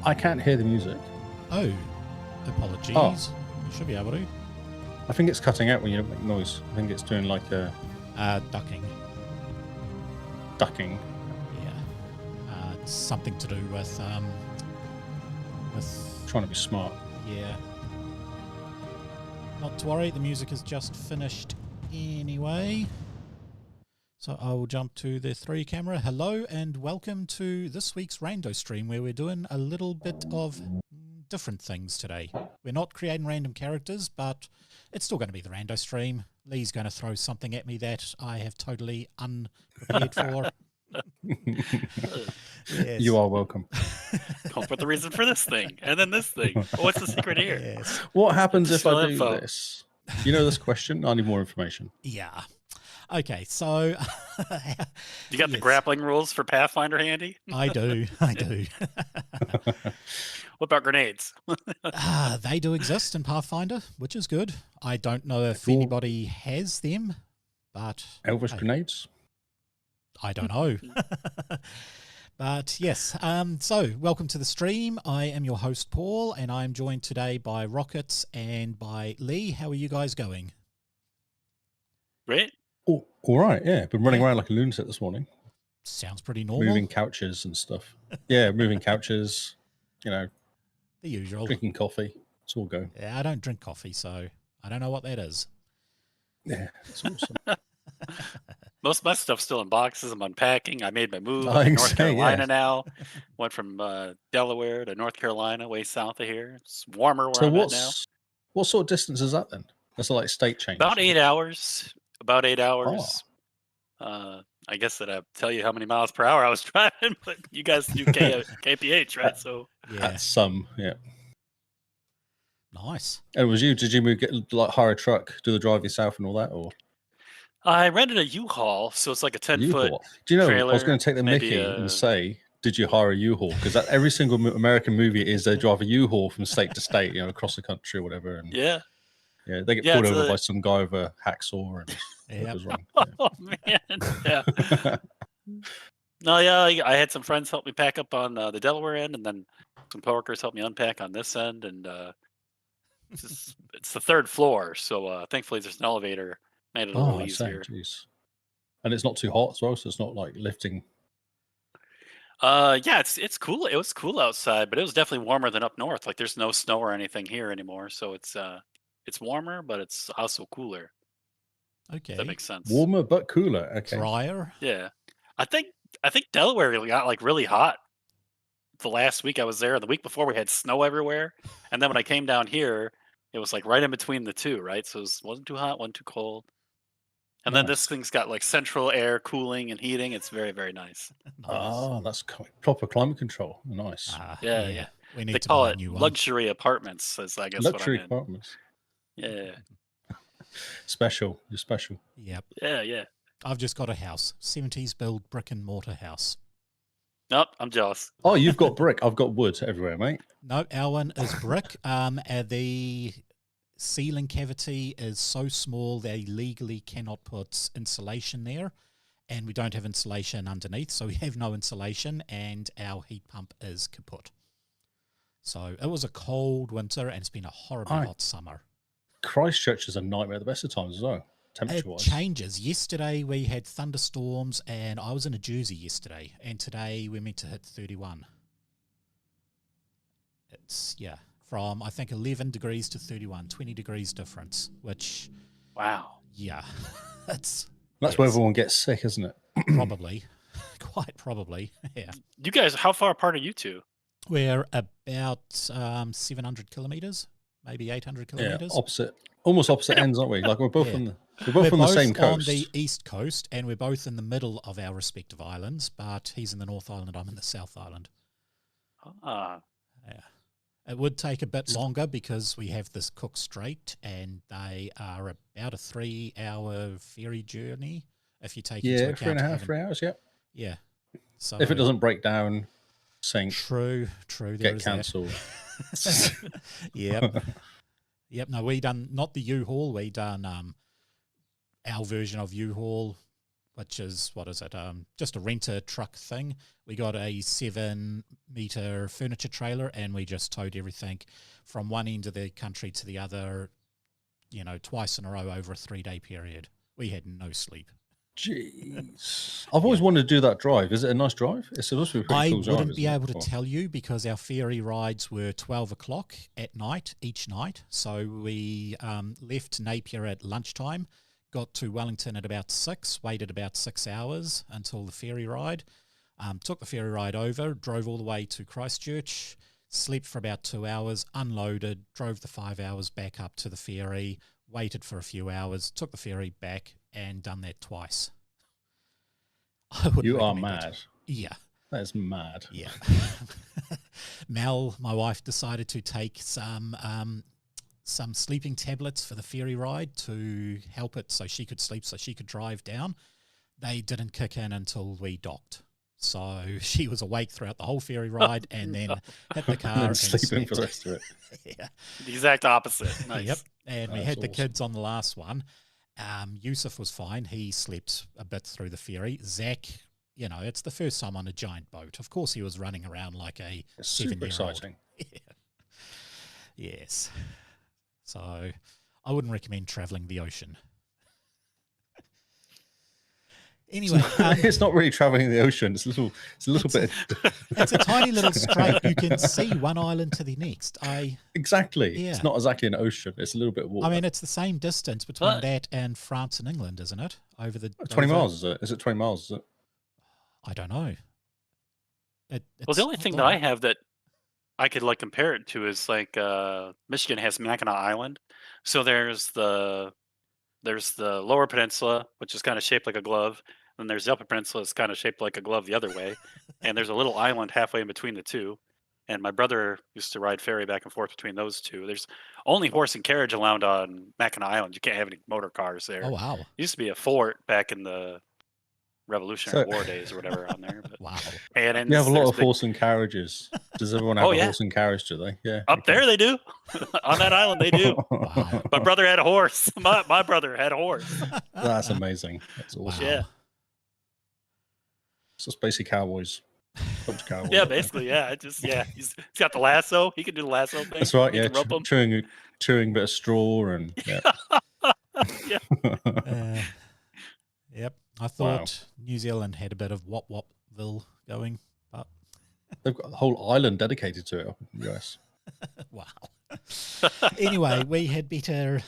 I can't hear the music. Oh, apologies. Oh. You should be able to. I think it's cutting out when you make noise. I think it's doing like a Ducking. ducking. Yeah. It's something to do with Trying to be smart. yeah. Not to worry, the music is just finished anyway. So I will jump to the 3 camera. Hello and welcome to this week's Rando stream, where we're doing a little bit of different things today. We're not creating random characters, but it's still going to be the Rando stream. Lee's going to throw something at me that I have totally unprepared for. Yes. You are welcome. Come up with the reason for this thing, and then this thing. What's the secret here? Yes. What happens if Additional I do info. this? You know this question? I need more information. Yeah. Okay, so... You got the Yes. grappling rules for Pathfinder handy? I do. What about grenades? They do exist in Pathfinder, which is good. I don't know if Cool. anybody has them, but Elvish hey, grenades? I don't know. But yes, so welcome to the stream. I am your host, Paul, and I'm joined today by Rockets and by Lee. How are you guys going? Right? Oh, all right, yeah. Been running Yeah. around like a lunatic this morning. Sounds pretty normal. Moving couches and stuff. Yeah, moving couches, The usual. drinking coffee. It's all go. Yeah, I don't drink coffee, so I don't know what that is. Yeah, it's awesome. Most of my stuff's still in boxes. I'm unpacking. I made my move. I I'm in can North say, Carolina yeah. now. Went from Delaware to North Carolina, way south of here. It's warmer where So I'm at now. what sort of distance is that then? That's like state change. About 8 hours. About 8 Oh. hours. I guess that I'll tell you how many miles per hour I was driving, but you guys do KPH, right? So Yeah, That's some, yeah. nice. And it was you? Did you get like hire a truck, do the drive yourself and all that, or I rented a U-Haul, so it's like a 10-foot. U-Haul? Do you know? I was trailer, going to take the maybe Mickey a- and say, "Did you hire a U-Haul?" Because every single American movie is they drive a U-Haul from state to state, across the country or whatever, and Yeah. they get Yeah, pulled it's over a- by some guy with a hacksaw and Yep. what goes wrong. Oh man. Yeah. No, yeah. I had some friends help me pack up on the Delaware end, and then some coworkers helped me unpack on this end. And it's the 3rd floor, so thankfully there's an elevator. Made it a little Oh, I see. easier. Jeez. And it's not too hot as well, so it's not like lifting. Yeah, it's cool. It was cool outside, but it was definitely warmer than up north. Like there's no snow or anything here anymore, so it's warmer, but it's also cooler. Okay. If that makes sense. Warmer but cooler. Okay. Drier. Yeah, I think Delaware got like really hot the last week I was there. The week before we had snow everywhere, and then when I came down here, it was like right in between the two, right? So it wasn't too hot, wasn't too cold. And then this Nice. thing's got like central air cooling and heating. It's very, very nice. Nice. Oh, that's proper climate control. Nice. Yeah. We need They to call buy a it new one. luxury apartments, is I guess Luxury what I'm apartments. in. Yeah, Special. You're special. Yep. yeah. I've just got a house. 70s build brick and mortar house. Nope, I'm jealous. Oh, you've got brick. I've got wood everywhere, mate. No, our one is brick. The ceiling cavity is so small they legally cannot put insulation there, and we don't have insulation underneath, so we have no insulation, and our heat pump is kaput. So it was a cold winter, and it's been a horribly hot summer. Christchurch is a nightmare at the best of times as well, It temperature-wise. changes. Yesterday we had thunderstorms, and I was in a jersey yesterday, and today we're meant to hit 31. It's, from I think 11 degrees to 31, 20 degrees difference, which, Wow. that's That's where everyone gets sick, isn't it? probably, quite probably, yeah. You guys, how far apart are you two? We're about 700 kilometers, maybe 800 Yeah, kilometers. almost opposite ends, aren't we? Like we're both Yeah. on the same coast. on the east coast, and we're both in the middle of our respective islands, but he's in the North Island, I'm in the South Island. Ah, Yeah. It would take a bit longer because we have this Cook Strait, and they are about a 3-hour ferry journey if you take into Yeah, account 3.5, having- 3 hours. Yep. Yeah. So If it doesn't break down, sink, true, there get is that. cancelled. Yep. No, we done not the U-Haul. We done our version of U-Haul which is, what is it? Just a renter truck thing. We got a 7-meter furniture trailer, and we just towed everything from one end of the country to the other, twice in a row over a 3-day period. We had no sleep. Jeez. I've always wanted to do that drive. Is it a nice drive? It's supposed to be a pretty cool drive. I wouldn't be able to tell you because our ferry rides were 12 o'clock at night, each night. So we left Napier at lunchtime, got to Wellington at about 6, waited about 6 hours until the ferry ride, took the ferry ride over, drove all the way to Christchurch, slept for about 2 hours, unloaded, drove the 5 hours back up to the ferry, waited for a few hours, took the ferry back, and done that twice. You are mad. Yeah. That is mad. Yeah. Mel, my wife, decided to take some sleeping tablets for the ferry ride to help it so she could sleep, so she could drive down. They didn't kick in until we docked. So she was awake throughout the whole ferry ride and then hit the car and sleeping for the rest of it. Yeah. The exact opposite. Nice. Yep. And we had the kids on the last one. Yusuf was fine. He slept a bit through the ferry. Zach, it's the first time on a giant boat. Of course, he was running around like a 7-year-old. Super exciting. Yeah. Yes. So I wouldn't recommend traveling the ocean. Anyway, it's not really traveling the ocean. It's a little bit. It's a tiny little strait. You can see one island to the next. Exactly. Yeah. It's not exactly an ocean. It's a little bit of water. I mean, it's the same distance between that and France and England, isn't it? Over the 20 miles, is it? Is it 20 miles? Is it? I don't know. Well, the only thing that I have that I could compare it to is Michigan has Mackinac Island. So there's the lower peninsula, which is kind of shaped like a glove. And there's the upper peninsula, it's kind of shaped like a glove the other way. And there's a little island halfway in between the two. And my brother used to ride ferry back and forth between those two. There's only horse and carriage allowed on Mackinac Island. You can't have any motor cars there. Oh, wow. It used to be a fort back in the Revolutionary War days or whatever on there. But, wow. And you have a lot of horse and carriages. Does everyone have a horse and carriage, do they? Yeah. Up there they do. On that island they do. Wow. My brother had a horse. My brother had a horse. That's amazing. That's awesome. Wow. Yeah. So it's basically cowboys. Cowboys. Yeah, basically, yeah. He's got the lasso. He can do the lasso thing. That's right, He yeah. can rope 'em. Chewing a bit of straw and yeah. Yep. I thought New Zealand had a bit of Wop-Wopville going, but they've got a whole island dedicated to it in the US. Wow. Anyway, we had better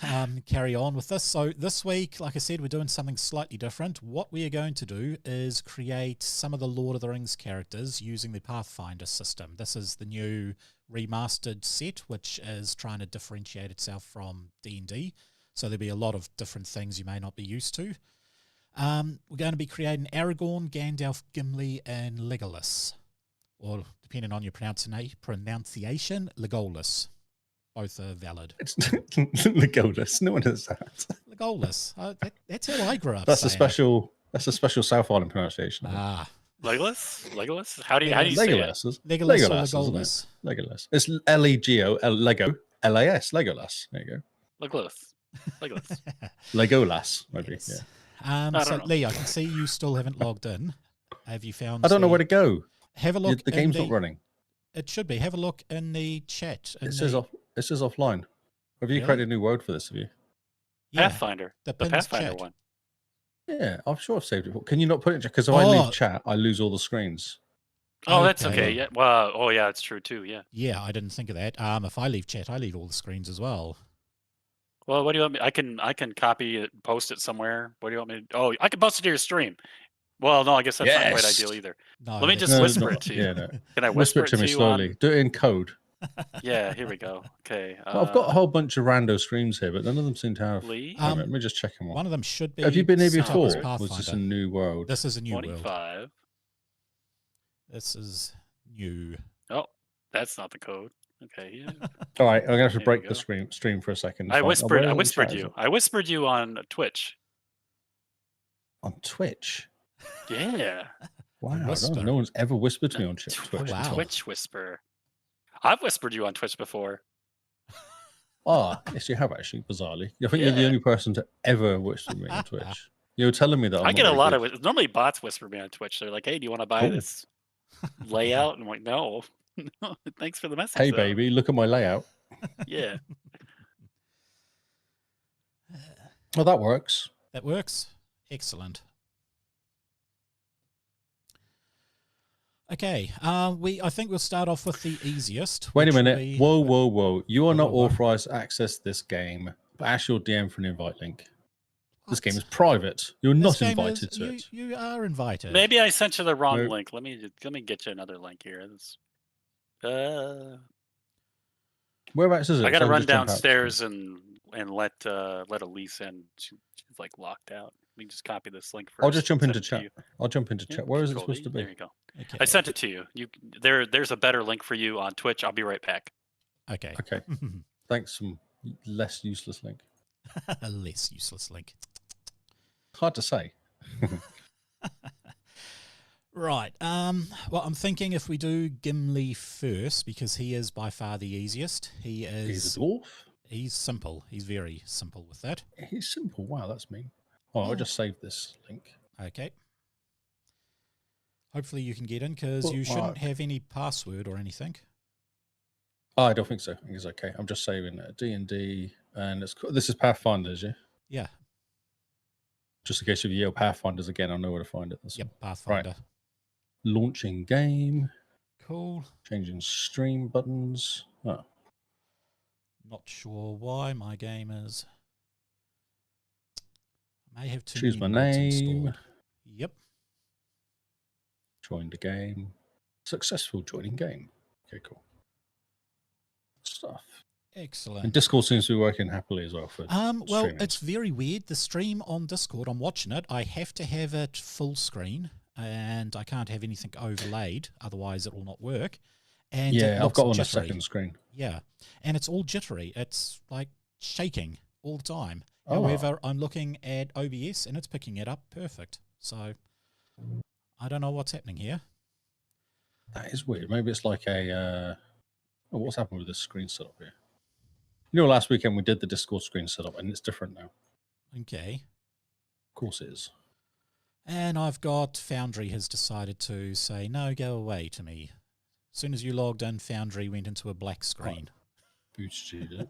carry on with this. So this week, like I said, we're doing something slightly different. What we are going to do is create some of the Lord of the Rings characters using the Pathfinder system. This is the new remastered set, which is trying to differentiate itself from D&D. So there'll be a lot of different things you may not be used to. We're going to be creating Aragorn, Gandalf, Gimli, and Legolas. Or, depending on your pronunciation, Legolas. Both are valid. It's Legolas. No one has that. Legolas. That's how I grew up. That's a special South Island pronunciation. Legolas? How do you say it? Legolas or Legolas? Legolas. It's Lego, Lego, LAS, Legolas. There you go. Legolas. Legolas, maybe. Yes. Yeah. So, Lee, I can see you still haven't logged in. Have you found... I don't know where to go. Have a look. The game's not running. It should be. Have a look in the chat. It says offline. Have you created a new world for this? Have you? Yeah, Pathfinder. The Pathfinder chat. one. Yeah, I'm sure I've saved it. Can you not put it? Because if I leave chat, I lose all the screens. Oh, that's okay. Yeah. Well, oh yeah, it's true too. Yeah. Yeah, I didn't think of that. If I leave chat, I leave all the screens as well. Well, what do you want me? I can copy it, post it somewhere. What do you want me to? Oh, I can post it to your stream. Well, no, I guess that's not quite ideal either. No, Let me just whisper it to you. Yeah, no. Can I whisper it to me you slowly? Do it in code. Yeah, here we go. Okay. Well, I've got a whole bunch of rando streams here, but none of them seem to have. Lee? Let me just check them all. One of them should be. Have you been here before? Pathfinder. Was this a new world? This is a new 25. world. This is new. Oh, that's not the code. Okay. Yeah. All right, I'm gonna have to break the stream for a second. I whispered you on Twitch. On Twitch? Yeah. Wow, no one's ever whispered to me on Twitch. Wow. Twitch whisper. I've whispered you on Twitch before. Ah, yes, you have actually, bizarrely. I think you're the only person to ever whisper me on Twitch. You're telling me that I get a lot of normally bots whisper me on Twitch. They're like, "Hey, do you want to buy this layout?" And I'm like, "No, no, thanks for the message." Hey, though. baby, look at my layout. Yeah. Well, that works. That works. Excellent. Okay, I think we'll start off with the easiest. Wait a which will minute. be- Whoa, whoa, whoa. You are Whoa, not whoa, whoa. authorized to access this game. But ask your DM for an invite link. This What? game is private. You're This not game invited is- to it. You are invited. Maybe I sent you the wrong Nope. link. Let me get you another link here. Whereabouts is it? I got to So run just jump out. downstairs and let Elise in. She's like locked out. Let me just copy this link first. I'll just jump send into it to chat. you. I'll jump into Yeah, chat. Where is it Control supposed to D. be? There you go. Okay. I sent it to you. There's a better link for you on Twitch. I'll be right back. Okay. Okay. Thanks. Some less useless link. A less useless link. Hard to say. Right. Well, I'm thinking if we do Gimli first, because he is by far the easiest. He's He's a dwarf. simple. He's very simple with that. He's simple. Wow, that's mean. Oh, I'll just save this link. Okay. Hopefully you can get in, because Well, you shouldn't have any password or anything. Oh, I don't think so. I think it's okay. I'm just saving D&D, and this is Pathfinders, yeah? Yeah. Just in case if you yell Pathfinders again, I'll know where to find it. That's Yep. all. Pathfinder. Launching game. Cool. Changing stream buttons. Oh, Not sure why my game is. I may have too choose my many mods name. installed. Yep. Join the game. Successful joining game. Okay, cool. Stuff. Excellent. And Discord seems to be working happily as well for Well, streaming. it's very weird. The stream on Discord, I'm watching it. I have to have it full screen, and I can't have anything overlaid, otherwise it will not work. And yeah, I've looks got on a jittery. second screen. Yeah, and it's all jittery. It's like shaking all the time. Oh. However, I'm looking at OBS, and it's picking it up perfect. So I don't know what's happening here. That is weird. Maybe it's like a... oh, what's happened with this screen setup here? You know, last weekend we did the Discord screen setup, and it's different now. Okay. Of course it is. And I've got Foundry has decided to say, no, go away to me. As soon as you logged in, Foundry went into a black screen. Boosted it.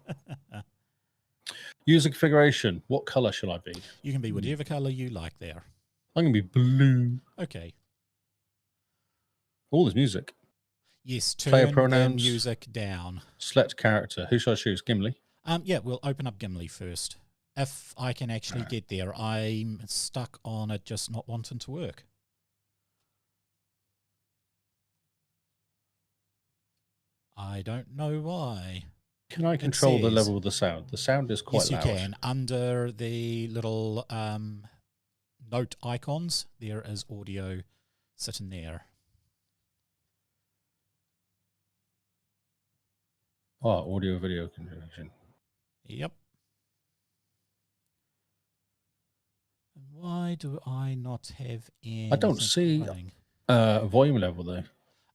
User configuration. What color shall I be? You can be whatever color you like there. I'm going to be blue. Okay. All this music. Yes, Player turn the pronouns. music down. Select character. Who should I choose? Gimli? Yeah, we'll open up Gimli first. If I can actually get there, I'm stuck on it just not wanting to work. I don't know why. Can I control the says- level of the sound? The sound is quite Yes, you loud. can. Under the little note icons, there is audio sitting there. Oh, audio video configuration. Yep. And why do I not have any? I don't see volume level though.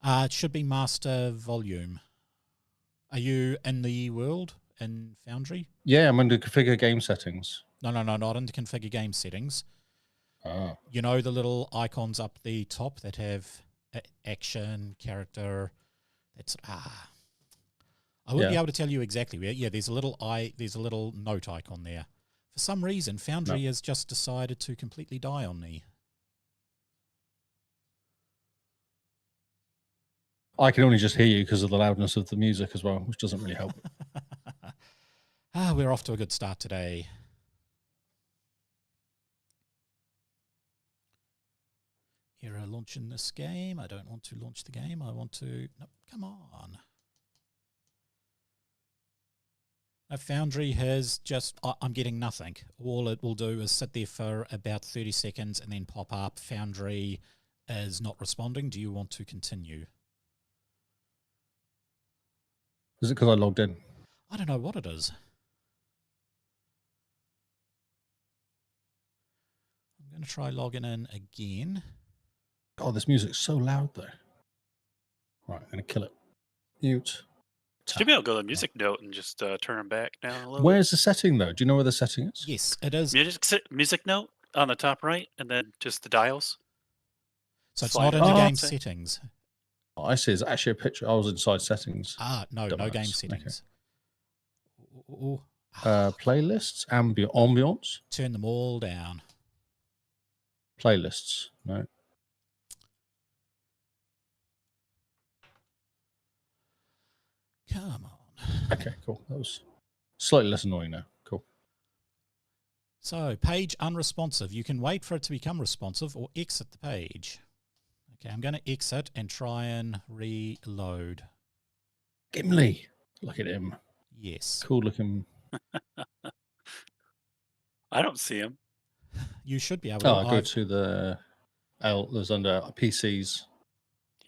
It should be master volume. Are you in the world in Foundry? Yeah, I'm under configure game settings. No, not in the configure game settings. Ah. You know the little icons up the top that have action, character. That's I wouldn't be able to tell you exactly where. Yeah, there's a little note icon there. For some reason, Foundry has just decided to completely die on me. I can only just hear you because of the loudness of the music as well, which doesn't really help. We're off to a good start today. Error launching this game. I don't want to launch the game. I want to... No, come on. Foundry has just... I'm getting nothing. All it will do is sit there for about 30 seconds and then pop up. Foundry is not responding. Do you want to continue? Is it because I logged in? I don't know what it is. I'm going to try logging in again. Oh, this music's so loud though. Right, I'm going to kill it. Mute. Should be able to go to the music note and just turn them back down a little. Where's the setting though? Do you know where the setting is? Yes, it is. Music note? on the top right, and then just the dials. So it's Slide not it in the down. game Okay. settings. Oh, I see. It's actually a picture. I was inside settings. No Dumbass. game Okay. settings. Ooh. Playlists, ambience, Turn them all down. playlists. No. Come on. Okay, cool. That was slightly less annoying now. Cool. So, page unresponsive. You can wait for it to become responsive or exit the page. Okay, I'm going to exit and try and reload. Gimli. Look at him. Yes. Cool looking. I don't see him. You should be able to. Oh, I go to the there's under PCs,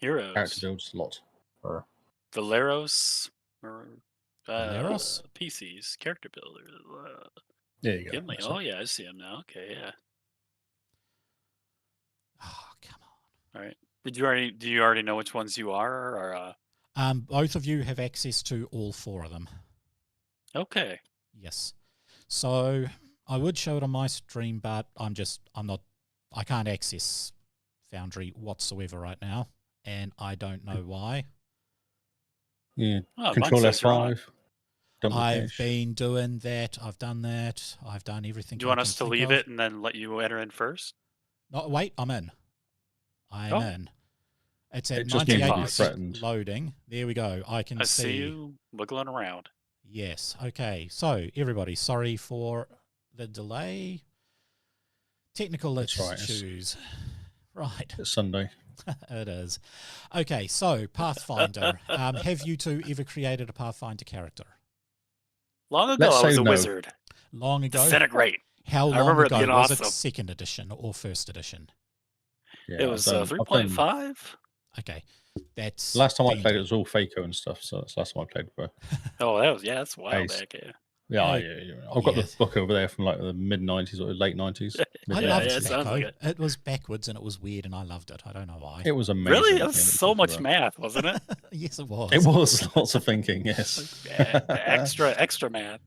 character Heroes. builds a lot. Or Valeros. Or, Valeros? PCs. Character builder. there you go. Gimli. That's Oh, it. yeah, I see him now. Okay, yeah. Oh, come on. All right. Do you already know which ones you are? Or Both of you have access to all four of them. Okay. Yes. So I would show it on my stream, but I can't access Foundry whatsoever right now, and I don't know why. Yeah. Oh, mine Control says you're on. F5. Double I've cache. been doing that. I've done that. I've done everything. Do you want I us can to think leave of. it and then let you enter in first? No, wait, I'm in. I'm Oh. in. It's at It just needs to be 98% threatened. loading. There we go. I can I see you wiggling around. Yes. Okay. So, everybody, sorry for the delay. Technical That's right, issues. Right. It's Sunday. It is. Okay. So, Pathfinder. Have you two ever created a Pathfinder character? Long ago, Let's I was say a no. wizard. Long ago? Disintegrate. How long remember it ago? being Was awesome. it second edition or first edition? Yeah, It was I've done- 3.5. Okay. That's Last time I played dandy. it was all FACO and stuff, so that's the last time I played for. Oh, that's a while Ace. back. Yeah. Yeah, Hey, yeah. I've got yeah. the book over there from like the mid '90s or late '90s. I Yeah, loved yeah, it sounds FACO. like it. It was backwards and it was weird and I loved it. I don't know why. It was amazing. Really? It Yeah, was let me so talk much about math, wasn't it? Yes, it was. It was lots of thinking, yes. extra math.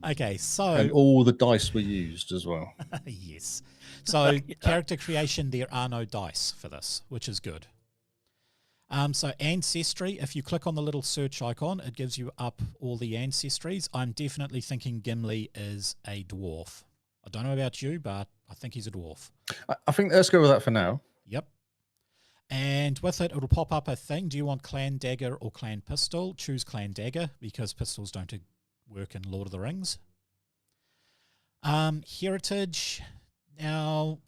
Okay, so And all the dice were used as well. yes. So character creation, there are no dice for this, which is good. So ancestry, if you click on the little search icon, it gives you up all the ancestries. I'm definitely thinking Gimli is a dwarf. I don't know about you, but I think he's a dwarf. I think let's go with that for now. Yep. And with it, it'll pop up a thing. Do you want clan dagger or clan pistol? Choose clan dagger because pistols don't work in Lord of the Rings. Heritage. Now,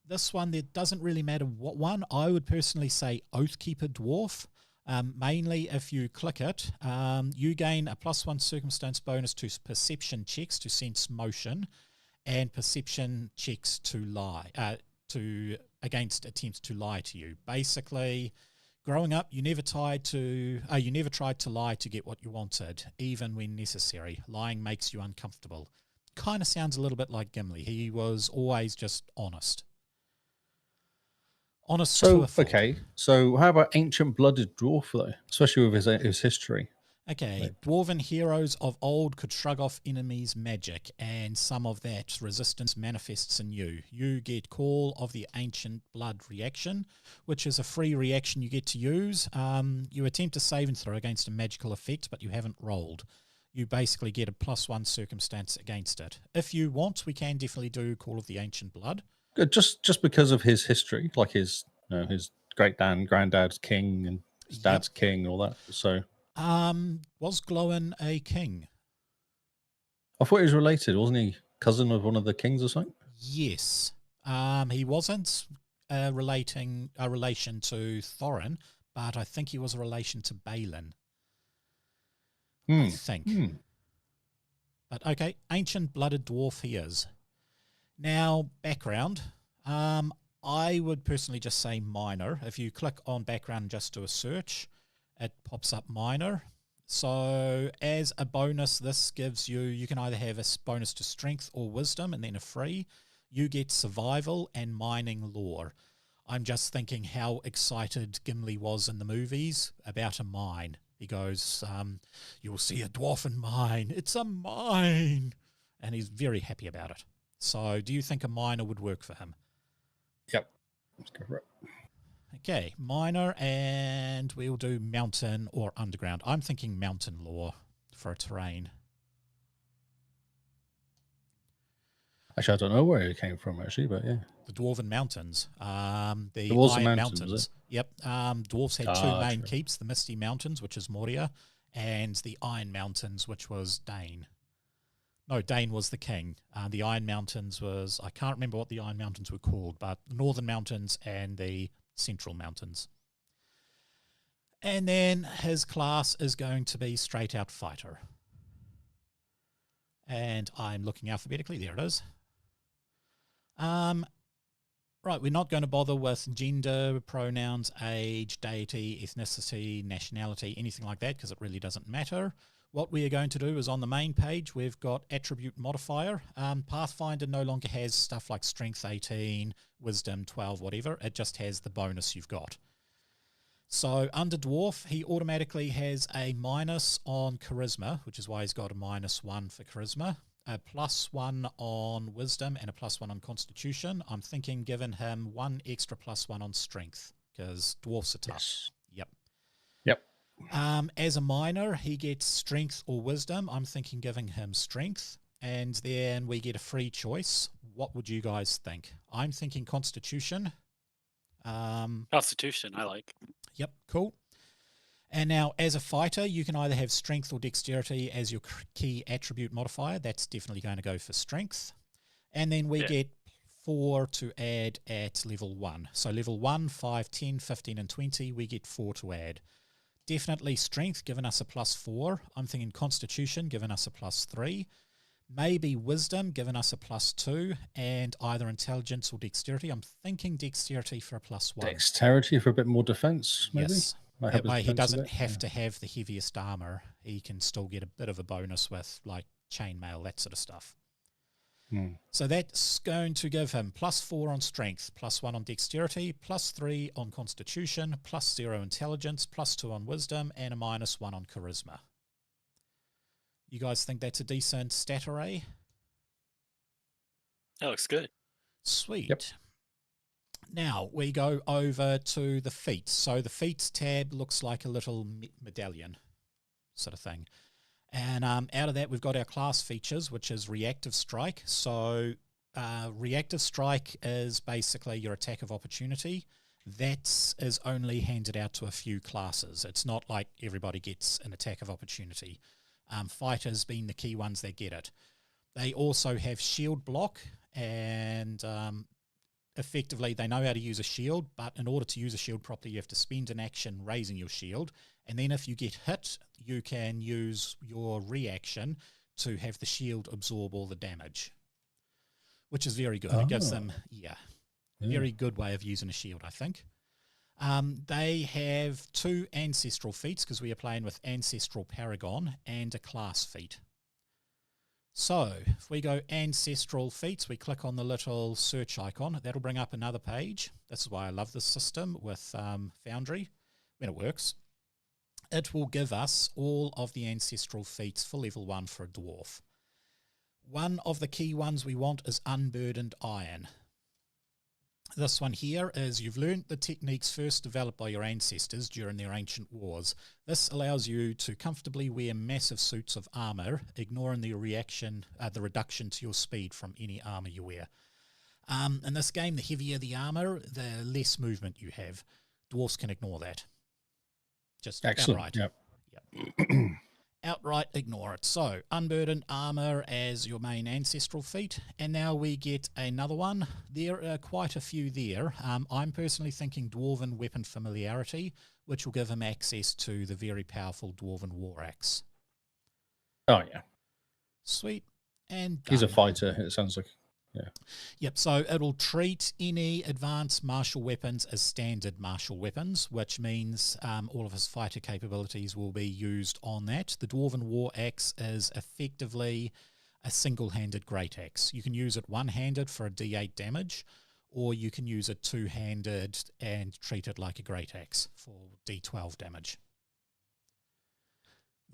this one, it doesn't really matter what one. I would personally say Oathkeeper Dwarf. Mainly if you click it, you gain a +1 circumstance bonus to perception checks to sense motion and perception checks to lie, against attempts to lie to you. Basically, growing up, you never tried to lie to get what you wanted, even when necessary. Lying makes you uncomfortable. Kind of sounds a little bit like Gimli. He was always just honest. Honest to a fault. Okay, so how about ancient blooded dwarf though, especially with his history? Okay, Right. dwarven heroes of old could shrug off enemies' magic, and some of that resistance manifests in you. You get Call of the Ancient Blood reaction, which is a free reaction you get to use. You attempt to save and throw against a magical effect, but you haven't rolled. You basically get a +1 circumstance against it. If you want, we can definitely do Call of the Ancient Blood. Good, just because of his history, like his great granddad's king and his dad's king and all that. So Was Glowin a king? I thought he was related, wasn't he? Cousin of one of the kings or something? Yes. He wasn't a relation to Thorin, but I think he was a relation to Balin. I think. But okay, ancient blooded dwarf he is. Now, background. I would personally just say minor. If you click on background and just do a search, it pops up minor. So as a bonus, this gives you can either have a bonus to strength or wisdom and then a free. You get survival and mining lore. I'm just thinking how excited Gimli was in the movies about a mine. He goes, you'll see a dwarfen mine. It's a mine. And he's very happy about it. So do you think a minor would work for him? Yep. Let's go for it. Okay, minor, and we'll do mountain or underground. I'm thinking mountain lore for a terrain. Actually, I don't know where he came from, actually, but yeah. The Dwarven Mountains. The was a Iron mountain, was Mountains. Yep. Dwarves had two main true. keeps, the Misty Mountains, which is Moria, and the Iron Mountains, which was Dane. No, Dane was the king. The Iron Mountains was, I can't remember what the Iron Mountains were called, but the Northern Mountains and the Central Mountains. And then his class is going to be straight out fighter. And I'm looking alphabetically. There it is. Right, we're not going to bother with gender, pronouns, age, deity, ethnicity, nationality, anything like that, because it really doesn't matter. What we are going to do is on the main page, we've got attribute modifier. Pathfinder no longer has stuff like strength 18, wisdom 12, whatever. It just has the bonus you've got. So under dwarf, he automatically has a minus on charisma, which is why he's got a -1 for charisma, a +1 on wisdom, and a +1 on constitution. I'm thinking giving him 1 extra +1 on strength, because dwarfs are tough. Yes. Yep. Yep. As a minor, he gets strength or wisdom. I'm thinking giving him strength. And then we get a free choice. What would you guys think? I'm thinking constitution. Constitution, I like. Yep, cool. And now, as a fighter, you can either have strength or dexterity as your key attribute modifier. That's definitely going to go for strength. And then we get 4 to add at level 1. So level 1, 5, 10, 15, and 20, we get 4 to add. Definitely strength, giving us a +4. I'm thinking constitution, giving us a +3. Maybe wisdom, giving us a +2. And either intelligence or dexterity. I'm thinking dexterity for a +1. Dexterity for a bit more defense, maybe? Yes. Might That help his way he defense a doesn't bit, have yeah. to have the heaviest armor. He can still get a bit of a bonus with like chainmail, that sort of stuff. So that's going to give him +4 on strength, +1 on dexterity, +3 on constitution, +0 intelligence, +2 on wisdom, and a -1 on charisma. You guys think that's a decent stat array? That looks good. Sweet. Yep. Now we go over to the feats. So the feats tab looks like a little medallion sort of thing. And out of that, we've got our class features, which is reactive strike. So reactive strike is basically your attack of opportunity. That is only handed out to a few classes. It's not like everybody gets an attack of opportunity. Fighters being the key ones that get it. They also have shield block, and effectively they know how to use a shield, but in order to use a shield properly, you have to spend an action raising your shield. And then if you get hit, you can use your reaction to have the shield absorb all the damage, which is very good. It gives them, very good way of using a shield, I think. They have 2 ancestral feats because we are playing with Ancestral Paragon and a class feat. So if we go ancestral feats, we click on the little search icon. That'll bring up another page. This is why I love this system with Foundry when it works. It will give us all of the ancestral feats for level 1 for a dwarf. One of the key ones we want is Unburdened Iron. This one here is you've learned the techniques first developed by your ancestors during their ancient wars. This allows you to comfortably wear massive suits of armor, ignoring the reduction to your speed from any armor you wear. In this game, the heavier the armor, the less movement you have. Dwarfs can ignore that. Just Excellent. outright. Yep. Outright ignore it. So, Unburdened Armor as your main ancestral feat. And now we get another one. There are quite a few there. I'm personally thinking Dwarven Weapon Familiarity, which will give him access to the very powerful Dwarven War Axe. Oh, yeah. Sweet. And he's a done. fighter, it sounds like. Yeah. Yep, so it'll treat any advanced martial weapons as standard martial weapons, which means all of his fighter capabilities will be used on that. The Dwarven War Axe is effectively a single-handed great axe. You can use it one-handed for a D8 damage, or you can use it two-handed and treat it like a great axe for D12 damage.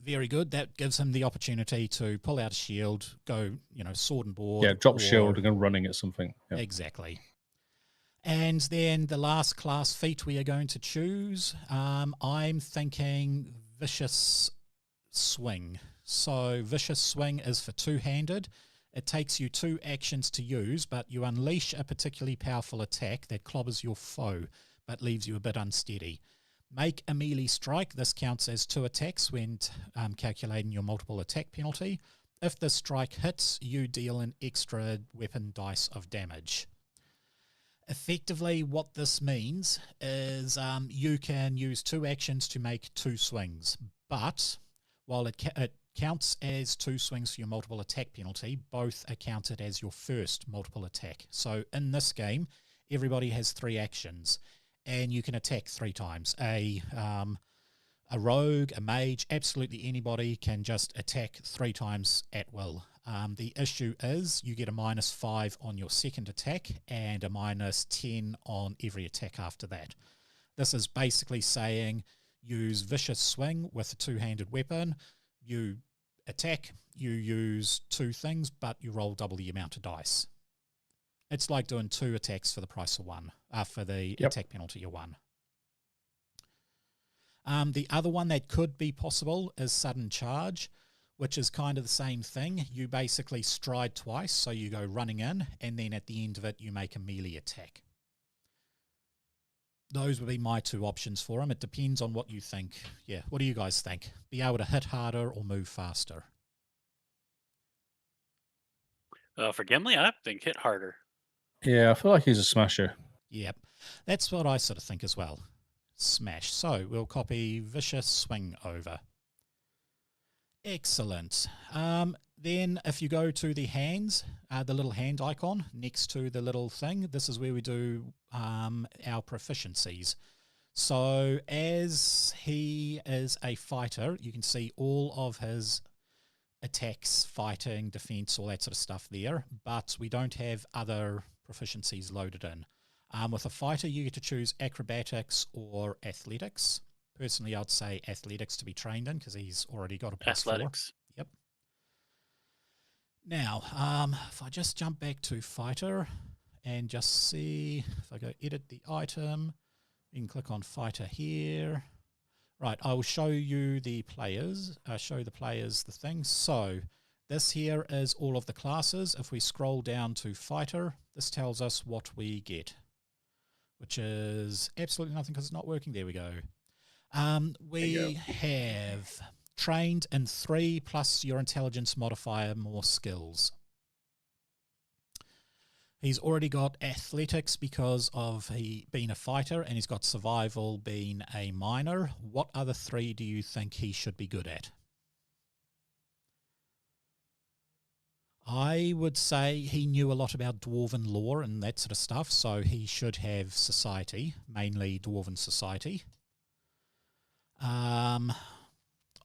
Very good. That gives him the opportunity to pull out a shield, go, sword and board. Yeah, drop or- shield and go running at something. Yep. Exactly. And then the last class feat we are going to choose, I'm thinking Vicious Swing. So Vicious Swing is for two-handed. It takes you 2 actions to use, but you unleash a particularly powerful attack that clobbers your foe, but leaves you a bit unsteady. Make a melee strike. This counts as 2 attacks when calculating your multiple attack penalty. If the strike hits, you deal an extra weapon dice of damage. Effectively, what this means is you can use 2 actions to make 2 swings, but while it counts as 2 swings for your multiple attack penalty, both are counted as your first multiple attack. So in this game, everybody has 3 actions, and you can attack 3 times. A rogue, a mage, absolutely anybody can just attack 3 times at will. The issue is you get a -5 on your second attack and a -10 on every attack after that. This is basically saying use Vicious Swing with a 2-handed weapon. You attack, you use 2 things, but you roll double the amount of dice. It's like doing 2 attacks for the price of 1, for the attack penalty of 1. The other one that could be possible is Sudden Charge, which is kind of the same thing. You basically stride twice, so you go running in, and then at the end of it, you make a melee attack. Those would be my 2 options for him. It depends on what you think. Yeah, what do you guys think? Be able to hit harder or move faster? For Gimli, I think hit harder. Yeah, I feel like he's a smasher. Yep, that's what I sort of think as well. Smash. So we'll copy Vicious Swing over. Excellent. Then if you go to the hands, the little hand icon next to the little thing, this is where we do our proficiencies. So as he is a fighter, you can see all of his attacks, fighting, defense, all that sort of stuff there, but we don't have other proficiencies loaded in. With a fighter, you get to choose acrobatics or athletics. Personally, I'd say athletics to be trained in because he's already got a +4. Athletics. Yep. Now, if I just jump back to fighter and just see, if I go edit the item, you can click on fighter here. Right, I will show you the players, show the players the things. So this here is all of the classes. If we scroll down to fighter, this tells us what we get, which is absolutely nothing because it's not working. There we go. We have trained in 3 plus your intelligence modifier, more skills. He's already got athletics because of he being a fighter, and he's got survival being a minor. What other 3 do you think he should be good at? I would say he knew a lot about dwarven lore and that sort of stuff, so he should have society, mainly dwarven society.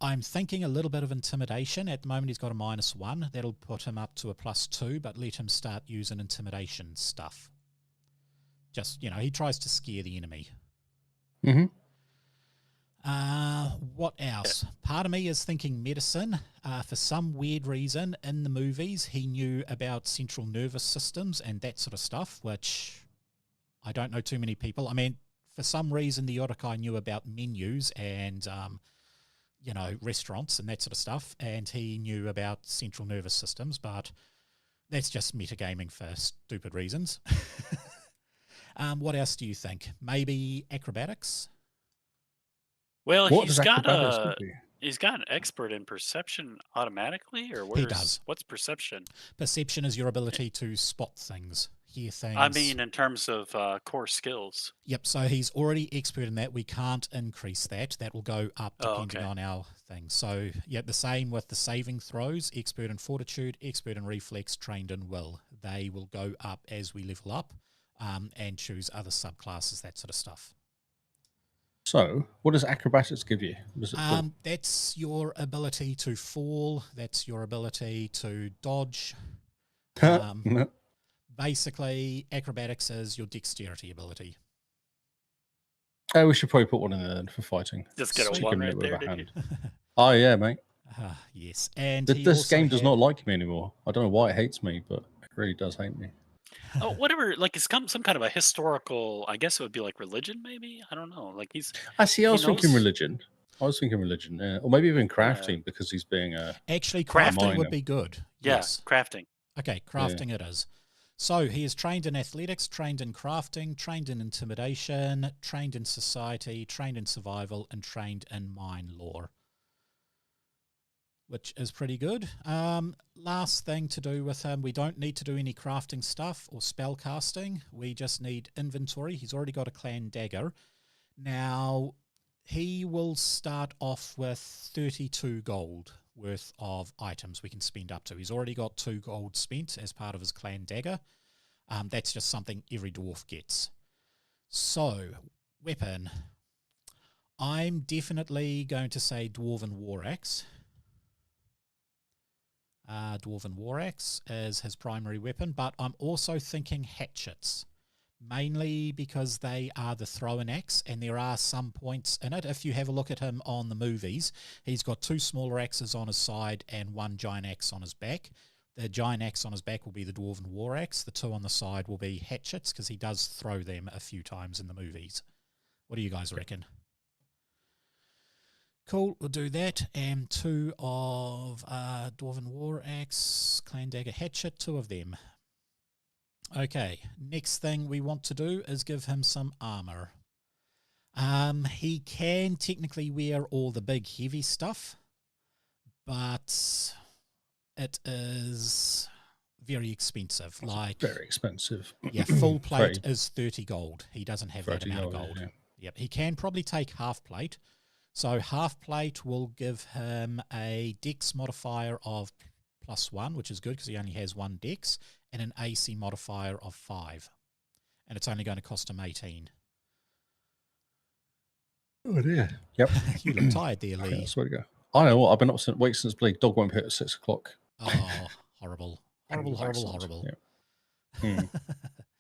I'm thinking a little bit of intimidation. At the moment he's got a -1. That'll put him up to a +2, but let him start using intimidation stuff. Just, he tries to scare the enemy. Mm-hmm. What else? Part of me is thinking medicine. For some weird reason, in the movies, he knew about central nervous systems and that sort of stuff, which I don't know too many people. I mean, for some reason, the Yodakai knew about menus and, restaurants and that sort of stuff, and he knew about central nervous systems, but that's just metagaming for stupid reasons. What else do you think? Maybe acrobatics? Well, What he's does got acrobatics give you? he's got an expert in perception automatically, or He does. what's perception? Perception is your ability to spot things, hear things. I mean, in terms of core skills. Yep, so he's already expert in that. We can't increase that. That will go up depending on our thing. So, yeah, the same with the saving throws. Expert in fortitude, expert in reflex, trained in will. They will go up as we level up and choose other subclasses, that sort of stuff. So, what does acrobatics give you? What does it do? That's your ability to fall. That's your ability to dodge. Basically, acrobatics is your dexterity ability. Oh, we should probably put one in there then for fighting. Just get So a you 1 can right do it with there, a did you? hand. Oh yeah, mate. Yes, and This he this also game does had- not like me anymore. I don't know why it hates me, but it really does hate me. Oh, whatever. Like it's some kind of a historical. I guess it would be like religion, maybe. I don't know. Like I he was thinking knows. religion. Yeah. Or maybe even Yeah. crafting because he's being Actually, Crafting crafting would miner. be good. Yeah, Yes. crafting. Okay, crafting it is. So he is trained in athletics, trained in crafting, trained in intimidation, trained in society, trained in survival, and trained in mine lore, which is pretty good. Last thing to do with him, we don't need to do any crafting stuff or spell casting. We just need inventory. He's already got a clan dagger. Now, he will start off with 32 gold worth of items we can spend up to. He's already got 2 gold spent as part of his clan dagger. That's just something every dwarf gets. So, weapon. I'm definitely going to say Dwarven War Axe. Dwarven War Axe is his primary weapon, but I'm also thinking hatchets. Mainly because they are the throw-in axe, and there are some points in it. If you have a look at him on the movies, he's got 2 smaller axes on his side and 1 giant axe on his back. The giant axe on his back will be the Dwarven War Axe. The 2 on the side will be hatchets, because he does throw them a few times in the movies. What do you guys reckon? Cool, we'll do that. And 2 of Dwarven War Axe, Clan Dagger Hatchet, 2 of them. Okay, next thing we want to do is give him some armor. He can technically wear all the big heavy stuff, but it is very expensive. Like Very expensive. Yeah, full plate is 30 gold. He doesn't have that 30 amount of gold, gold. yeah. Yep, he can probably take half plate. So half plate will give him a dex modifier of +1, which is good because he only has 1 dex, and an AC modifier of 5. And it's only going to cost him 18. Oh dear. Yep. You look tired there, I think Lee. that's where to go. I know what, I've been up since wait since Blake dog won't hit at 6 o'clock. Oh, horrible. Horrible, horrible, Excellent. horrible. Yeah. And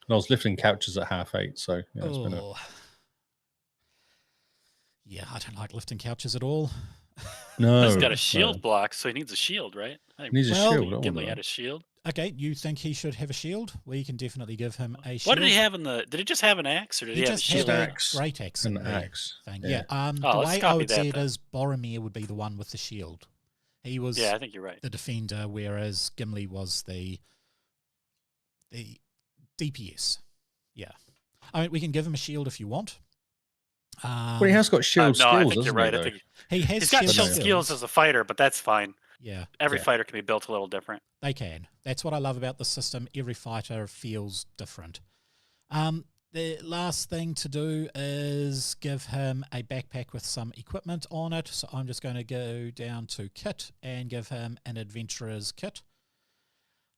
I was lifting couches at 8:30, so yeah, it's been a... Yeah, I don't like lifting couches at all. No. He's got a shield block, so he needs a shield, right? He needs a shield. Gimli had a shield. Okay, you think he should have a shield? We can definitely give him a shield. What did he have in the? Did he just have an axe, or did he have a just shield? had a Axe. great axe An in the axe. thing. Yeah. The let's way I copy would that see it then. is Boromir would be the one with the shield. He was Yeah, I think you're right. the defender, whereas Gimli was the DPS. Yeah. I mean, we can give him a shield if you want. Well, he has got shield no, I skills, think you're hasn't right. he? I Though? think He has he's got shield shield skills as a fighter, but that's fine. Yeah, Every Yeah. fighter can be built a little different. they can. That's what I love about the system. Every fighter feels different. The last thing to do is give him a backpack with some equipment on it. So I'm just going to go down to kit and give him an adventurer's kit.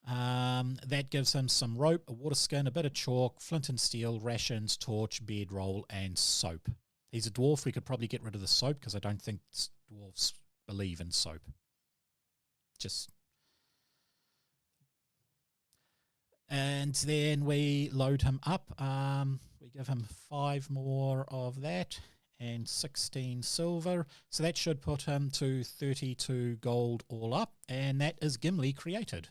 That gives him some rope, a water skin, a bit of chalk, flint and steel, rations, torch, bedroll, and soap. He's a dwarf. We could probably get rid of the soap because I don't think dwarves believe in soap. And then we load him up. We give him 5 more of that and 16 silver. So that should put him to 32 gold all up. And that is Gimli created.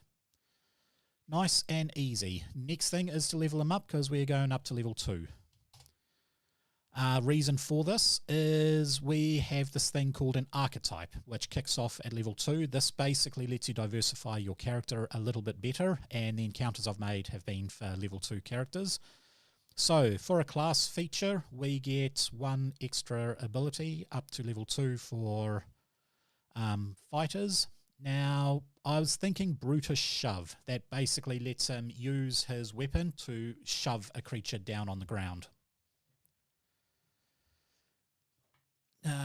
Nice and easy. Next thing is to level him up because we're going up to level 2. Reason for this is we have this thing called an archetype, which kicks off at level 2. This basically lets you diversify your character a little bit better, and the encounters I've made have been for level 2 characters. So for a class feature, we get 1 extra ability up to level 2 for fighters. Now, I was thinking Brutish Shove. That basically lets him use his weapon to shove a creature down on the ground.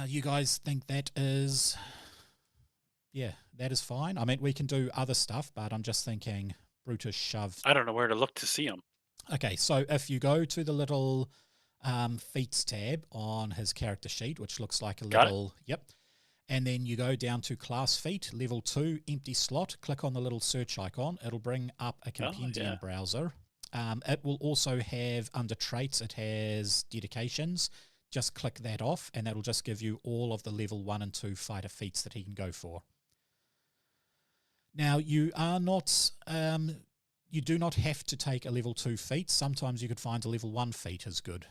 You guys think that is... Yeah, that is fine. I mean, we can do other stuff, but I'm just thinking Brutish Shove. I don't know where to look to see him. Okay, so if you go to the little feats tab on his character sheet, which looks like a little... Yep. And then you go down to class feat, level 2, empty slot. Click on the little search icon. It'll bring up a compendium browser. It will also have, under traits, it has dedications. just click that off, and that'll just give you all of the level 1 and 2 fighter feats that he can go for. Now, you are not, you do not have to take a level 2 feat. Sometimes you could find a level 1 feat is good.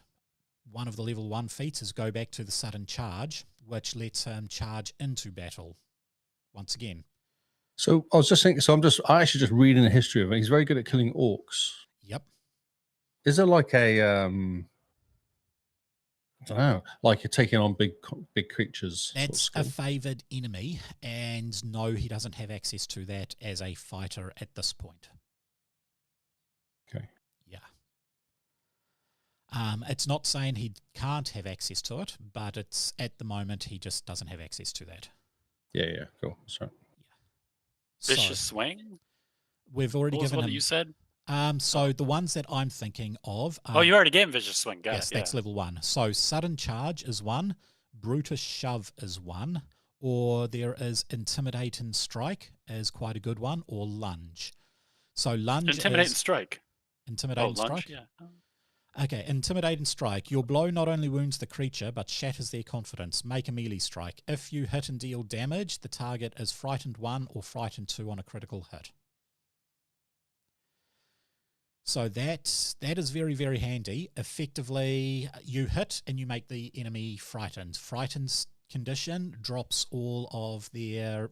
One of the level 1 feats is go back to the sudden charge, which lets him charge into battle once again. So I was just thinking, I actually just reading the history of it. He's very good at killing orcs. Yep. Is there like a, I don't know, like you're taking on big creatures? That's a favoured enemy, and no, he doesn't have access to that as a fighter at this point. Okay. Yeah. It's not saying he can't have access to it, but it's at the moment he just doesn't have access to that. Yeah, cool. That's right. Yeah. Vicious Swing? We've already given him. What you said? So the ones that I'm thinking of. You already gave him Vicious Swing. Yes, that's level 1. So Sudden Charge is 1, Brutish Shove is 1, or there is Intimidate and Strike is quite a good one, or Lunge. So Lunge Intimidate and Strike. Intimidate and Lunge, Strike? yeah. Okay, Intimidate and Strike. Your blow not only wounds the creature, but shatters their confidence. Make a melee strike. If you hit and deal damage, the target is Frightened 1 or Frightened 2 on a critical hit. So that is very, very handy. Effectively, you hit and you make the enemy frightened. Frightened's condition drops all of their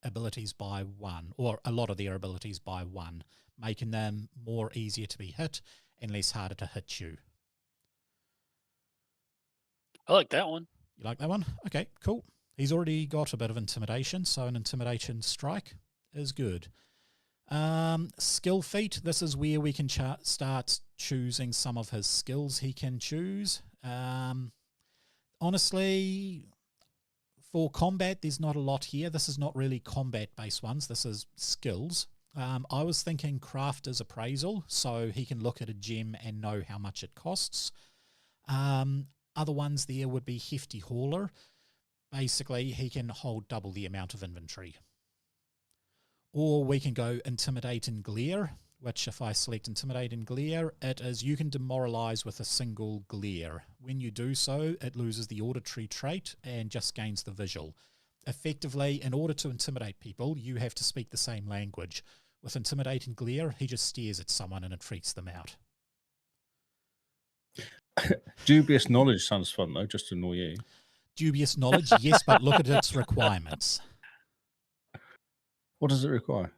abilities by 1, or a lot of their abilities by 1, making them more easier to be hit and less harder to hit you. I like that one. You like that one? Okay, cool. He's already got a bit of intimidation, so an intimidation strike is good. Skill feat. This is where we can start choosing some of his skills he can choose. Honestly, for combat, there's not a lot here. This is not really combat-based ones. This is skills. I was thinking Crafter's Appraisal, so he can look at a gem and know how much it costs. Other ones there would be Hefty Hauler. Basically, he can hold double the amount of inventory. Or we can go Intimidate and Glare, which if I select Intimidate and Glare, it is you can demoralize with a single glare. When you do so, it loses the auditory trait and just gains the visual. Effectively, in order to intimidate people, you have to speak the same language. With Intimidate and Glare, he just stares at someone and it freaks them out. Dubious Knowledge sounds fun, though, just to annoy you. Dubious Knowledge, yes, but look at its requirements. What does it require?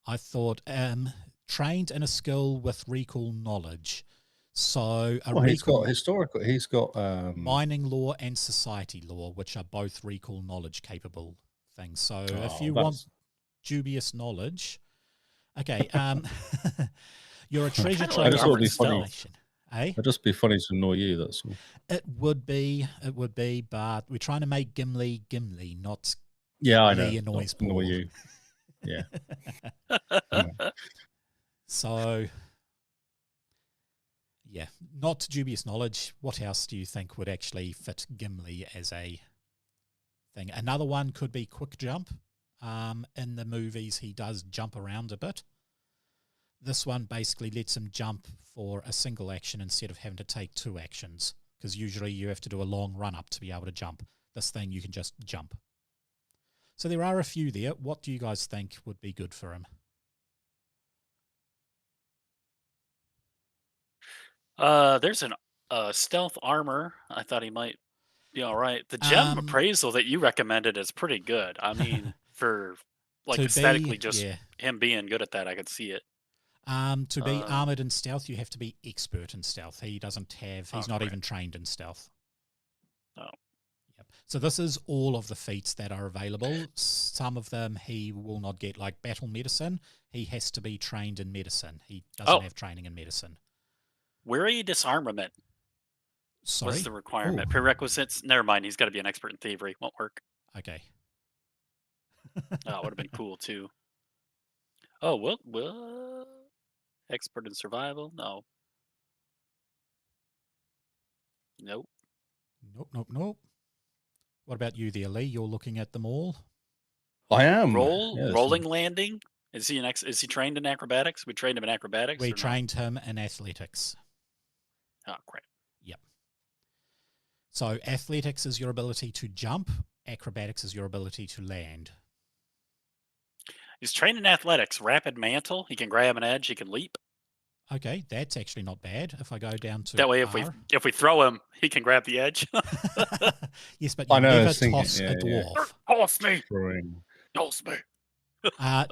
I thought trained in a skill with recall knowledge. So he's got historical. He's got mining law and society law, which are both recall knowledge capable things. So if you want dubious knowledge, okay, you're a treasure trove installation. It'd just be funny to annoy you. That's all. It would be, but we're trying to make Gimli, not. Yeah, I know. Annoys not annoy you. Yeah. So, yeah, not dubious knowledge. What else do you think would actually fit Gimli as a thing? Another one could be quick jump. In the movies, he does jump around a bit. This one basically lets him jump for a single action instead of having to take 2 actions, because usually you have to do a long run-up to be able to jump. This thing, you can just jump. So there are a few there. What do you guys think would be good for him? There's an stealth armor. I thought he might be all right. The gem appraisal that you recommended is pretty good. I mean, for like aesthetically, him being good at that, I could see it. To be armored in stealth, you have to be expert in stealth. He doesn't have. He's not even trained in stealth. Oh. So this is all of the feats that are available. Some of them he will not get, like battle medicine. He has to be trained in medicine. He doesn't have training in medicine. Weary disarmament. Sorry? What's the requirement? Ooh. Prerequisites? Never mind. He's got to be an expert in thievery. Won't work. Okay. Oh, it would have been cool too. Oh, what? Expert in survival? No. Nope. Nope. What about you there, Lee? You're looking at them all? I am. Rolling landing? Is he trained in acrobatics? We trained him in acrobatics? We trained him in athletics. Oh, great. Yep. So athletics is your ability to jump. Acrobatics is your ability to land. He's trained in athletics. Rapid mantle. He can grab an edge. He can leap. Okay, that's actually not bad. If I go down to That way, R. if we throw him, he can grab the edge. Yes, but you I know, I never was thinking, toss yeah, a dwarf. Toss me. Throwing. Toss me.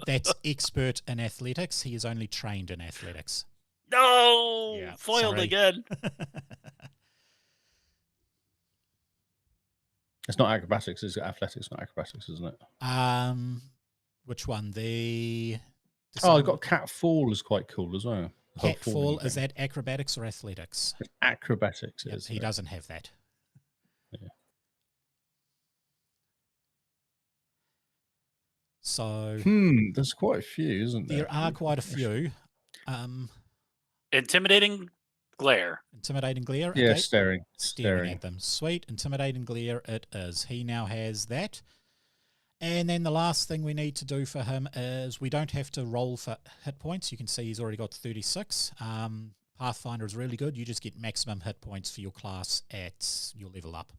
That's expert in athletics. He is only trained in athletics. No, Yeah, foiled sorry. again. It's not acrobatics, it's athletics, not acrobatics, isn't it? Which one? The Oh, I got cat fall is quite cool as well. The whole cat fall. falling Is thing. that acrobatics or athletics? It's acrobatics, Yep, isn't he it? doesn't have that. Yeah. So there's quite a few, isn't there? there are quite a few. Intimidating glare. Intimidating glare. Yeah, Okay. staring. At them. Sweet. Intimidating glare it is. He now has that. And then the last thing we need to do for him is we don't have to roll for hit points. You can see he's already got 36. Pathfinder is really good. You just get maximum hit points for your class at your level up.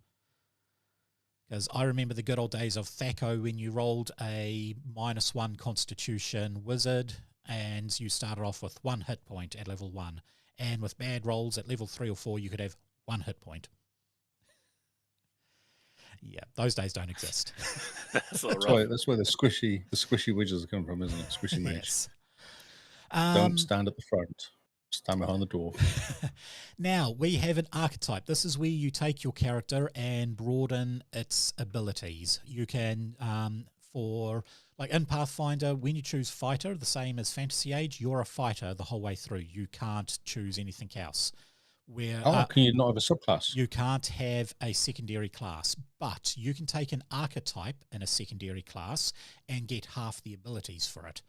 Because I remember the good old days of THACO when you rolled a -1 Constitution wizard and you started off with 1 hit point at level 1. And with bad rolls at level 3 or 4, you could have 1 hit point. Yeah, those days don't exist. That's That's where the squishy widgets are coming from, isn't it? Squishy mage. Yes. Don't stand at the front. Stand behind the door. Now, we have an archetype. This is where you take your character and broaden its abilities. You can, like in Pathfinder, when you choose fighter, the same as Fantasy Age, you're a fighter the whole way through. You can't choose anything else. Where can you not have a subclass? You can't have a secondary class, but you can take an archetype in a secondary class and get half the abilities for it.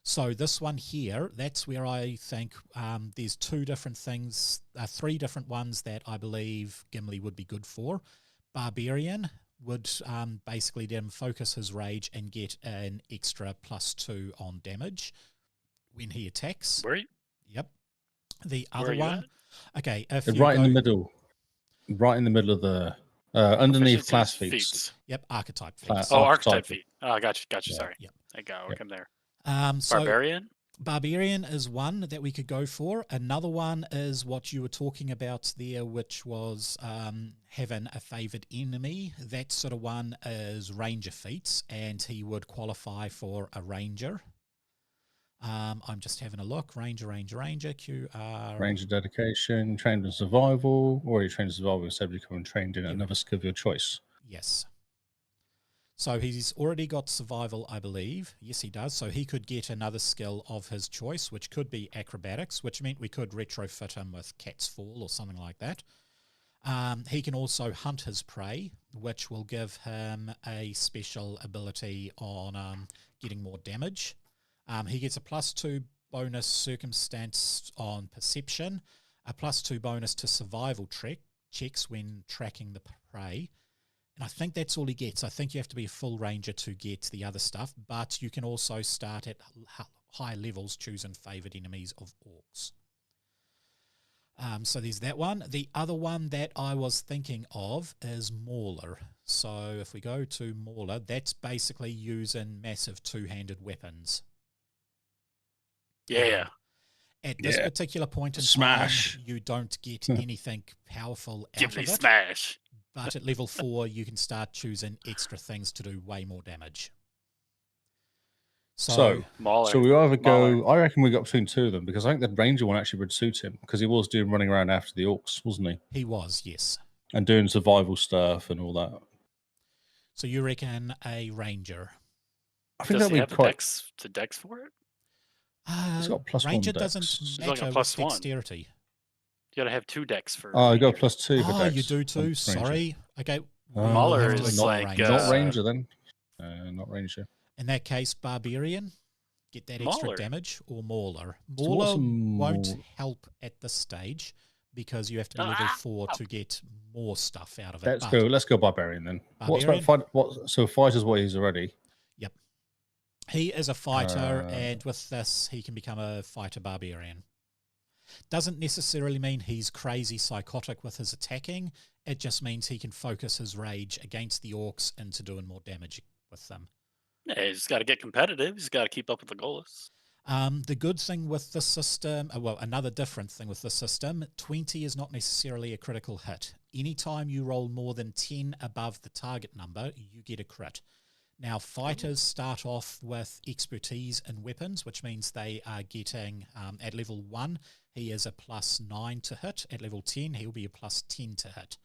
So this one here, that's where I think there's 2 different things, 3 different ones that I believe Gimli would be good for. Barbarian would basically then focus his rage and get an extra +2 on damage when he attacks. Where are you? Yep. The other one, okay, if you right go, in the middle of the underneath class feats. Yep, archetype feats. Archetype feat. Oh, gotcha. Yeah. Sorry. Yep. I got work in there. So Barbarian? Barbarian is one that we could go for. Another one is what you were talking about there, which was having a favoured enemy. That sort of one is ranger feats, and he would qualify for a ranger. I'm just having a look. Ranger, QR. Ranger dedication, trained in survival, or you trained in survival instead of becoming trained in another skill of your choice. Yes. So he's already got survival, I believe. Yes, he does. So he could get another skill of his choice, which could be acrobatics, which meant we could retrofit him with Cat's Fall or something like that. He can also hunt his prey, which will give him a special ability on getting more damage. He gets a +2 bonus circumstance on perception, a +2 bonus to survival checks when tracking the prey. And I think that's all he gets. I think you have to be a full ranger to get the other stuff, but you can also start at high levels choosing favoured enemies of orcs. So there's that one. The other one that I was thinking of is Mauler. So if we go to Mauler, that's basically using massive 2-handed weapons. Yeah. At this particular point in Smash. time, you don't get anything powerful out Gimli of it. smash. But at level 4, you can start choosing extra things to do way more damage. So we either go. I reckon we got between 2 of them because I think the ranger one actually would suit him because he was doing running around after the orcs, wasn't he? He was, yes. And doing survival stuff and all that. So you reckon a ranger? I think Does that'd he be have quite. the dex for it? He's got +1 ranger dex. doesn't like a matter +1. with dexterity. You gotta have 2 decks for. Oh, you got ranger. +2 for dex. You do too. Ranger. Sorry. Okay. Mauler we'll have to is ignore like, ranger. Not ranger then. Not ranger. In that case, barbarian. Get that extra Mauler. damage, or Mauler. So what's Mauler a won't Maul- help at this stage because you have to be level 4 to get more stuff out of it. Let's go barbarian then. Barbarian? So fighter's what he's already. Yep. He is a fighter, and with this, he can become a fighter barbarian. Doesn't necessarily mean he's crazy psychotic with his attacking. It just means he can focus his rage against the orcs into doing more damage with them. Yeah, he's got to get competitive. He's got to keep up with Legolas. The good thing with this system, another different thing with this system, 20 is not necessarily a critical hit. Anytime you roll more than 10 above the target number, you get a crit. Now, fighters start off with expertise in weapons, which means they are getting, at level 1, he is a +9 to hit. At level 10, he'll be a +10 to hit.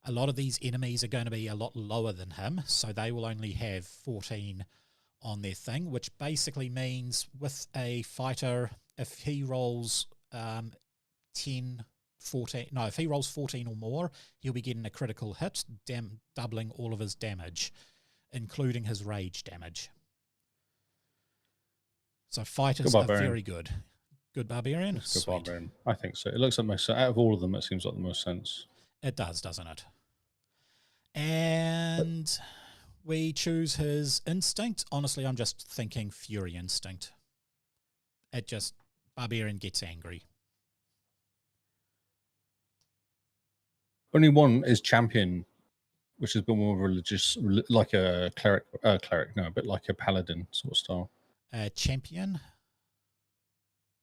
A lot of these enemies are going to be a lot lower than him, so they will only have 14 on their thing, which basically means with a fighter, if he rolls 14, if he rolls 14 or more, he'll be getting a critical hit, doubling all of his damage, including his rage damage. So fighters are very good. Good barbarian? Good barbarian. I think so. It looks like most, out of all of them, it seems like the most sense. It does, doesn't it? And we choose his instinct. Honestly, I'm just thinking fury instinct. Barbarian gets angry. Only one is champion, which has been more religious, like a cleric, no, a bit like a paladin sort of style. Champion?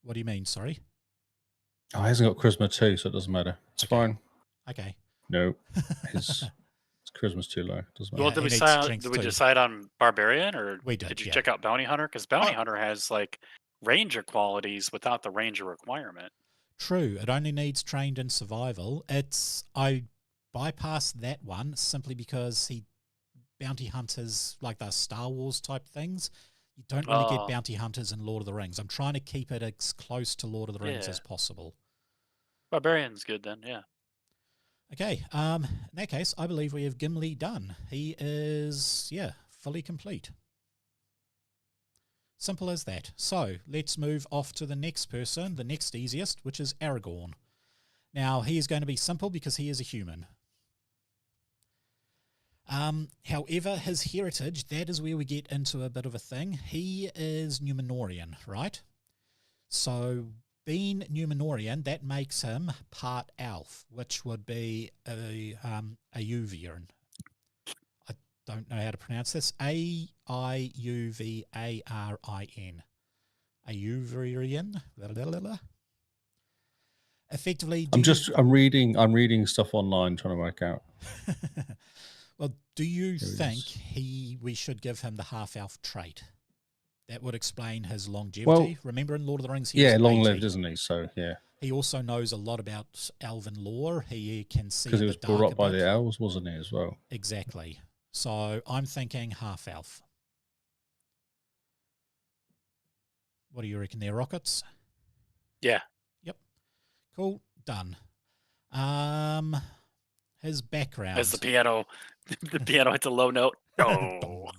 What do you mean, sorry? Oh, he hasn't got charisma 2, so it doesn't matter. It's fine. Okay. No, his charisma's too low. Doesn't matter. Well, did we decide on barbarian, or did you check out bounty hunter? Because bounty hunter has like ranger qualities without the ranger requirement. True. It only needs trained in survival. I bypassed that one simply because bounty hunters, like the Star Wars type things, you don't really get bounty hunters in Lord of the Rings. I'm trying to keep it as close to Lord of the Rings as possible. Barbarian's good then, yeah. Okay, in that case, I believe we have Gimli done. He is, fully complete. Simple as that. So, let's move off to the next person, the next easiest, which is Aragorn. Now, he is going to be simple because he is a human. However, his heritage, that is where we get into a bit of a thing. He is Numenorian, right? So, being Numenorian, that makes him part elf, which would be a Ayuvian. I don't know how to pronounce this. Aiuvarin. Ayuvian. Effectively, I'm reading stuff online trying to work out. Well, do you think we should give him the half-elf trait? That would explain his longevity. Well, remember in Lord of the Rings, he was long-lived, isn't he? So, yeah. He also knows a lot about elven lore. He can see because he was brought up by the elves, wasn't he, as well? Exactly. So I'm thinking half-elf. What do you reckon there, Rockets? Yeah. Yep. Cool. Done. His background. As the piano hits a low note. Oh.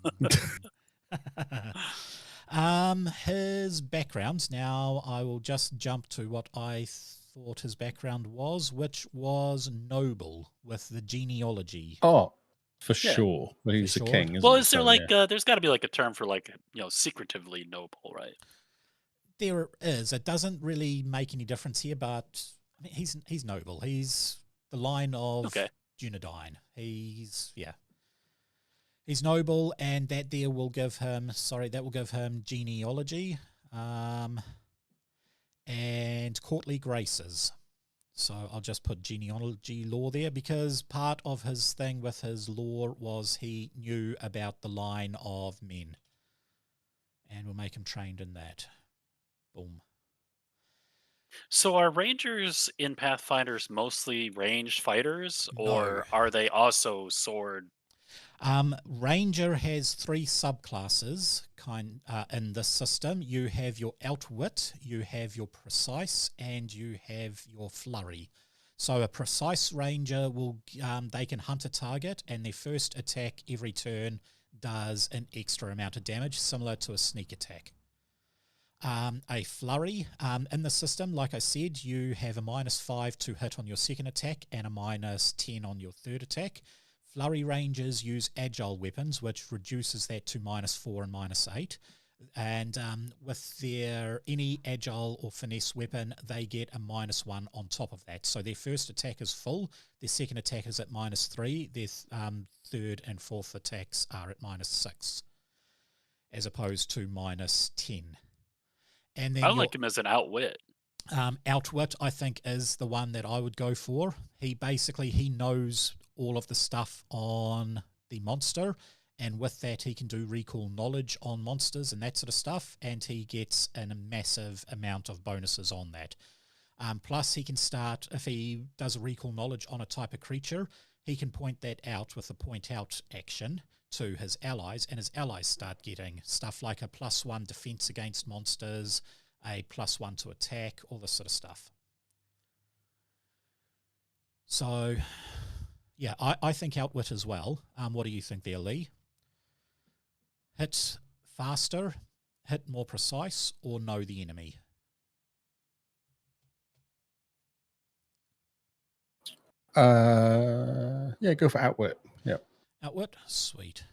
His background. Now I will just jump to what I thought his background was, which was noble with the genealogy. Oh, for sure. Well, he's a king, isn't well, he? is there there's got to be like a term for secretively noble, right? There is. It doesn't really make any difference here, but I mean, he's noble. He's the line of Dunedain. He's noble, and that will give him genealogy, and courtly graces. So I'll just put genealogy lore there, because part of his thing with his lore was he knew about the line of men, and we'll make him trained in that. Boom. So are rangers in Pathfinders mostly ranged fighters, or are they also sword? Ranger has 3 subclasses in this system. You have your outwit, you have your precise, and you have your flurry. So a precise ranger they can hunt a target, and their first attack every turn does an extra amount of damage, similar to a sneak attack. A flurry, in the system, like I said, you have a -5 to hit on your second attack and a -10 on your third attack. Flurry rangers use agile weapons, which reduces that to -4 and -8. And with their any agile or finesse weapon, they get a -1 on top of that. So their first attack is full, their second attack is at -3, their third and fourth attacks are at -6, as opposed to -10. And then I like him as an outwit. Outwit, I think, is the one that I would go for. He knows all of the stuff on the monster, and with that he can do recall knowledge on monsters and that sort of stuff, and he gets a massive amount of bonuses on that. Plus he can start, if he does a recall knowledge on a type of creature, he can point that out with a point out action to his allies, and his allies start getting stuff like a +1 defense against monsters, a +1 to attack, all this sort of stuff. So, yeah, I think outwit as well. What do you think there, Lee? Hit faster, hit more precise, or know the enemy? Yeah, go for outwit. Yep. Outwit, sweet.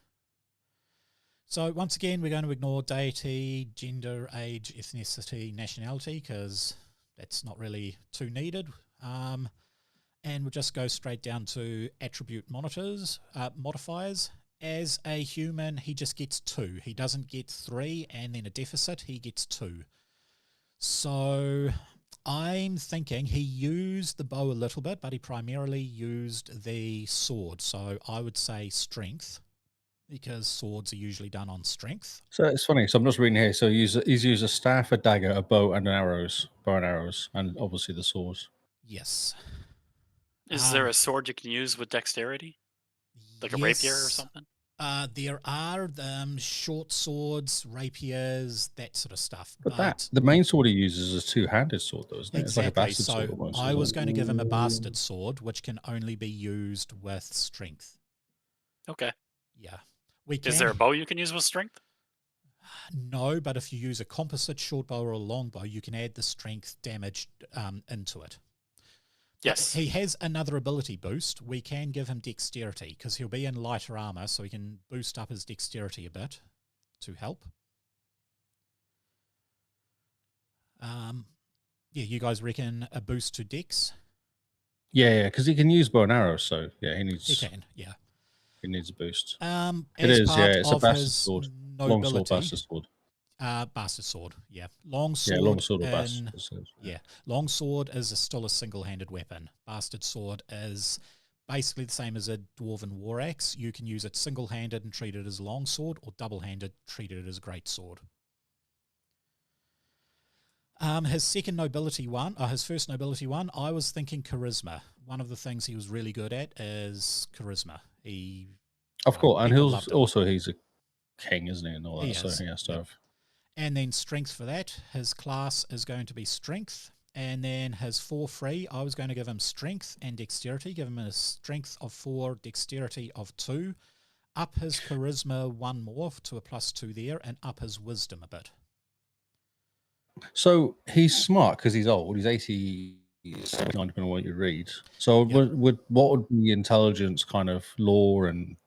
So once again, we're going to ignore deity, gender, age, ethnicity, nationality, because that's not really too needed. And we'll just go straight down to attribute modifiers. As a human, he just gets 2. He doesn't get 3 and then a deficit. He gets 2. So I'm thinking he used the bow a little bit, but he primarily used the sword. So I would say strength, because swords are usually done on strength. So it's funny. So I'm just reading here. So he's used a staff, a dagger, a bow, and arrows, and obviously the swords. Yes. Is there a sword you can use with dexterity? Like a rapier or something? There are short swords, rapiers, that sort of stuff. But the main sword he uses is a two-handed sword, though, isn't it? Exactly. It's like a bastard sword So almost, I was going to give him a bastard sword, which can only be used with strength. Okay. Yeah. Is there a bow you can use with strength? No, but if you use a composite short bow or a long bow, you can add the strength damage into it. Yes. He has another ability boost. We can give him dexterity, because he'll be in lighter armor, so we can boost up his dexterity a bit to help. Yeah, you guys reckon a boost to dex? Yeah, because he can use bow and arrow, so yeah, he needs a boost. It is, it's a bastard sword. Long sword, bastard sword. Bastard sword, yeah. Long sword. Yeah, long sword or bastard sword. Yeah, long sword is still a single-handed weapon. Bastard sword is basically the same as a dwarven war axe. You can use it single-handed and treat it as a long sword, or double-handed, treat it as a great sword. His first nobility one, I was thinking charisma. One of the things he was really good at is charisma. Of course, and he's a king, isn't he, and all that, so he has to have. And then strength for that. His class is going to be strength. And then his 4 free, I was going to give him strength and dexterity. Give him a strength of 4, dexterity of 2. Up his charisma 1 more to a +2 there, and up his wisdom a bit. So he's smart because he's old. He's 80, 79, depending on what you read. So what would be intelligence, kind of lore, and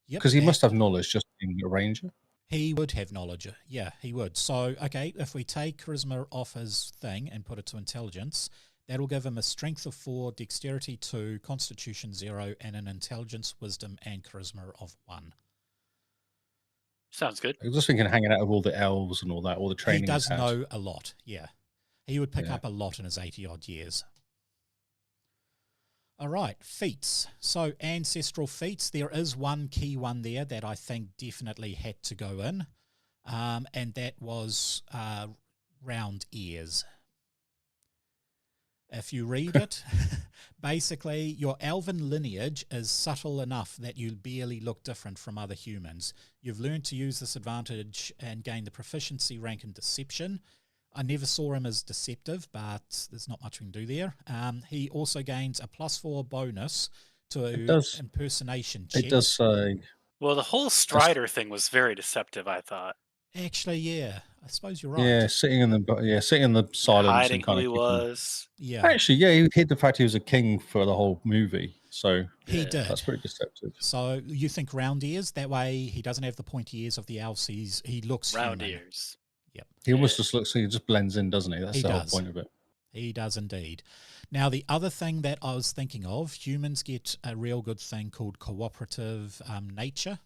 because he must have knowledge just being a ranger? He would have knowledge, yeah, he would. So, okay, if we take charisma off his thing and put it to intelligence, that'll give him a strength of 4, dexterity 2, constitution 0, and an intelligence, wisdom, and charisma of 1. Sounds good. I was just thinking, hanging out with all the elves and all that, all the training. He does know a lot, yeah. He would pick up a lot in his 80-odd years. All right, feats. So ancestral feats, there is one key one there that I think definitely had to go in, and that was round ears. If you read it, basically your elven lineage is subtle enough that you barely look different from other humans. You've learned to use this advantage and gain the proficiency rank in deception. I never saw him as deceptive, but there's not much we can do there. He also gains a +4 bonus to impersonation checks. It does say. Well, the whole Strider thing was very deceptive, I thought. Actually, yeah, I suppose you're right. Yeah, sitting in the silence hiding and kind who he of was. Yeah, actually, yeah, he hid the fact he was a king for the whole movie. So He did. That's pretty deceptive. So you think round ears? That way he doesn't have the pointy ears of the elves. He looks round human. ears. Yep. He almost just looks. He just blends in, doesn't he? That's the whole point of it. He does indeed. Now, the other thing that I was thinking of, humans get a real good thing called cooperative nature.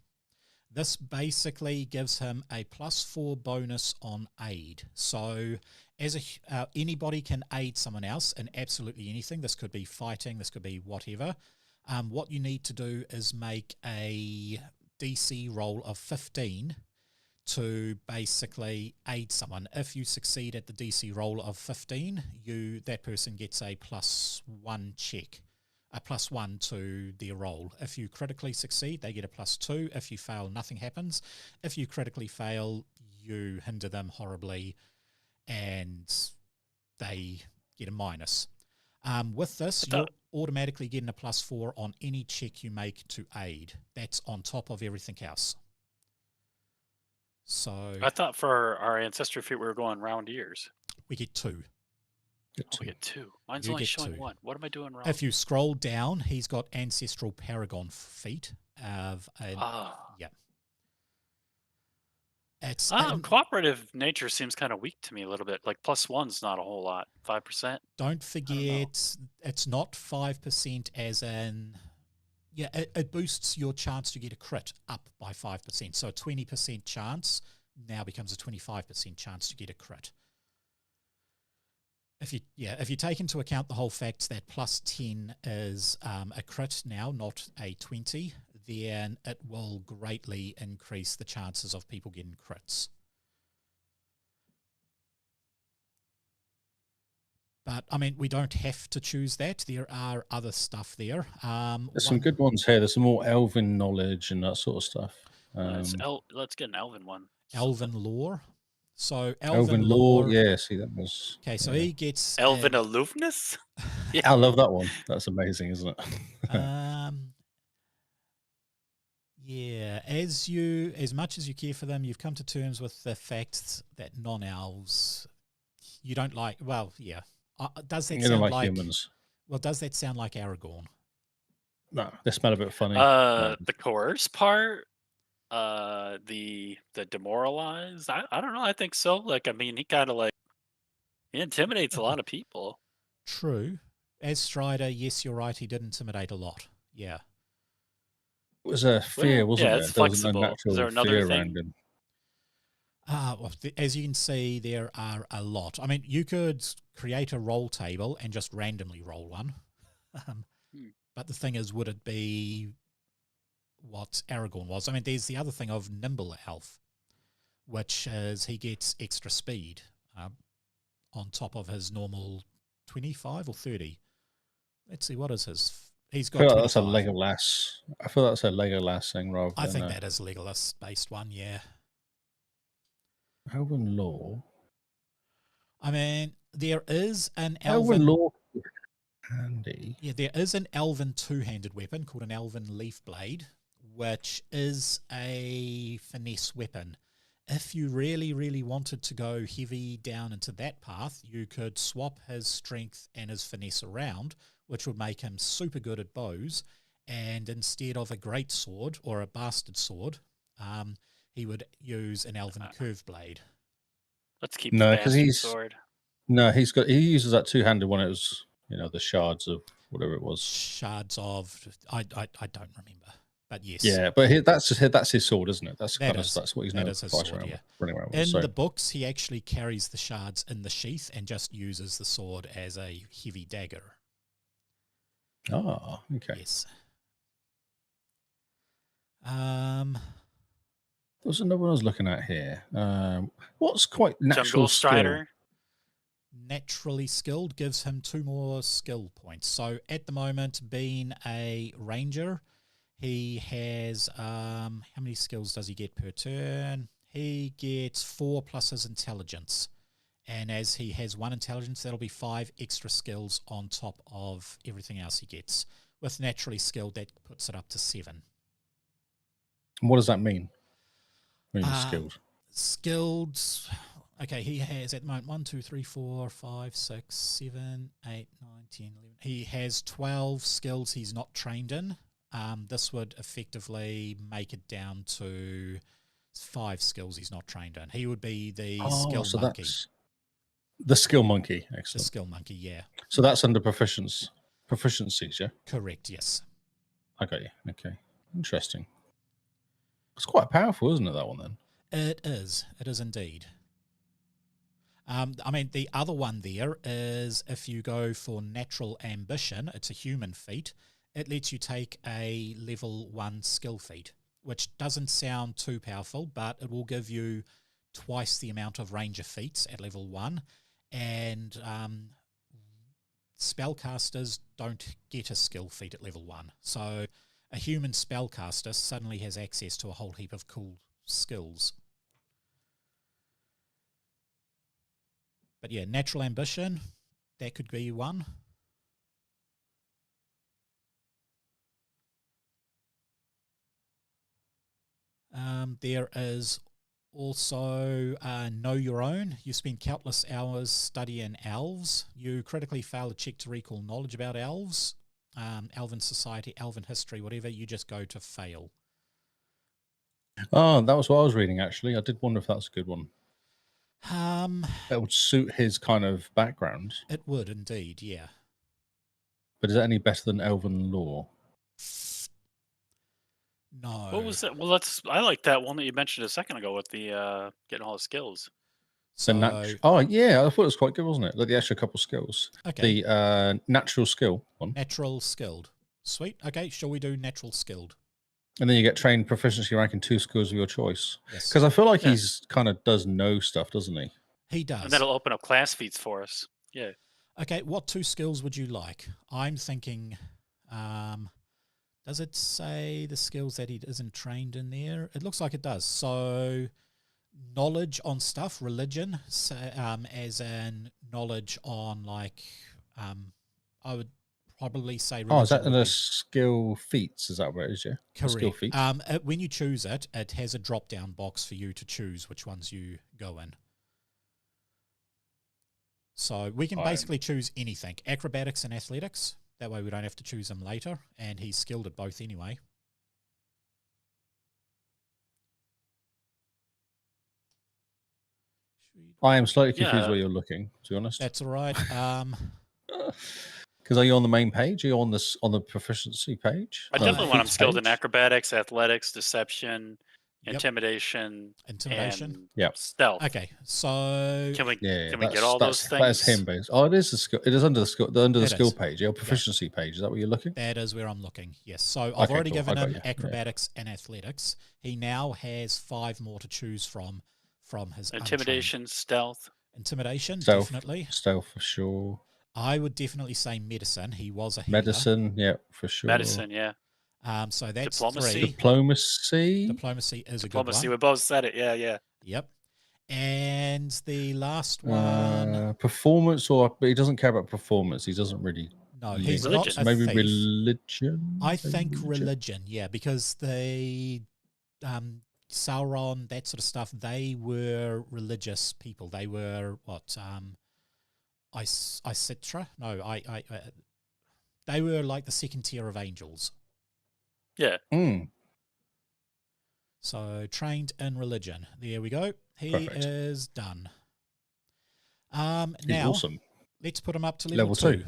This basically gives him a +4 bonus on aid. So as anybody can aid someone else in absolutely anything. This could be fighting, this could be whatever. What you need to do is make a DC roll of 15 to basically aid someone. If you succeed at the DC roll of 15, that person gets a +1 check, a +1 to their roll. If you critically succeed, they get a +2. If you fail, nothing happens. If you critically fail, you hinder them horribly and they get a minus. With this, you're automatically getting a +4 on any check you make to aid. That's on top of everything else. So I thought for our ancestry feat we were going round ears. We get 2. We get 2. Mine's You only get showing 2. 1. What am I doing wrong? If you scroll down, he's got ancestral paragon feat of yeah. It's cooperative nature seems kind of weak to me a little bit. Like +1's not a whole lot. 5%. Don't forget, it's not 5% as in. Yeah, it boosts your chance to get a crit up by 5%. So a 20% chance now becomes a 25% chance to get a crit. If you take into account the whole fact that +10 is a crit now, not a 20, then it will greatly increase the chances of people getting crits. But, I mean, we don't have to choose that. There are other stuff there. There's some good ones here. There's some more elven knowledge and that sort of stuff. Let's get an elven one. Elven lore. So elven lore. Yeah, see, that was... Okay, so he gets... Elven aloofness? Yeah. I love that one. That's amazing, isn't it? Yeah, as much as you care for them, you've come to terms with the fact that non-elves, you don't like... Well, yeah. Does that sound like humans? Well, does that sound like Aragorn? No, they smell a bit funny. The coerce part, the demoralize. I don't know. I think so. Like, I mean, he kind of he intimidates a lot of people. True. As Strider, yes, you're right. He did intimidate a lot. Yeah. It was a fear, wasn't yeah, there? it's There was flexible. no natural Is there another fear thing? around him. Well, as you can see, there are a lot. I mean, you could create a roll table and just randomly roll one. But the thing is, would it be what Aragorn was? I mean, there's the other thing of Nimble Elf, which is he gets extra speed on top of his normal 25 or 30. Let's see, what is his? He's got 25. That's a Legolas. I feel that's a Legolas thing rather than... I think that is a Legolas-based one, yeah. Elven lore. I mean, there is an elven lore. Handy. Yeah, there is an elven two-handed weapon called an elven leaf blade, which is a finesse weapon. If you really, really wanted to go heavy down into that path, you could swap his strength and his finesse around, which would make him super good at bows. And instead of a great sword or a bastard sword, he would use an elven curve blade. Let's keep the bastard sword. No, he uses that two-handed one. It was, the shards of whatever it was. Shards of I don't remember, but yes. Yeah, but that's his sword, isn't it? That's what he's known his for. Sword, yeah. Running around with. In the books, he actually carries the shards in the sheath and just uses the sword as a heavy dagger. Oh, okay. Yes. There's another one I was looking at here. What's quite natural Jungle Strider? Skill? Naturally skilled gives him 2 more skill points. So at the moment, being a ranger, he has how many skills does he get per turn? He gets 4 plus his intelligence. And as he has 1 intelligence, that'll be 5 extra skills on top of everything else he gets. With naturally skilled, that puts it up to 7. And what does that mean? Skilled. Skilled. Okay, he has at the moment 1, 2, 3, 4, 5, 6, 7, 8, 9, 10, 11. He has 12 skills he's not trained in. This would effectively make it down to 5 skills he's not trained in. He would be the skill monkey. That's the skill monkey. The Excellent. skill monkey, yeah. So that's under proficiencies, yeah? Correct, yes. I got you. Okay. Interesting. It's quite powerful, isn't it, that one then? It is. It is indeed. I mean, the other one there is if you go for natural ambition, it's a human feat. It lets you take a level 1 skill feat, which doesn't sound too powerful, but it will give you twice the amount of ranger feats at level 1. And spellcasters don't get a skill feat at level 1. So a human spellcaster suddenly has access to a whole heap of cool skills. But yeah, natural ambition, that could be one. There is also Know Your Own. You spend countless hours studying elves. You critically fail a check to recall knowledge about elves, elven society, elven history, whatever. You just go to fail. Oh, that was what I was reading, actually. I did wonder if that's a good one. That would suit his kind of background. It would indeed, yeah. But is it any better than elven lore? No. What was that? Well, I like that one that you mentioned a second ago with the getting all the skills. So, oh yeah, I thought it was quite good, wasn't it? Like the extra couple skills. Okay. The natural skill one. Natural skilled. Sweet. Okay, shall we do natural skilled? And then you get trained proficiency rank in 2 skills of your choice. Yes. Because I feel like he's kind of does know stuff, doesn't he? He does. And that'll open up class feats for us. Yeah. Okay, what 2 skills would you like? I'm thinking, does it say the skills that he isn't trained in there? It looks like it does. So knowledge on stuff, religion, as in knowledge on like, I would probably say religion. Oh, is that in a skill feats? Is that where it is, yeah? Correct. Skill feats? When you choose it, it has a drop-down box for you to choose which ones you go in. So we can basically choose anything, acrobatics and athletics. That way we don't have to choose them later, and he's skilled at both anyway. I am slightly confused where you're looking, to be honest. That's all right. Because are you on the main page? Are you on the proficiency page? I definitely want him skilled in acrobatics, athletics, deception, intimidation, and stealth. Okay, so can we get all those things? That's him based. Oh, it is the skill. It is under the skill page. Your proficiency page. Is that where you're looking? That is where I'm looking. Yes. So I've already given him acrobatics and athletics. He now has 5 more to choose from his intimidation, stealth. Intimidation, definitely. Stealth for sure. I would definitely say medicine. He was a healer. Medicine, yeah, for sure. Medicine, yeah. So that's diplomacy. 3. Diplomacy. Diplomacy is a good one. Diplomacy, we both said it. Yeah. Yep. And the last one, performance, but he doesn't care about performance. He doesn't really. No, he's not a maybe thief. Religion. I think religion, yeah, because the Sauron, that sort of stuff, they were religious people. They were what? Isitra? No, they were like the second tier of angels. Yeah. So trained in religion. There we go. He is done. Now, awesome. Let's put him up to level 2.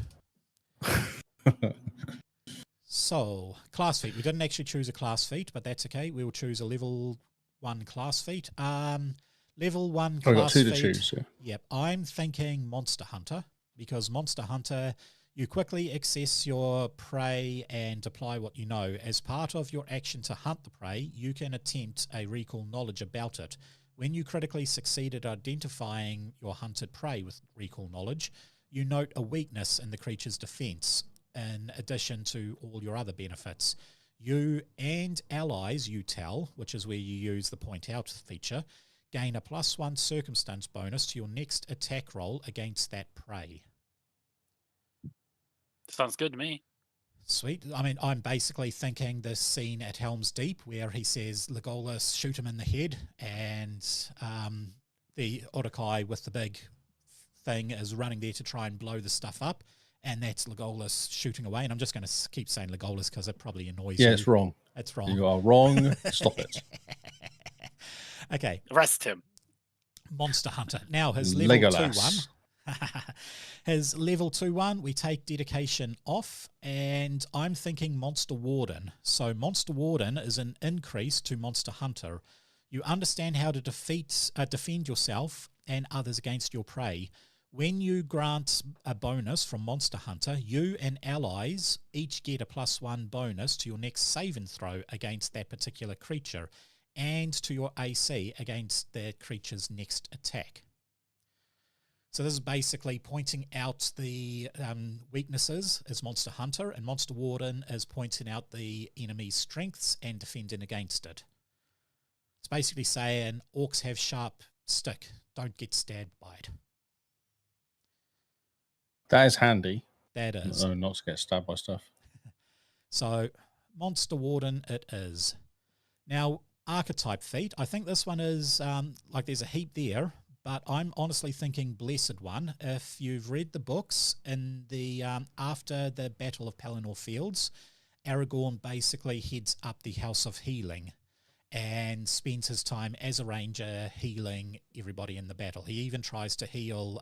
So, class feat. We didn't actually choose a class feat, but that's okay. We'll choose a level 1 class feat. Level 1 class feat. I've got 2 to choose, yeah. Yep. I'm thinking Monster Hunter, because Monster Hunter, you quickly access your prey and apply what you know. As part of your action to hunt the prey, you can attempt a recall knowledge about it. When you critically succeed at identifying your hunted prey with recall knowledge, you note a weakness in the creature's defense, in addition to all your other benefits. You and allies, you tell, which is where you use the point out feature, gain a +1 circumstance bonus to your next attack roll against that prey. Sounds good to me. Sweet. I mean, I'm basically thinking this scene at Helm's Deep where he says, Legolas, shoot him in the head, and the Uruk-hai with the big thing is running there to try and blow the stuff up, And that's Legolas shooting away. And I'm just going to keep saying Legolas because it probably annoys Yeah, you. it's wrong. It's wrong. You are wrong. Stop it. Okay. Arrest him. Monster Hunter. Now his level 2-1. Legolas. His level 2-1, we take dedication off, and I'm thinking Monster Warden. So Monster Warden is an increase to Monster Hunter. You understand how to defend yourself and others against your prey. When you grant a bonus from Monster Hunter, you and allies each get a +1 bonus to your next save and throw against that particular creature, and to your AC against that creature's next attack. So this is basically pointing out the weaknesses as Monster Hunter, and Monster Warden is pointing out the enemy's strengths and defending against it. It's basically saying orcs have sharp stick, don't get stabbed by it. That is handy. That is. No, not to get stabbed by stuff. So Monster Warden it is. Now, archetype feat, I think this one is, like there's a heap there, but I'm honestly thinking Blessed One. If you've read the books, in the after the Battle of Pelennor Fields, Aragorn basically heads up the House of Healing and spends his time as a ranger healing everybody in the battle. He even tries to heal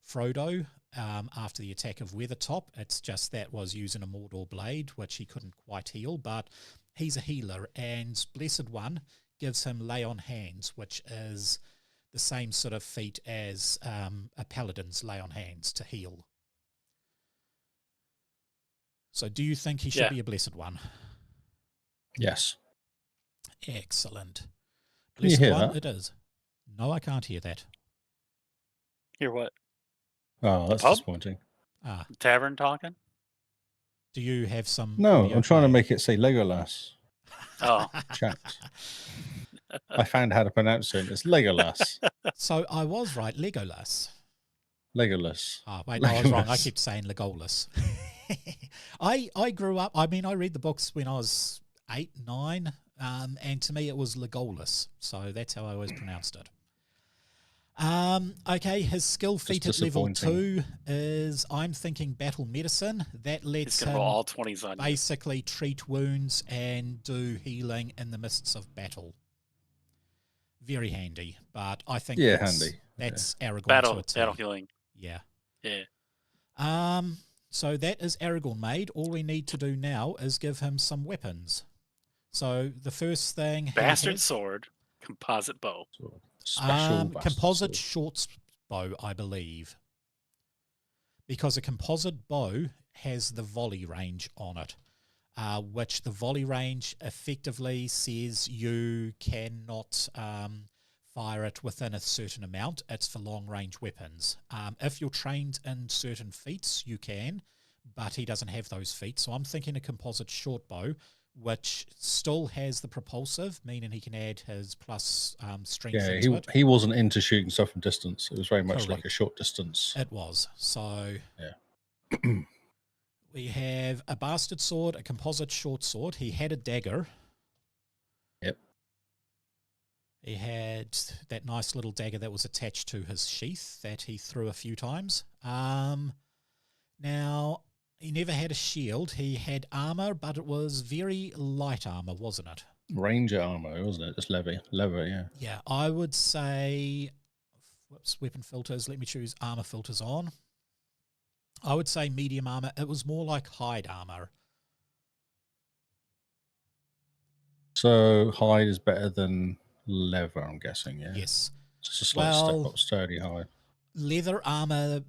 Frodo after the attack of Weathertop. It's just that was using a Mordor blade, which he couldn't quite heal, but he's a healer, and Blessed One gives him Lay on Hands, which is the same sort of feat as a paladin's Lay on Hands to heal. So do you think he should be a Blessed One? Yes. Excellent. Can you Blessed hear One that? it is. No, I can't hear that. Hear what? Oh, that's Pub? disappointing. Tavern talking? Do you have some No, audio I'm trying to playing? make it say Legolas. Oh. Chat. I found how to pronounce it. It's Legolas. So I was right, Legolas. Legolas. Oh, wait, no, I was wrong. I Legolas. kept saying Legolas. I grew up, I mean, I read the books when I was 8, 9, and to me it was Legolas. So that's how I always pronounced it. Okay, his skill feat at level 2 is, I'm thinking Battle Medicine. That lets him roll all 20s on basically treat wounds and do healing in the midst of battle. Very handy, but I think that's Aragorn to a T. Battle healing. Yeah. Yeah. So that is Aragorn made. All we need to do now is give him some weapons. So the first thing Bastard sword, composite bow. Special composite short bow, I believe. Because a composite bow has the volley range on it, which the volley range effectively says you cannot fire it within a certain amount. It's for long-range weapons. If you're trained in certain feats, you can, but he doesn't have those feats. So I'm thinking a composite short bow, which still has the propulsive, meaning he can add his plus strength into it. He wasn't into shooting stuff from distance. It was very much like a short distance. It was. So yeah. We have a bastard sword, a composite short sword. He had a dagger. Yep. He had that nice little dagger that was attached to his sheath that he threw a few times. Now, he never had a shield. He had armor, but it was very light armor, wasn't it? Ranger armor, wasn't it? Just leather, yeah. Yeah, I would say, weapon filters, let me choose armor filters on. I would say medium armor. It was more like hide armor. So hide is better than leather, I'm guessing, yeah? Yes. Just a slight step up, sturdy hide. Leather armor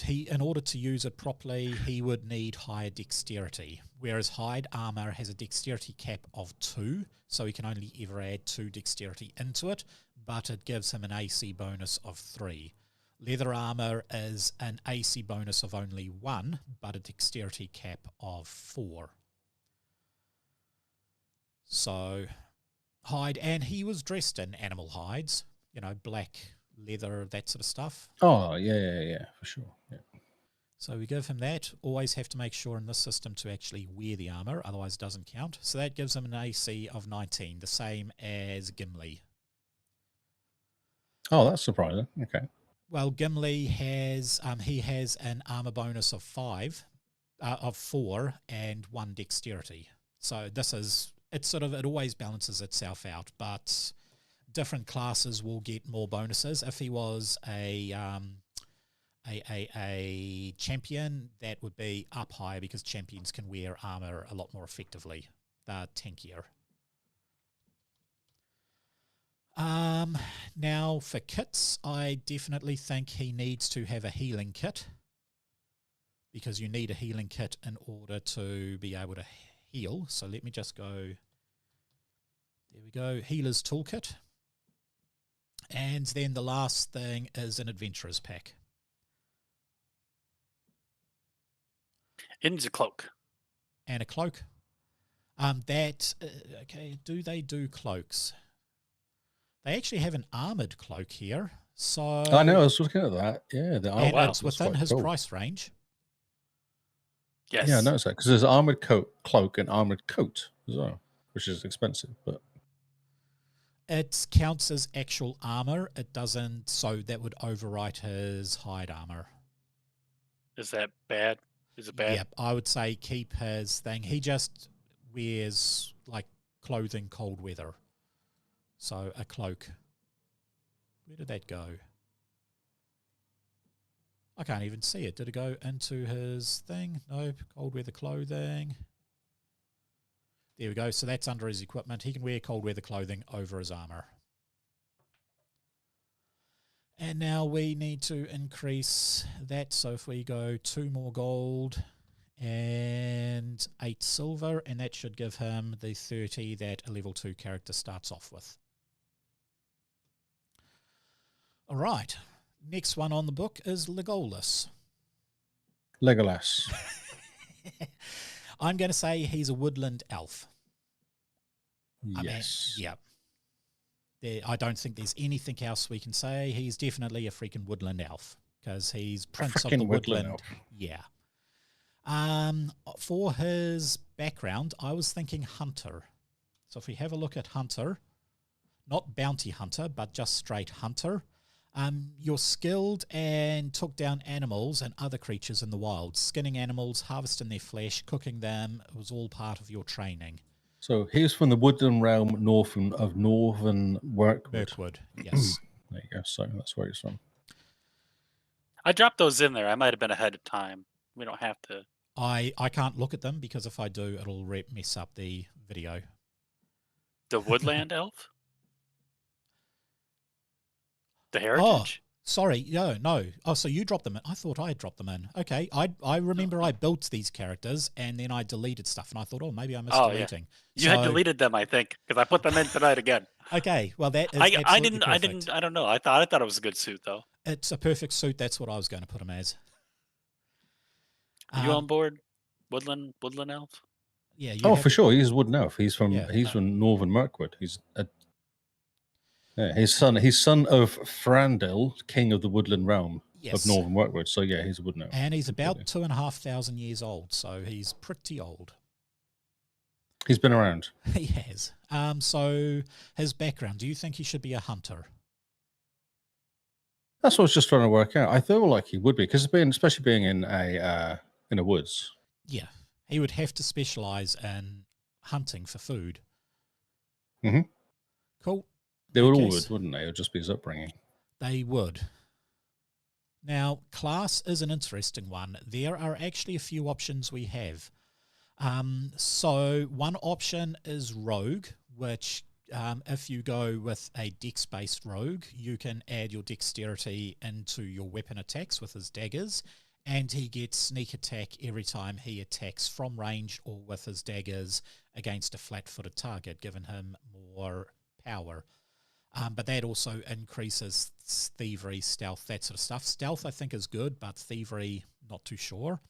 in order to use it properly, he would need higher dexterity. Whereas hide armor has a dexterity cap of 2, so he can only ever add 2 dexterity into it, but it gives him an AC bonus of 3. Leather armor is an AC bonus of only 1, but a dexterity cap of 4. So, hide, and he was dressed in animal hides, black leather, that sort of stuff. Oh, yeah, for sure. Yeah. So we give him that. Always have to make sure in this system to actually wear the armor, otherwise it doesn't count. So that gives him an AC of 19, the same as Gimli. Oh, that's surprising. Okay. Well, Gimli has he has an armor bonus of 4 and 1 dexterity. So it always balances itself out, but different classes will get more bonuses. If he was a champion, that would be up higher because champions can wear armor a lot more effectively. They're tankier. Now for kits, I definitely think he needs to have a healing kit, because you need a healing kit in order to be able to heal. So let me just go, there we go, healer's toolkit. And then the last thing is an adventurer's pack. It needs a cloak. And a cloak. Okay, do they do cloaks? They actually have an armored cloak here. So I know, I was looking at that. Yeah, the and armored it's within his cool. price range. Yes. Yeah, I noticed that, because there's armored cloak and armored coat as well, which is expensive, but it counts as actual armor. It doesn't, so that would overwrite his hide armor. Is that bad? Is it bad? Yep, I would say keep his thing. He just wears like clothing cold weather. So a cloak. Where did that go? I can't even see it. Did it go into his thing? Nope. Cold weather clothing. There we go. So that's under his equipment. He can wear cold weather clothing over his armor. And now we need to increase that. So if we go 2 more gold and 8 silver, and that should give him the 30 that a level 2 character starts off with. All right. Next one on the book is Legolas. Legolas. I'm going to say he's a woodland elf. Yes. I don't think there's anything else we can say. He's definitely a freaking woodland elf because he's prince of the woodland. Yeah. For his background, I was thinking hunter. So if we have a look at hunter, not bounty hunter, but just straight hunter, you're skilled and took down animals and other creatures in the wild. Skinning animals, harvesting their flesh, cooking them, it was all part of your training. So he's from the woodland realm northern Mirkwood. Mirkwood, yes. There you go. So that's where he's from. I dropped those in there. I might have been ahead of time. We don't have to. I can't look at them because if I do, it'll mess up the video. The woodland elf? The heritage? Oh, sorry. No. Oh, so you dropped them in. I thought I had dropped them in. Okay. I remember I built these characters and then I deleted stuff and I thought, maybe I missed deleting. Yeah. You had deleted them, I think, because I put them in tonight again. Okay. Well, that is I don't know. I thought it was a good suit, though. It's a perfect suit. That's what I was going to put him as. Are you on board? Woodland elf? Yeah. For sure. He's a woodland elf. He's from northern Mirkwood. He's his son of Rando, king of the woodland realm of northern Mirkwood. So yeah, he's a woodland elf. And he's about 2,500 years old, so he's pretty old. He's been around. He has. So his background, do you think he should be a hunter? That's what I was just trying to work out. I feel like he would be, because especially being in a woods. Yeah, he would have to specialize in hunting for food. Mm-hmm. Cool. They all would, wouldn't they? It would just be his upbringing. They would. Now, class is an interesting one. There are actually a few options we have. So one option is rogue, which if you go with a dex-based rogue, you can add your dexterity into your weapon attacks with his daggers, and he gets sneak attack every time he attacks from range or with his daggers against a flat-footed target, giving him more power. But that also increases thievery, stealth, that sort of stuff. Stealth, I think, is good, but thievery, not too sure.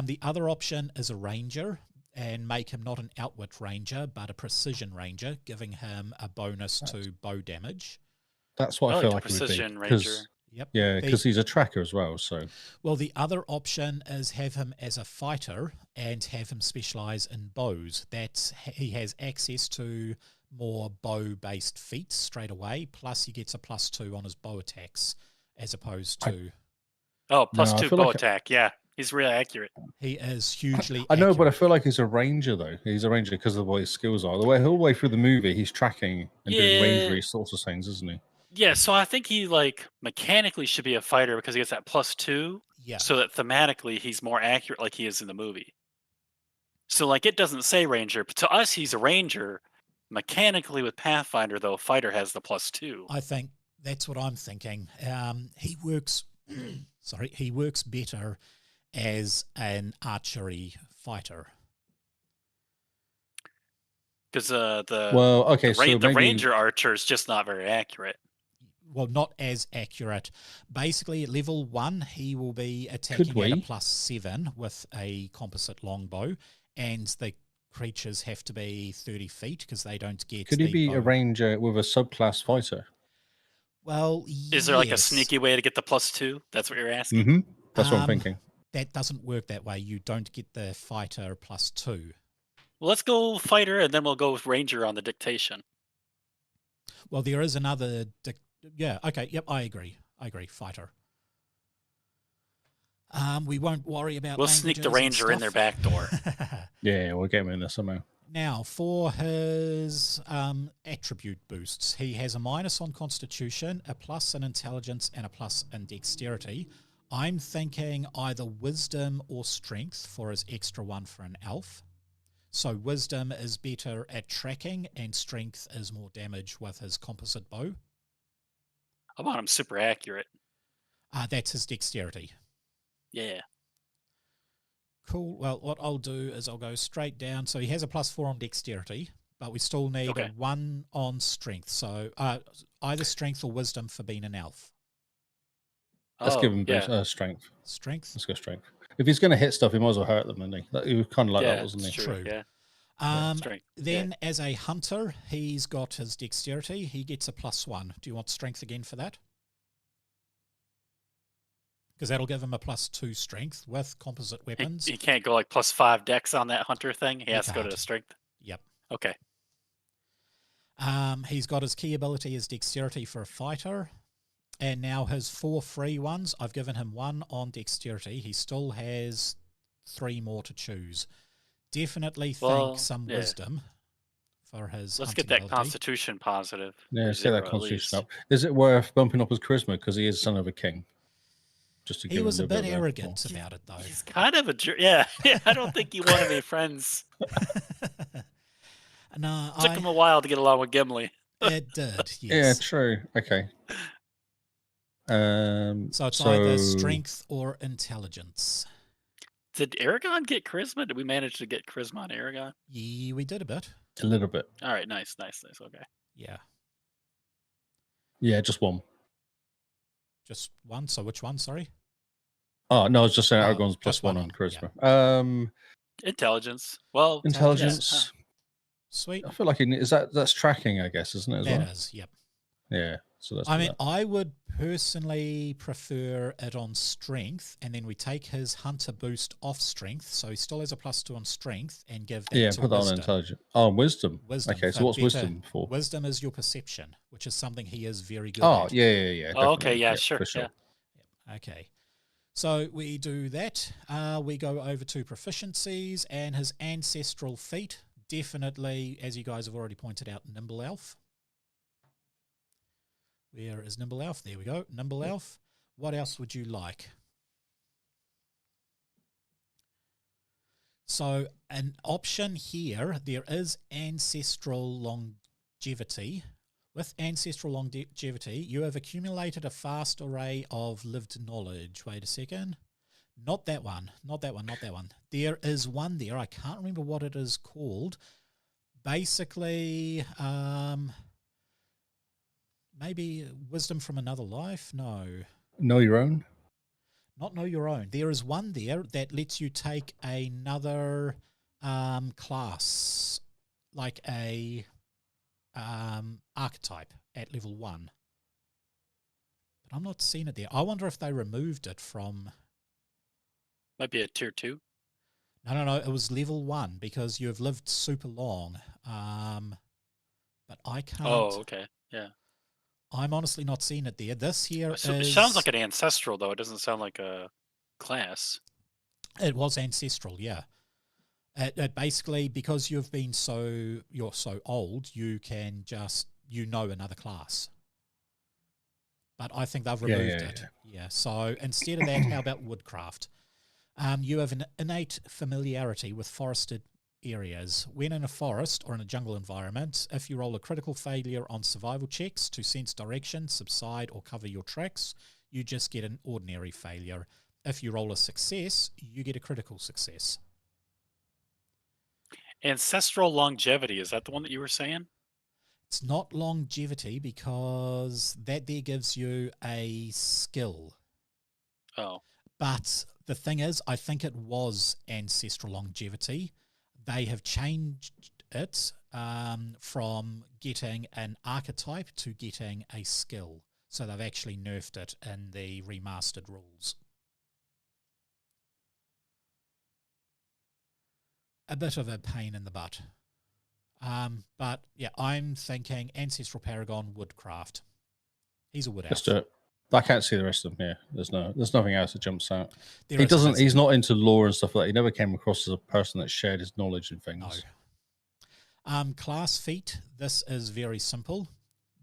The other option is a ranger, and make him not an outwit ranger, but a precision ranger, giving him a bonus to bow damage. That's what I feel like precision it would be. ranger. Yep. Yeah, because he's a tracker as well. So, well, the other option is have him as a fighter and have him specialize in bows. He has access to more bow-based feats straight away, plus he gets a +2 on his bow attacks as opposed to... +2 bow attack. Yeah, he's really accurate. He is hugely I know, accurate. but I feel like he's a ranger, though. He's a ranger because of the way his skills are. The whole way through the movie, he's tracking and doing rangery sorts of things, isn't he? Yeah, so I think he, like, mechanically should be a fighter because he gets that +2, so that thematically he's more accurate like he is in the movie. So, like, it doesn't say ranger, but to us he's a ranger. Mechanically with Pathfinder, though, fighter has the +2. I think that's what I'm thinking. He works... sorry, he works better as an archery fighter. Because the ranger archer is just not very accurate. Well, not as accurate. Basically, at level 1, he will be attacking at a +7 with a composite longbow, and the creatures have to be 30 feet because they don't get... Could he be a ranger with a subclass fighter? Well, is there like a sneaky way to get the +2? That's what you're asking? Mm-hmm. That's what I'm thinking. That doesn't work that way. You don't get the fighter +2. Well, let's go fighter, and then we'll go with ranger on the dictation. Well, there is another... yeah, okay, yep, I agree. Fighter. We won't worry about... We'll sneak the ranger in their back door. Yeah, we'll get him in there somehow. Now, for his attribute boosts, he has a -1 on Constitution, a + in Intelligence, and a + in Dexterity. I'm thinking either Wisdom or Strength for his extra 1 for an elf. So Wisdom is better at tracking, and Strength is more damage with his composite bow. I want him super accurate. That's his Dexterity. Yeah. Cool. Well, what I'll do is I'll go straight down. So he has a +4 on Dexterity, but we still need a 1 on Strength. So either Strength or Wisdom for being an elf. Let's give him Strength. Strength? Let's go Strength. If he's going to hit stuff, he might as well hurt them, isn't he? He was kind of like that, wasn't he? True. Yeah. Then as a hunter, he's got his Dexterity. He gets a +1. Do you want Strength again for that? Because that'll give him a +2 Strength with composite weapons. He can't go like +5 Dex on that hunter thing. He has to go to Strength. Yep. Okay. He's got his key ability as Dexterity for a fighter. And now his 4 free ones, I've given him 1 on Dexterity. He still has 3 more to choose. Definitely think some Wisdom for his... Let's get that ability. Constitution positive. Yeah, say that Constitution up. Is it worth bumping up his Charisma because he is son of a king? Just to he was a bit arrogant about it, though. He's kind of a jerk. Yeah, I don't think he wanted to be friends. No, it took him a while to get along with Gimli. It did, yes. Yeah, true. Okay. So it's either Strength or Intelligence. Did Aragorn get Charisma? Did we manage to get Charisma on Aragorn? Yeah, we did a bit. A little bit. All right, nice. Okay. Yeah. Yeah, just 1. Just 1? So which one, sorry? Oh, no, I was just saying Aragorn's +1 on Charisma. Yeah. Intelligence. Well, Intelligence. Sweet. I feel like that's tracking, I guess, isn't it? That is, yep. Yeah. So that's. I mean, I would personally prefer it on Strength, and then we take his Hunter boost off Strength, so he still has a +2 on Strength, and give that to put that on Intelligence. Oh, Wisdom. Wisdom. Okay, so what's Wisdom for? Wisdom is your perception, which is something he is very good at. Oh, yeah. Oh, okay, yeah, sure. For sure. Yeah. Okay. So we do that. We go over to proficiencies and his ancestral feat. Definitely, as you guys have already pointed out, Nimble Elf. Where is Nimble Elf? There we go. Nimble Elf. What else would you like? So an option here, there is ancestral longevity. With ancestral longevity, you have accumulated a vast array of lived knowledge. Wait a second. Not that one. There is one there. I can't remember what it is called. Basically, maybe wisdom from another life? No. Know your own? Not know your own. There is one there that lets you take another class, like a archetype at level 1. But I'm not seeing it there. I wonder if they removed it from... Might be a tier 2. No. It was level 1 because you have lived super long. But I can't... Oh, okay. Yeah. I'm honestly not seeing it there. This here So is... it sounds like an ancestral, though. It doesn't sound like a class. It was ancestral, yeah. It basically, because you're so old, you can just, another class. But I think they've removed it. Yeah, so instead of that, how about woodcraft? You have an innate familiarity with forested areas. When in a forest or in a jungle environment, if you roll a critical failure on survival checks to sense direction, subside, or cover your tracks, you just get an ordinary failure. If you roll a success, you get a critical success. Ancestral longevity, is that the one that you were saying? It's not longevity because that there gives you a skill. Oh. But the thing is, I think it was ancestral longevity. They have changed it from getting an archetype to getting a skill. So they've actually nerfed it in the remastered rules. A bit of a pain in the butt. But yeah, I'm thinking Ancestral Paragon Woodcraft. He's a wood elf. Just do it. I can't see the rest of them here. There's nothing else that jumps out. He's He's not into lore and stuff like that. He never came across as a person that shared his knowledge and things. No. Class feat. This is very simple.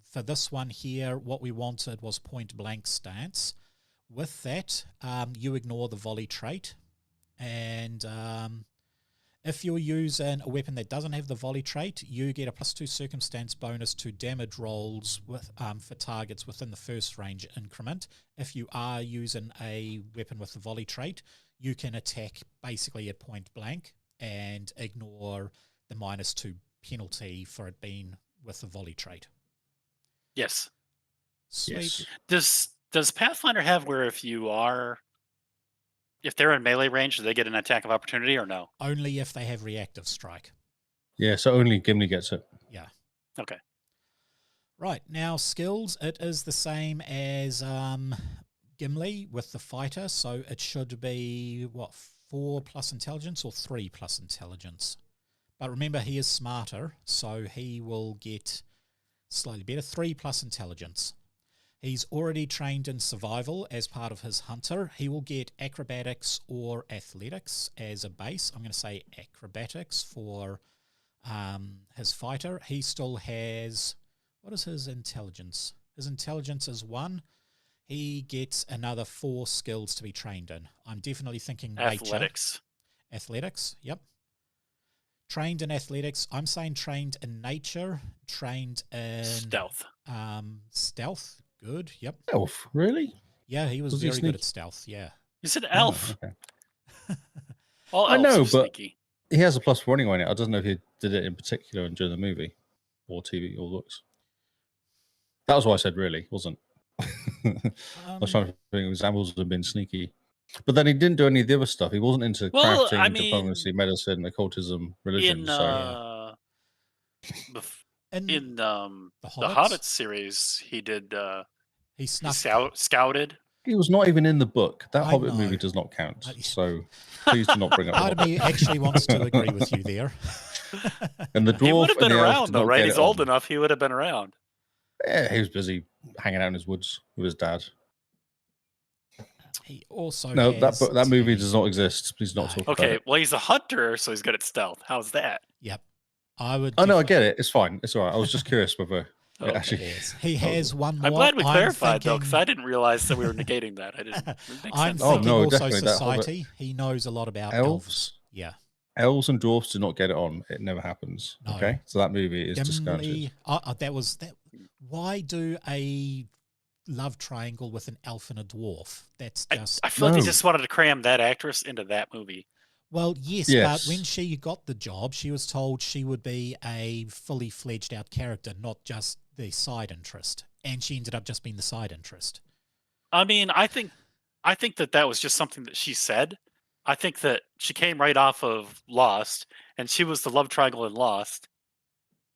For this one here, what we wanted was point blank stance. With that, you ignore the volley trait, and if you're using a weapon that doesn't have the volley trait, you get a +2 circumstance bonus to damage rolls for targets within the first range increment. If you are using a weapon with the volley trait, you can attack basically at point blank and ignore the -2 penalty for it being with the volley trait. Yes. Sweet. Yes. Does Pathfinder have where if they're in melee range, do they get an attack of opportunity or no? Only if they have reactive strike. Yeah, so only Gimli gets it. Yeah. Okay. Right, now skills, it is the same as Gimli with the fighter, so it should be, 4+ intelligence or 3+ intelligence. But remember, he is smarter, so he will get slightly better, 3+ intelligence. He's already trained in survival as part of his hunter. He will get acrobatics or athletics as a base. I'm going to say acrobatics for his fighter. He still has... What is his intelligence? His intelligence is 1. He gets another 4 skills to be trained in. I'm definitely thinking athletics. Nature. Athletics, yep. Trained in athletics. I'm saying trained in nature. Trained in... Stealth. Stealth. Good, yep. Elf, really? Yeah, he was very good at stealth, yeah. You said elf. Oh, okay. All elves I know, are but sneaky. he has a +4 anyway. I don't know if he did it in particular during the movie or TV or looks. That was why I said really, wasn't. I was trying to think of examples of being sneaky. But then he didn't do any of the other stuff. He wasn't into crafting, diplomacy, medicine, occultism, religion. In the Hobbit series, he did. He scouted. He was not even in the book. That Hobbit movie does not count. So please do not bring up. Part of me actually wants to agree with you there. And the dwarf, he would have been and the elf around, though, right? He's old enough. He would have been around. Yeah, he was busy hanging out in his woods with his dad. He also that movie does not exist. Please not talk about it. Okay, well, he's a hunter, so he's good at stealth. How's that? Yep. I would. Oh no, I get it. It's fine. It's all right. I was just curious whether Okay. Actually, he has one more. I'm glad we clarified though, because I didn't realize that we were negating that. I didn't. I'm thinking also society. He knows a lot about elves. Yeah. Elves and dwarfs do not get it on. It never happens. No. Okay, so that movie is discounted. That was that. Why do a love triangle with an elf and a dwarf? That's just. I feel like they just wanted to cram that actress into that movie. Well, yes, but when she got the job, she was told she would be a fully fledged out character, not just the side interest, and she ended up just being the side interest. I mean, I think that was just something that she said. I think that she came right off of Lost, and she was the love triangle in Lost.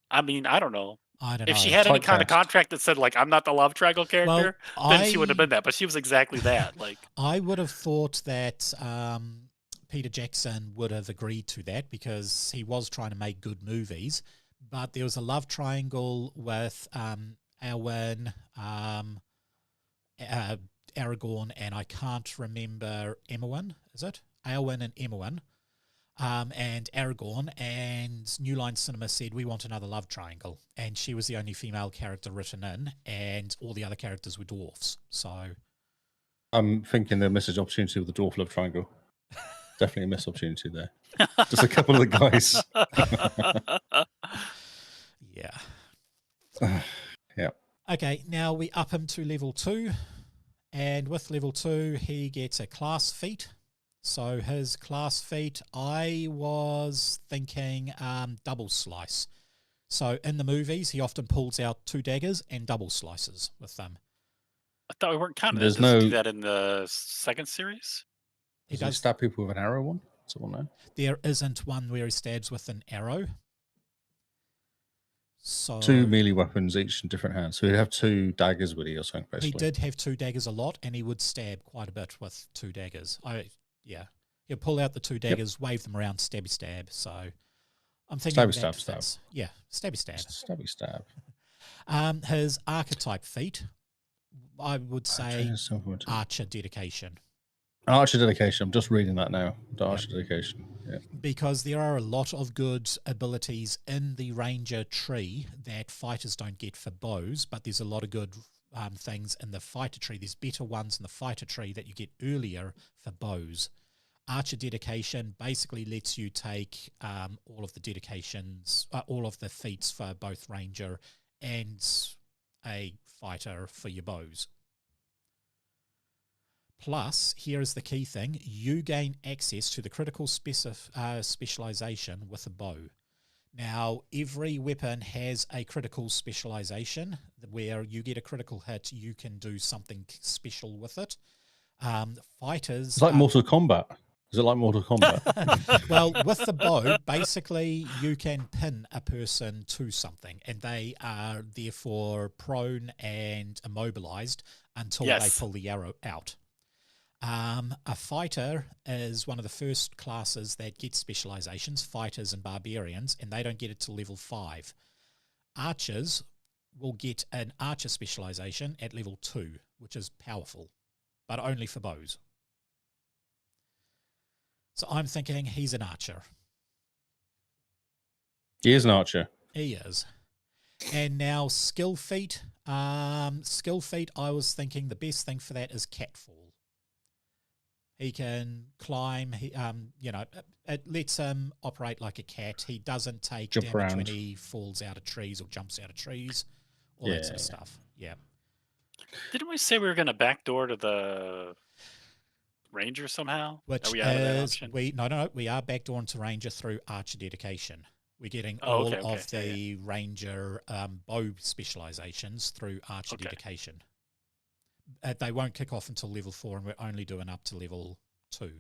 I mean, I don't know. If she had any kind of contract that said, like, I'm not the love triangle character, then she would have been that. But she was exactly that. Like, I would have thought that Peter Jackson would have agreed to that because he was trying to make good movies. But there was a love triangle with Arwen, Aragorn, and I can't remember Emmerwin, is it? Arwen and Emmerwin, and Aragorn, and New Line Cinema said, we want another love triangle. And she was the only female character written in, and all the other characters were dwarfs. So I'm thinking the missed opportunity with the dwarf love triangle. Definitely a missed opportunity there. Just a couple of the guys. yeah. Yeah. Okay, now we up him to level 2. And with level 2, he gets a class feat. So his class feat, I was thinking double slice. So in the movies, he often pulls out 2 daggers and double slices with them. I thought we weren't counting. There's Does he no- do that in the second series? He Does he stab people with an arrow one? Someone know? There isn't one where he stabs with an arrow. So 2 melee weapons, each in different hands. So he'd have 2 daggers, would he, or something, basically? he did have 2 daggers a lot, and he would stab quite a bit with 2 daggers. He'll pull out the 2 daggers, wave them around, stabby stab. So I'm thinking Stabby that stab, fits. Yeah, stabby stab. Stabby stab. His archetype feat, I would say Archer Dedication. Archer Dedication. I'm just reading that now. Archer Dedication. Yeah. Because there are a lot of good abilities in the Ranger tree that fighters don't get for bows, but there's a lot of good things in the fighter tree. There's better ones in the fighter tree that you get earlier for bows. Archer Dedication basically lets you take all of the dedications, all of the feats for both Ranger and a fighter for your bows. Plus, here is the key thing, you gain access to the critical specialization with a bow. Now, every weapon has a critical specialization where you get a critical hit, you can do something special with it. Fighters... It's like Mortal Kombat. Is it like Mortal Kombat? Well, with the bow, basically you can pin a person to something and they are therefore prone and immobilized until they pull the arrow out. A fighter is one of the first classes that get specializations, fighters and barbarians, and they don't get it till level 5. Archers will get an archer specialization at level 2, which is powerful, but only for bows. So I'm thinking he's an archer. He is an archer. He is. And now skill feat. Skill feat, I was thinking the best thing for that is catfall. He can climb. It lets him operate like a cat. He doesn't take Jump damage around when he falls out of trees or jumps out of trees. All that sort of stuff. Yeah. Didn't we say we were going to backdoor to the Ranger somehow? Which are we out of that option? We are backdooring to Ranger through Archer Dedication. We're getting all of the Ranger bow specializations through Archer Dedication. They won't kick off until level 4, and we're only doing up to level 2.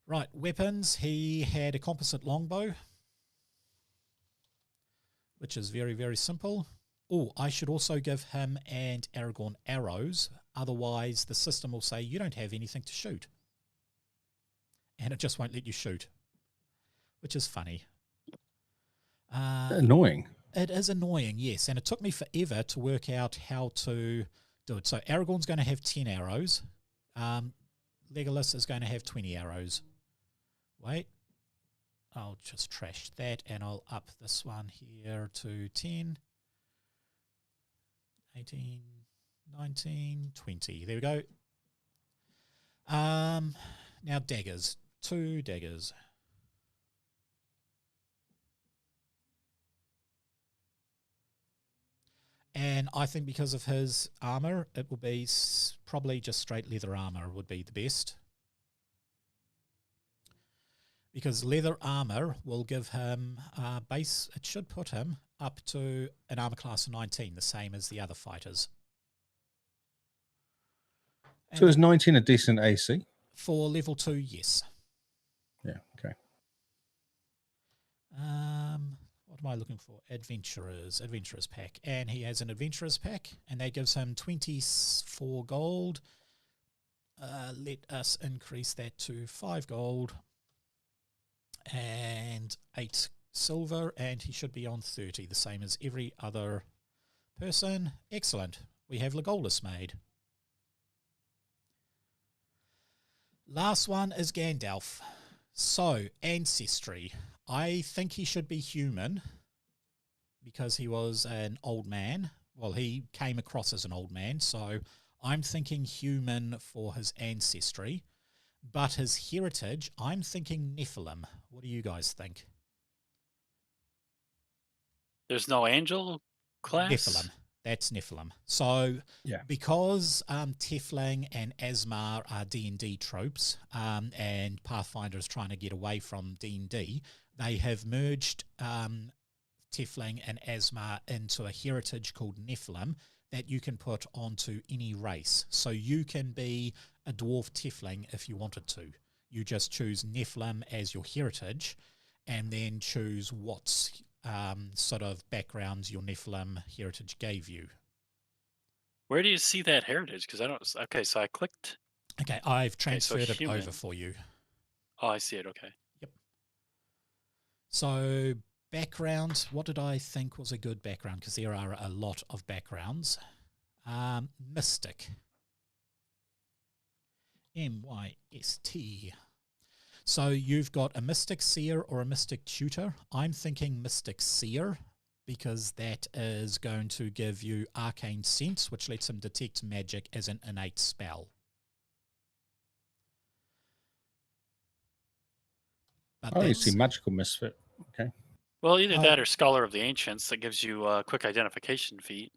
Right, weapons. He had a composite longbow, which is very, very simple. Oh, I should also give him and Aragorn arrows. Otherwise, the system will say, you don't have anything to shoot. And it just won't let you shoot, which is funny. Annoying. It is annoying, yes. And it took me forever to work out how to do it. So Aragorn's going to have 10 arrows. Legolas is going to have 20 arrows. Wait. I'll just trash that and I'll up this one here to 10, 18, 19, 20. There we go. Now daggers. 2 daggers. And I think because of his armor, it will be probably just straight leather armor would be the best. Because leather armor will give him base, it should put him up to an armor class of 19, the same as the other fighters. And so is 19 a decent AC? For level 2, yes. Yeah, okay. What am I looking for? Adventurers pack. And he has an adventurers pack, and that gives him 24 gold. Let us increase that to 5 gold and 8 silver, and he should be on 30, the same as every other person. Excellent. We have Legolas made. Last one is Gandalf. So, ancestry. I think he should be human because he was an old man. Well, he came across as an old man, so I'm thinking human for his ancestry. But his heritage, I'm thinking Nephilim. What do you guys think? There's no angel class? Nephilim. That's Nephilim. So, Yeah. because Tiefling and Asmar are D&D tropes, and Pathfinder is trying to get away from D&D, they have merged Tiefling and Asmar into a heritage called Nephilim that you can put onto any race. So you can be a dwarf Tiefling if you wanted to. You just choose Nephilim as your heritage and then choose what's sort of backgrounds your Nephilim heritage gave you. Where do you see that heritage? Because I don't. Okay, so I clicked. Okay, I've transferred it human. over for you. Oh, I see it. Okay. Yep. So background, what did I think was a good background? Because there are a lot of backgrounds. Mystic. M-Y-S-T. So you've got a Mystic Seer or a Mystic Tutor. I'm thinking Mystic Seer because that is going to give you Arcane Sense, which lets him detect magic as an innate spell. But You see magical misfit. Okay. Well, either that or Scholar of the Ancients that gives you a quick identification feat.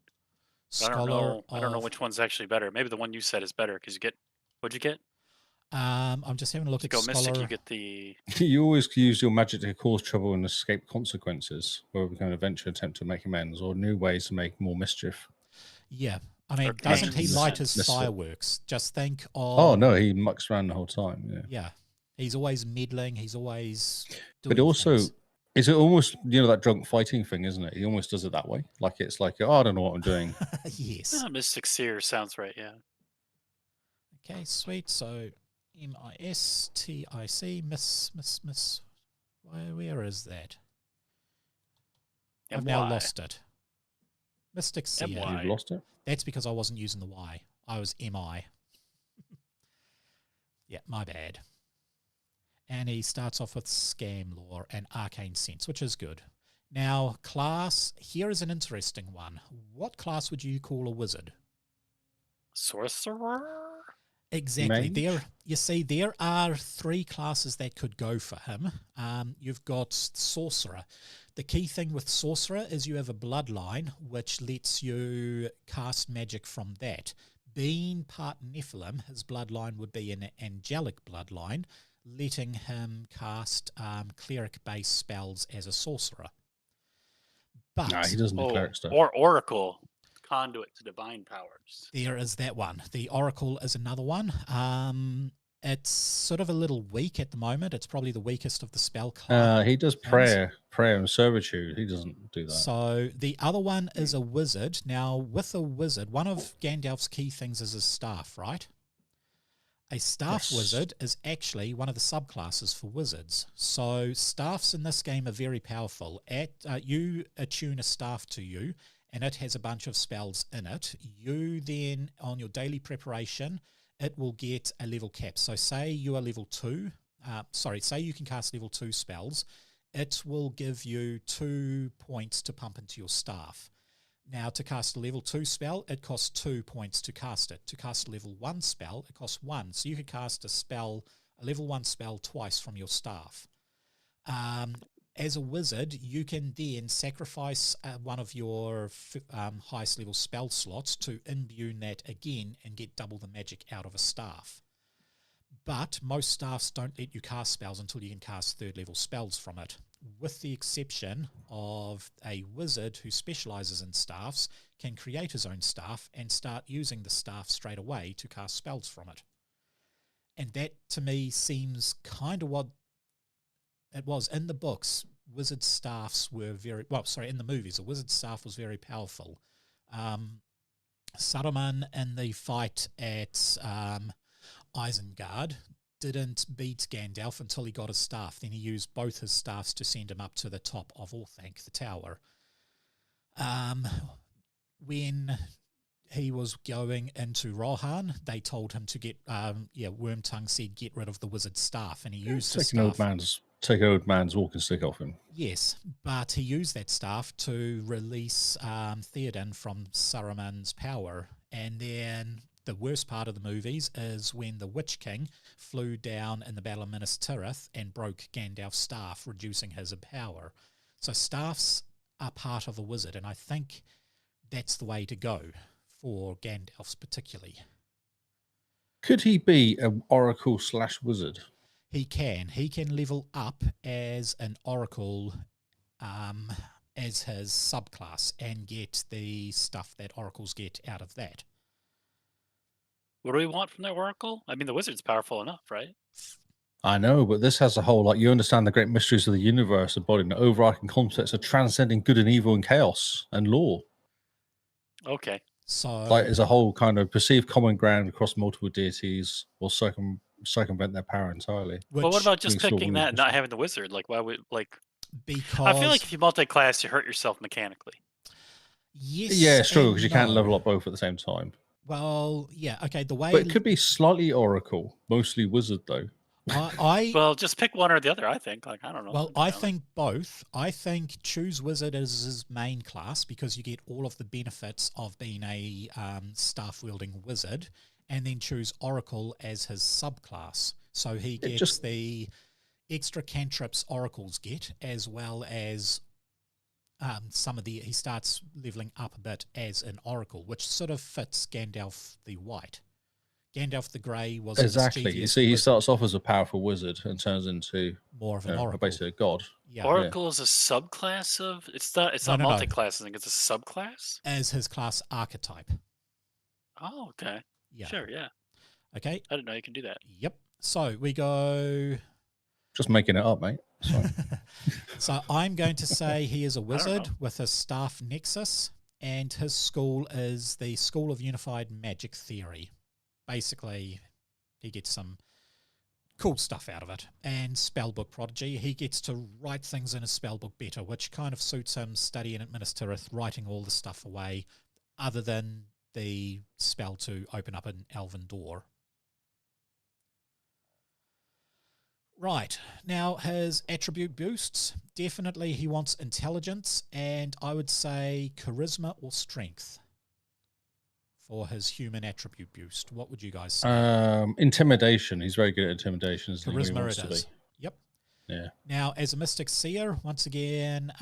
I don't know which one's actually better. Maybe the one you said is better because you get. What'd you get? I'm just having a look at Go Scholar. Mystic, you get the. You always use your magic to cause trouble and escape consequences, where we can eventually attempt to make amends, or new ways to make more mischief. Yeah. I mean, Or doesn't he Ancient light his Sense. fireworks? Just think of... Oh, no, he mucks around the whole time. Yeah. Yeah. He's always meddling. He's always doing But also, things. is it almost, that drunk fighting thing, isn't it? He almost does it that way. Like, it's like, oh, I don't know what I'm doing. Yes. Mystic Seer sounds right, yeah. Okay, sweet. So, M-I-S-T-I-C, miss. Where is that? I've now lost it. Mystic Seer. You've lost it? That's because I wasn't using the Y. I was M-I. Yeah, my bad. And he starts off with Scam Lore and Arcane Sense, which is good. Now, class, here is an interesting one. What class would you call a wizard? Sorcerer? Exactly. Mage? There are 3 classes that could go for him. You've got Sorcerer. The key thing with Sorcerer is you have a bloodline, which lets you cast magic from that. Being part Nephilim, his bloodline would be an angelic bloodline, letting him cast cleric-based spells as a sorcerer. But No, he doesn't do cleric stuff. Or Oracle, conduit to divine powers. There is that one. The Oracle is another one. It's sort of a little weak at the moment. It's probably the weakest of the spell class. He does prayer and servitude. He doesn't do that. So the other one is a wizard. Now, with a wizard, one of Gandalf's key things is his staff, right? A staff wizard is actually one of the subclasses for wizards. So staffs in this game are very powerful. You attune a staff to you, and it has a bunch of spells in it. You then, on your daily preparation, it will get a level cap. So say you are level 2. Say you can cast level 2 spells. It will give you 2 points to pump into your staff. Now, to cast a level 2 spell, it costs 2 points to cast it. To cast a level 1 spell, it costs 1. So you could cast a level 1 spell twice from your staff. As a wizard, you can then sacrifice one of your highest level spell slots to imbue that again and get double the magic out of a staff. But most staffs don't let you cast spells until you can cast 3rd level spells from it, with the exception of a wizard who specializes in staffs can create his own staff and start using the staff straight away to cast spells from it. And that, to me, seems kind of what it was. In the books, wizard staffs were in the movies, a wizard staff was very powerful. Saruman in the fight at Isengard didn't beat Gandalf until he got his staff. Then he used both his staffs to send him up to the top of Orthanc, the tower. when he was going into Rohan, they told him to get, Wormtongue said, get rid of the wizard staff, and he used the Take an old man's walking stick off him. Yes, but he used that staff to release Theoden from Saruman's power. And then the worst part of the movies is when the Witch King flew down in the Battle of Minas Tirith and broke Gandalf's staff, reducing his power. So staffs are part of a wizard, and I think that's the way to go for Gandalf's particularly. Could he be an oracle / wizard? He can. He can level up as an oracle as his subclass and get the stuff that oracles get out of that. What do we want from that oracle? I mean, the wizard's powerful enough, right? I know, but this has a whole, like, you understand the great mysteries of the universe, embodying the overarching concepts of transcending good and evil and chaos and law. Okay. So, like, there's a whole kind of perceived common ground across multiple deities will circumvent their power entirely. Well, what about just makes it picking really that and not having the wizard? Like, why would, like... Because... I feel like if you multi-class, you hurt yourself mechanically. Yes. Yeah, it's true, because you can't no. level up both at the same time. Well, yeah, okay, the way... But it could be slightly oracle, mostly wizard, though. Well, just pick one or the other, I think. Like, I don't know. Well, I think both. I think choose wizard as his main class because you get all of the benefits of being a staff-wielding wizard, and then choose oracle as his subclass. So he gets the extra cantrips oracles get, as well as he starts leveling up a bit as an oracle, which sort of fits Gandalf the White. Gandalf the Grey was exactly. You see, he starts off as a powerful wizard and turns into more of an oracle, basically a god. Yeah. Oracle is a subclass of. It's not multi-class. I think it's a subclass as his class archetype. Oh, okay. Yeah. Sure. Yeah. Okay. I didn't know you can do that. Yep. So we go. Just making it up, mate. So I'm going to say he is a wizard with a staff nexus, and his school is the School of Unified Magic Theory. Basically, he gets some cool stuff out of it. And spellbook prodigy, he gets to write things in his spellbook better, which kind of suits him studying at Minas Tirith, writing all the stuff away, other than the spell to open up an elven door. Right, now his attribute boosts. Definitely he wants intelligence, and I would say charisma or strength for his human attribute boost. What would you guys say? Intimidation. He's very good at intimidation. Charisma it is. Yep. Yeah. Now, as a mystic seer, once again,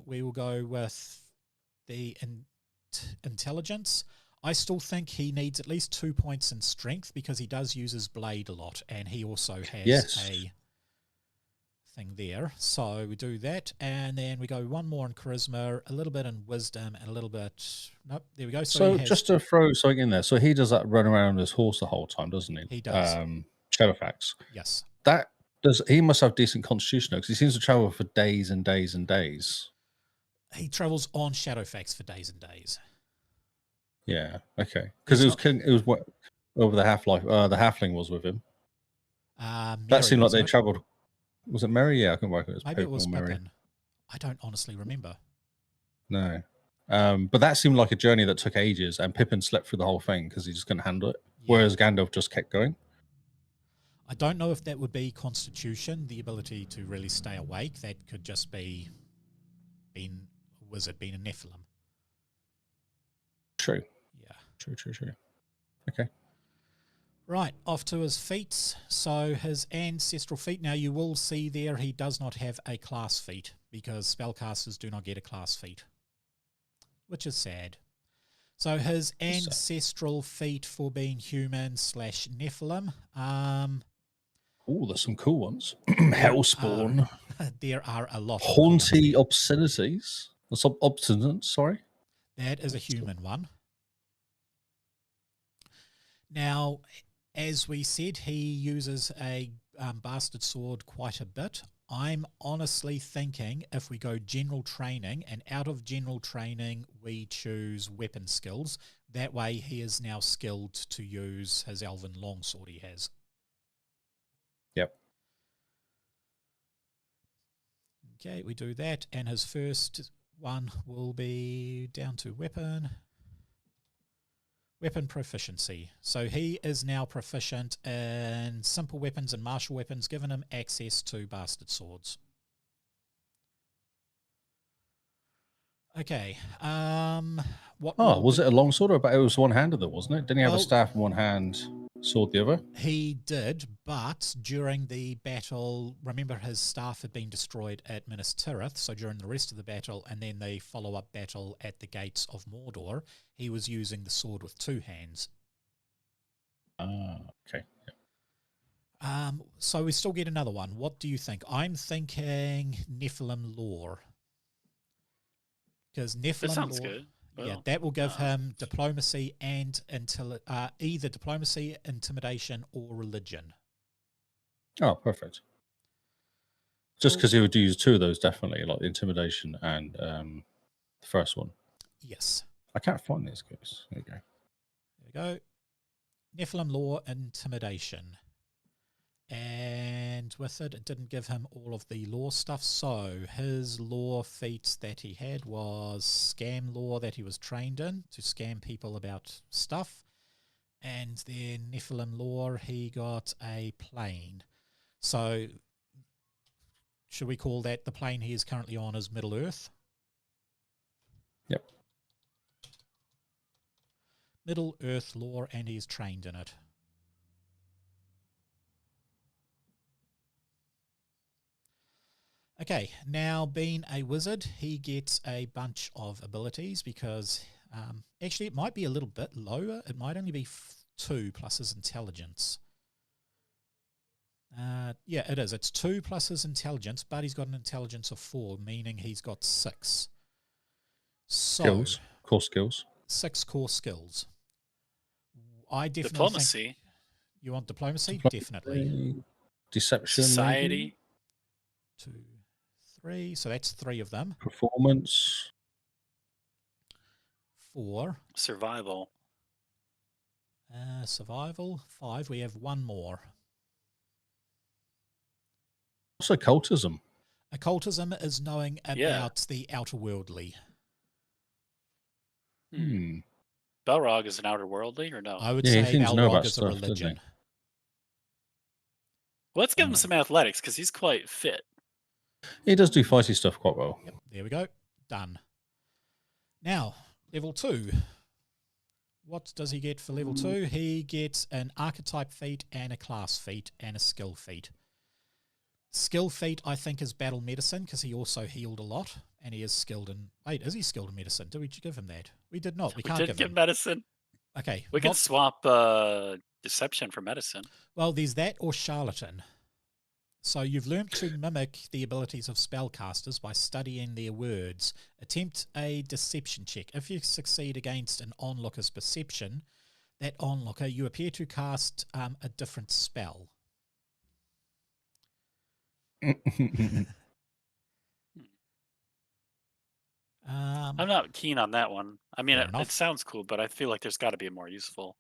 we will go with the intelligence. I still think he needs at least 2 points in strength because he does use his blade a lot, and he also has a thing there. So we do that, and then we go one more in charisma, a little bit in wisdom, and a little bit... Nope, there we go. So just to throw something in there, so he does that run around on his horse the whole time, doesn't he? He does. Shadowfax. Yes. He must have decent constitution, because he seems to travel for days and days and days. He travels on Shadowfax for days and days. Yeah, okay. Because it was what over the half-life, the halfling was with him. That seemed like they travelled... Was it Merry? Yeah, I couldn't work it. Maybe it was Pippin. I don't honestly remember. No. But that seemed like a journey that took ages, and Pippin slept through the whole thing because he just couldn't handle it, whereas Gandalf just kept going. I don't know if that would be constitution, the ability to really stay awake. That could just be being a wizard, being a Nephilim. True. Yeah. True. Okay. Right, off to his feats. So his ancestral feat. Now you will see there he does not have a class feat because spellcasters do not get a class feat, which is sad. So his ancestral feat for being human / Nephilim. Oh, there's some cool ones. Hellspawn. There are a lot. Haunty obscenities. Obstinance, sorry. That is a human one. Now, as we said, he uses a bastard sword quite a bit. I'm honestly thinking if we go general training, and out of general training we choose weapon skills, that way he is now skilled to use his elven longsword he has. Yep. Okay, we do that, and his first one will be down to weapon. Weapon proficiency. So he is now proficient in simple weapons and martial weapons, giving him access to bastard swords. Okay. What? Oh, was it a longsword or it was one-handed though, wasn't it? Didn't he have a staff in one hand, sword the other? He did, but during the battle, remember his staff had been destroyed at Minas Tirith, so during the rest of the battle and then the follow-up battle at the gates of Mordor, he was using the sword with two hands. Ah, okay. So we still get another one. What do you think? I'm thinking Nephilim lore. Because Nephilim That sounds lore, good. yeah, Well, that will give him diplomacy and either diplomacy, intimidation, or religion. Oh, perfect. Just because he would use two of those, definitely, like intimidation and the first one. Yes. I can't find these guys. There you go. There we go. Nephilim lore, intimidation. And with it, it didn't give him all of the lore stuff. So his lore feats that he had was scam lore that he was trained in to scam people about stuff. And then Nephilim lore, he got a plane. So should we call that the plane he is currently on is Middle Earth? Yep. Middle Earth lore, and he's trained in it. Okay, now being a wizard, he gets a bunch of abilities because actually it might be a little bit lower. It might only be 2 plus his intelligence. Yeah, it is. It's 2 plus his intelligence, but he's got an intelligence of 4, meaning he's got 6. So, Skills, core skills. 6 core skills. I definitely diplomacy. think you want diplomacy? Definitely. Deception. Society. Maybe? 2, 3. So that's 3 of them. Performance. 4. Survival. Survival. 5. We have 1 more. What's occultism? Occultism is knowing about the outer worldly. Balrog is an outer worldly, or no? I would say Balrog is a stuff, religion. Well, let's give him some athletics because he's quite fit. He does do fighty stuff quite well. Yep, there we go. Done. Now, level 2. What does he get for level 2? He gets an archetype feat and a class feat and a skill feat. Skill feat, I think, is battle medicine because he also healed a lot and he is skilled in... Wait, is he skilled in medicine? Did we give him that? We did not. We can't give him medicine. Okay. We can swap deception for medicine. Well, there's that or charlatan. So you've learned to mimic the abilities of spellcasters by studying their words. Attempt a deception check. If you succeed against an onlooker's perception, that onlooker, you appear to cast a different spell. I'm not keen on that one. I mean, it sounds cool, but I feel like there's got to be a more useful.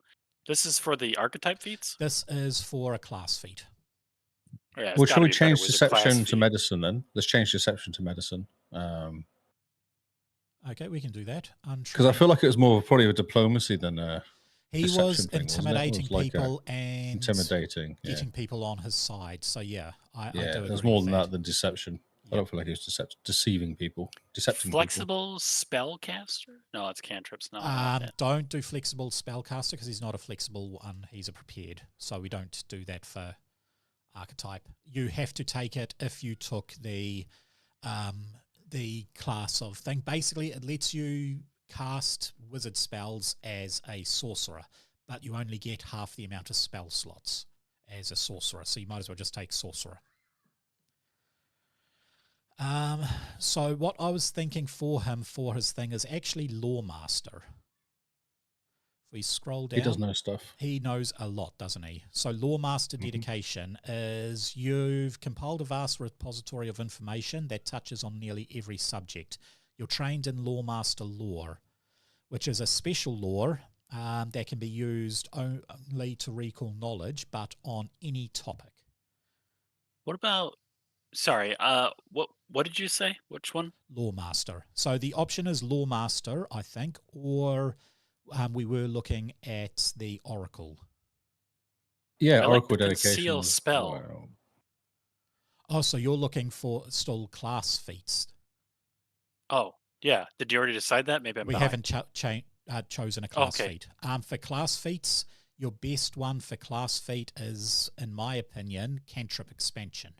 This is for the archetype feats? This is for a class feat. Yeah, well, shall we change deception to medicine then? Let's change deception to medicine. Okay, we can do that. Because I feel like it was more probably a diplomacy than a he was intimidating people and getting yeah. people on his side. So yeah, I do agree. There's more than that than deception. Yep. I don't feel like he was deceiving people, flexible spellcaster? No, it's cantrips. No, don't do flexible spellcaster because he's not a flexible one. He's a prepared. So we don't do that for archetype. You have to take it if you took the class of thing. Basically, it lets you cast wizard spells as a sorcerer, but you only get half the amount of spell slots as a sorcerer. So you might as well just take sorcerer. So what I was thinking for him for his thing is actually Lawmaster. If we scroll down, he does know stuff. He knows a lot, doesn't he? So Lawmaster dedication is you've compiled a vast repository of information that touches on nearly every subject. You're trained in Lawmaster lore, which is a special lore that can be used only to recall knowledge, but on any topic. What about... Sorry, what did you say? Which one? Lawmaster. So the option is Lawmaster, I think, or We were looking at the Oracle. Yeah, I like Oracle the conceal dedications. spell. Well, Oh, so you're looking for still class feats. Oh, yeah. Did you already decide that? Maybe I'm We behind. haven't chosen a class Okay. feat. For class feats, your best one for class feat is, in my opinion, cantrip expansion.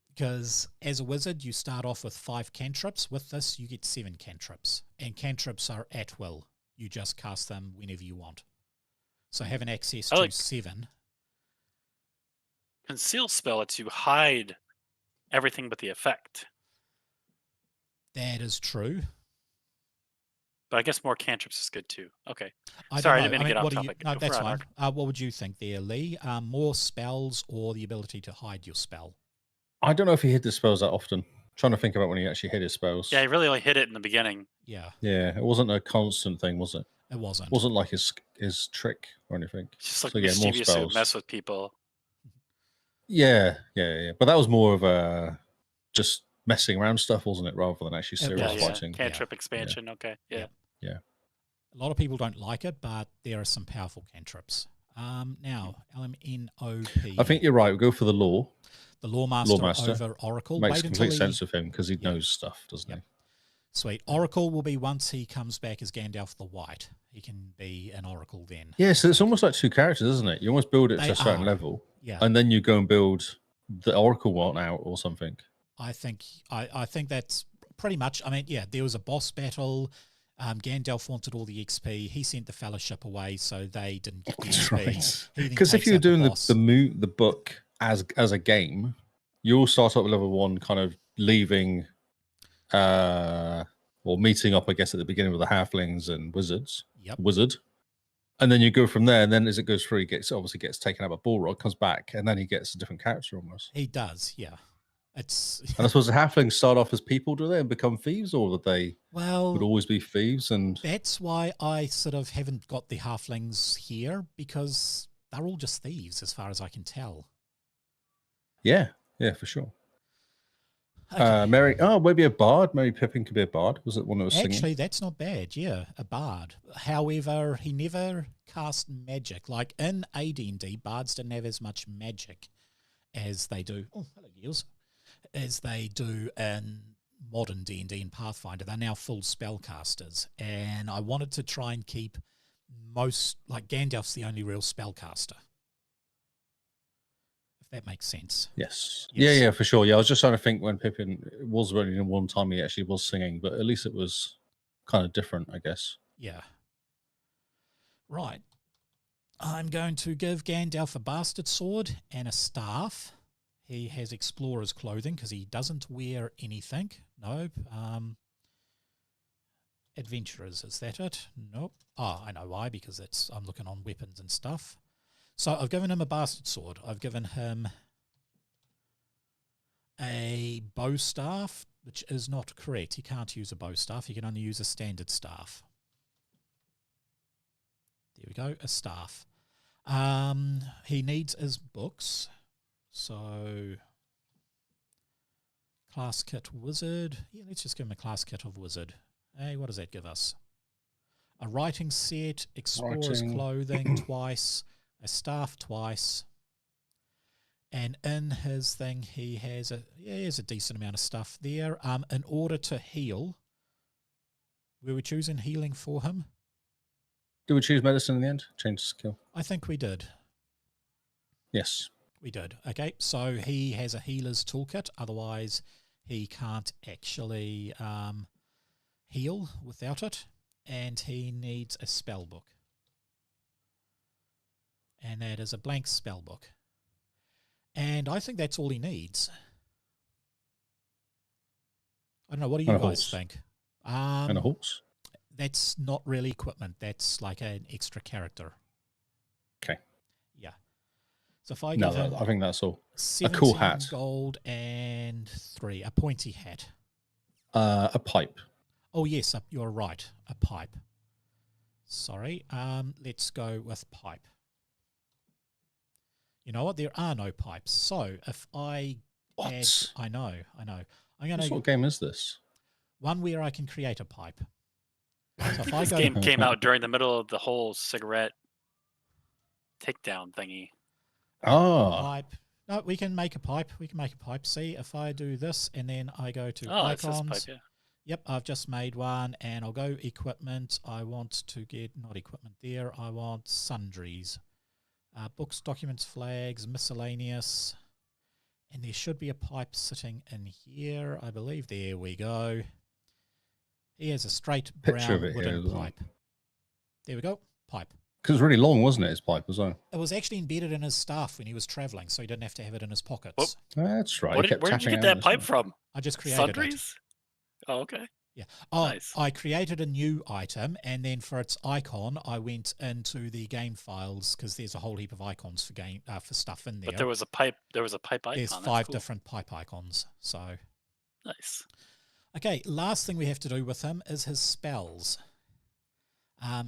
Because as a wizard, you start off with 5 cantrips. With this, you get 7 cantrips. And cantrips are at will. You just cast them whenever you want. So having access I to like 7. conceal spell lets you hide everything but the effect. That is true. But I guess more cantrips is good too. Okay. I Sorry, I don't didn't know. mean to get off What do you? topic. No, Go that's for it, fine. Ark. What would you think there, Lee? More spells or the ability to hide your spell? I don't know if he hid his spells that often. Trying to think about when he actually hid his spells. Yeah, I really only hit it in the beginning. Yeah, Yeah, it wasn't a constant thing, was it? it wasn't. It wasn't like his trick or anything. It's just like So yeah, more mischievous to spells. mess with people. Yeah. But that was more of a just messing around stuff, wasn't it? Rather than actually It serious was. fighting. Cantrip expansion. Okay. Yeah. Yep. A lot of people don't like it, but there are some powerful cantrips. Now, LMNOP. I think you're right. We'll go for the law. The Lawmaster Lawmaster. over Oracle. Makes Wait until complete sense of him because he Yeah. knows stuff, doesn't Yep. he? Sweet. Oracle will be once he comes back as Gandalf the White. He can be an Oracle then. Yeah, so it's almost like 2 characters, isn't it? You almost build it They to a certain are. level, Yeah. and then you go and build the Oracle one out or something. I think that's pretty much. I mean, yeah, there was a boss battle. Gandalf wanted all the XP. He sent the Fellowship away, so they didn't get the That's XP. right. He then Because if takes you're out doing boss. the book as a game, you'll start up with level 1, kind of leaving, or meeting up, I guess, at the beginning with the halflings and wizards. Yep. Wizard. And then you go from there, and then as it goes through, he obviously gets taken out by Balrog, comes back, and then he gets a different character almost. He does, yeah. It's And I suppose the halflings start off as people, do they, and become thieves, or that they would always be thieves? And that's why I sort of haven't got the halflings here, because they're all just thieves as far as I can tell. yeah, for sure. Okay. Maybe a bard. Maybe Pippin could be a bard. Was it one that was singing? Actually, that's not bad. Yeah, a bard. However, he never cast magic. Like in AD&D, bards didn't have as much magic as they do. Oh, hello, Giles. As they do in modern D&D and Pathfinder. They're now full spellcasters, and I wanted to try and keep most, like Gandalf's the only real spellcaster. If that makes sense. Yes. Yes. Yeah, for sure. Yeah, I was just trying to think when Pippin, it was only one time he actually was singing, but at least it was kind of different, I guess. Yeah. Right. I'm going to give Gandalf a bastard sword and a staff. He has explorer's clothing because he doesn't wear anything. Nope. Adventurers, is that it? Nope. Oh, I know why, because I'm looking on weapons and stuff. So I've given him a bastard sword. I've given him a bow staff, which is not correct. He can't use a bow staff. He can only use a standard staff. There we go, a staff. He needs his books. So, class kit wizard. Yeah, let's just give him a class kit of wizard. Hey, what does that give us? A writing set, explorer's clothing twice, a staff twice. And in his thing, he has a decent amount of stuff there. In order to heal, we were choosing healing for him. Did we choose medicine in the end? Change the skill? I think we did. Yes. We did. Okay, so he has a healer's toolkit. Otherwise, he can't actually heal without it. And he needs a spell book. And that is a blank spell book. And I think that's all he needs. I don't know. What do you guys horse. think? And a horse? That's not really equipment. That's like an extra character. Okay. Yeah. So if I give him I think that's all. 17 A cool hat. gold and 3. A pointy hat. A pipe. Oh, yes, you're right. A pipe. Sorry. Let's go with pipe. You know what? There are no pipes. So if I add... I know. I'm going What sort of game is this? One where I can create a pipe. So if I This go game came out during the middle of the whole cigarette takedown thingy. pipe. No, we can make a pipe. We can make a pipe. See, if I do this and then I go to It's this icons. pipe, yeah. Yep, I've just made one, and I'll go equipment. I want to get, not equipment there, I want sundries. Books, documents, flags, miscellaneous. And there should be a pipe sitting in here, I believe. There we go. Here's a straight brown wooden pipe. There we go, pipe. Because it was really long, wasn't it, his pipe as well? It was actually embedded in his staff when he was travelling, so he didn't have to have it in his pockets. Oh, that's right. Where did you get that pipe from? I just created Sundries? Oh, okay. Yeah. Oh, Nice. I created a new item, and then for its icon, I went into the game files because there's a whole heap of icons for stuff in there. But there was a pipe. There was a pipe icon. There's 5 different pipe icons. So nice. Okay, last thing we have to do with him is his spells.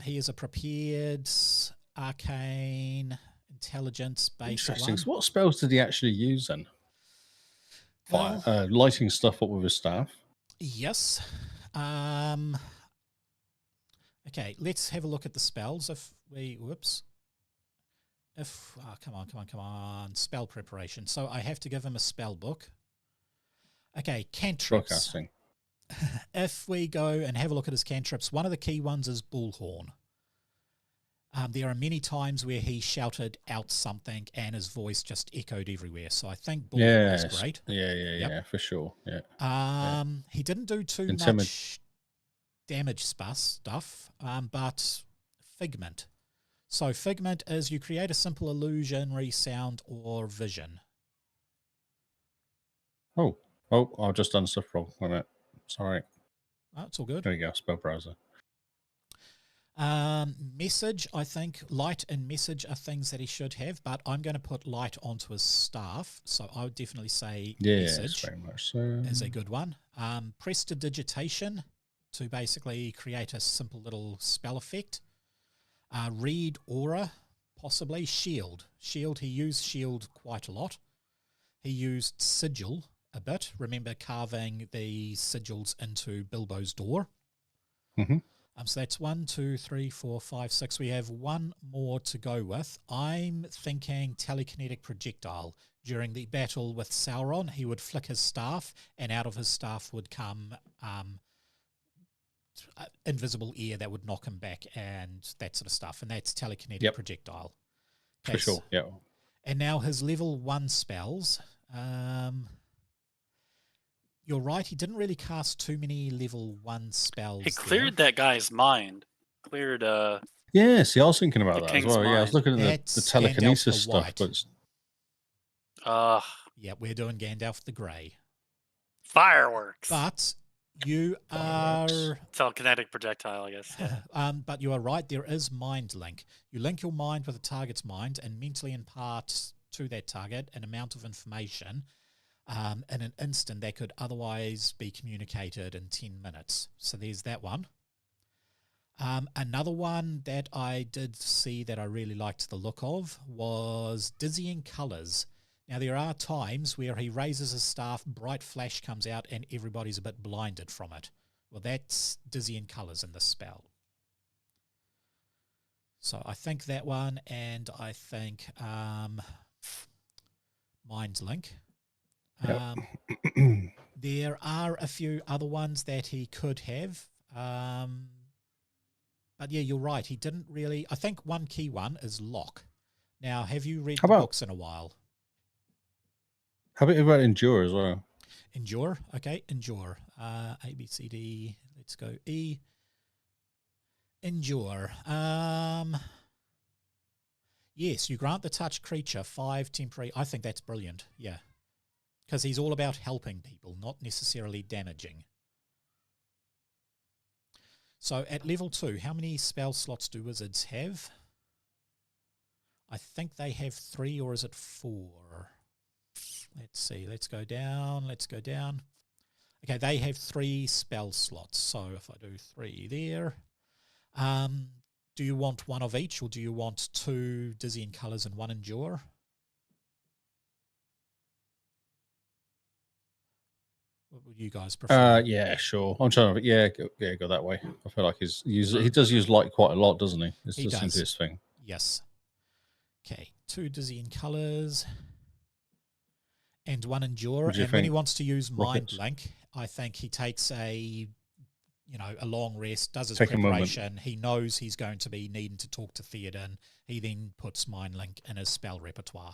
He is a prepared, arcane, intelligence-based Interesting. one. So what spells did he actually use then? Well, Lighting stuff up with his staff. Yes. Okay, let's have a look at the spells. Come on. Spell preparation. So I have to give him a spell book. Okay, cantrips. Broadcasting. If we go and have a look at his cantrips, one of the key ones is Bullhorn. There are many times where he shouted out something and his voice just echoed everywhere. So I think Bullhorn is great. Yeah, for sure. Yeah. He didn't do too much damage stuff, but Figment. So Figment is you create a simple illusionary sound or vision. Oh, I've just done stuff wrong. Wait a minute. Sorry. Oh, it's all good. There you go, spell browser. Message, I think light and message are things that he should have, but I'm going to put light onto his staff, so I would definitely say message very much so. is a good one. Prestidigitation to basically create a simple little spell effect. Read aura, possibly. Shield, he used shield quite a lot. He used sigil a bit. Remember carving the sigils into Bilbo's door? Mm-hmm. So that's 1, 2, 3, 4, 5, 6. We have one more to go with. I'm thinking telekinetic projectile. During the battle with Sauron, he would flick his staff, and out of his staff would come invisible air that would knock him back and that sort of stuff. And that's telekinetic projectile. For sure, yeah. And now his level 1 spells. You're right, he didn't really cast too many level 1 spells. He cleared that guy's mind. Cleared yeah, see, I was thinking about that as well. mind. Yeah, I was looking at the telekinesis stuff, but yeah, we're doing Gandalf the Grey. Fireworks. But you are telekinetic projectile, I guess. Yeah. But you are right, there is mind link. You link your mind with a target's mind and mentally impart to that target an amount of information in an instant that could otherwise be communicated in 10 minutes. So there's that one. Another one that I did see that I really liked the look of was Dizzying Colours. Now, there are times where he raises his staff, bright flash comes out, and everybody's a bit blinded from it. Well, that's Dizzying Colours in the spell. So I think that one, and I think Mind Link. There are a few other ones that he could have. But yeah, you're right. He didn't really... I think one key one is Lock. Now, have you read the books in a while? How about Endure as well? Endure? Okay, Endure. A, B, C, D. Let's go E. Endure. Yes, you grant the touched creature 5 temporary... I think that's brilliant, yeah. Because he's all about helping people, not necessarily damaging. So at level 2, how many spell slots do wizards have? I think they have 3, or is it 4? Let's see, let's go down. Okay, they have 3 spell slots. So if I do 3 there, do you want 1 of each, or do you want 2 Dizzying Colours and 1 Endure? What would you guys prefer? Yeah, sure. I'm trying to. Yeah, go that way. I feel like he does use light quite a lot, doesn't he? It He does seem does. to be his thing. Yes. Okay, 2 dizzy in colours. And 1 endure. What do you And when he think? wants to use Mind Rockets? Link, I think he takes a long rest, does his Take a moment. preparation. He knows he's going to be needing to talk to Theoden. He then puts Mind Link in his spell repertoire.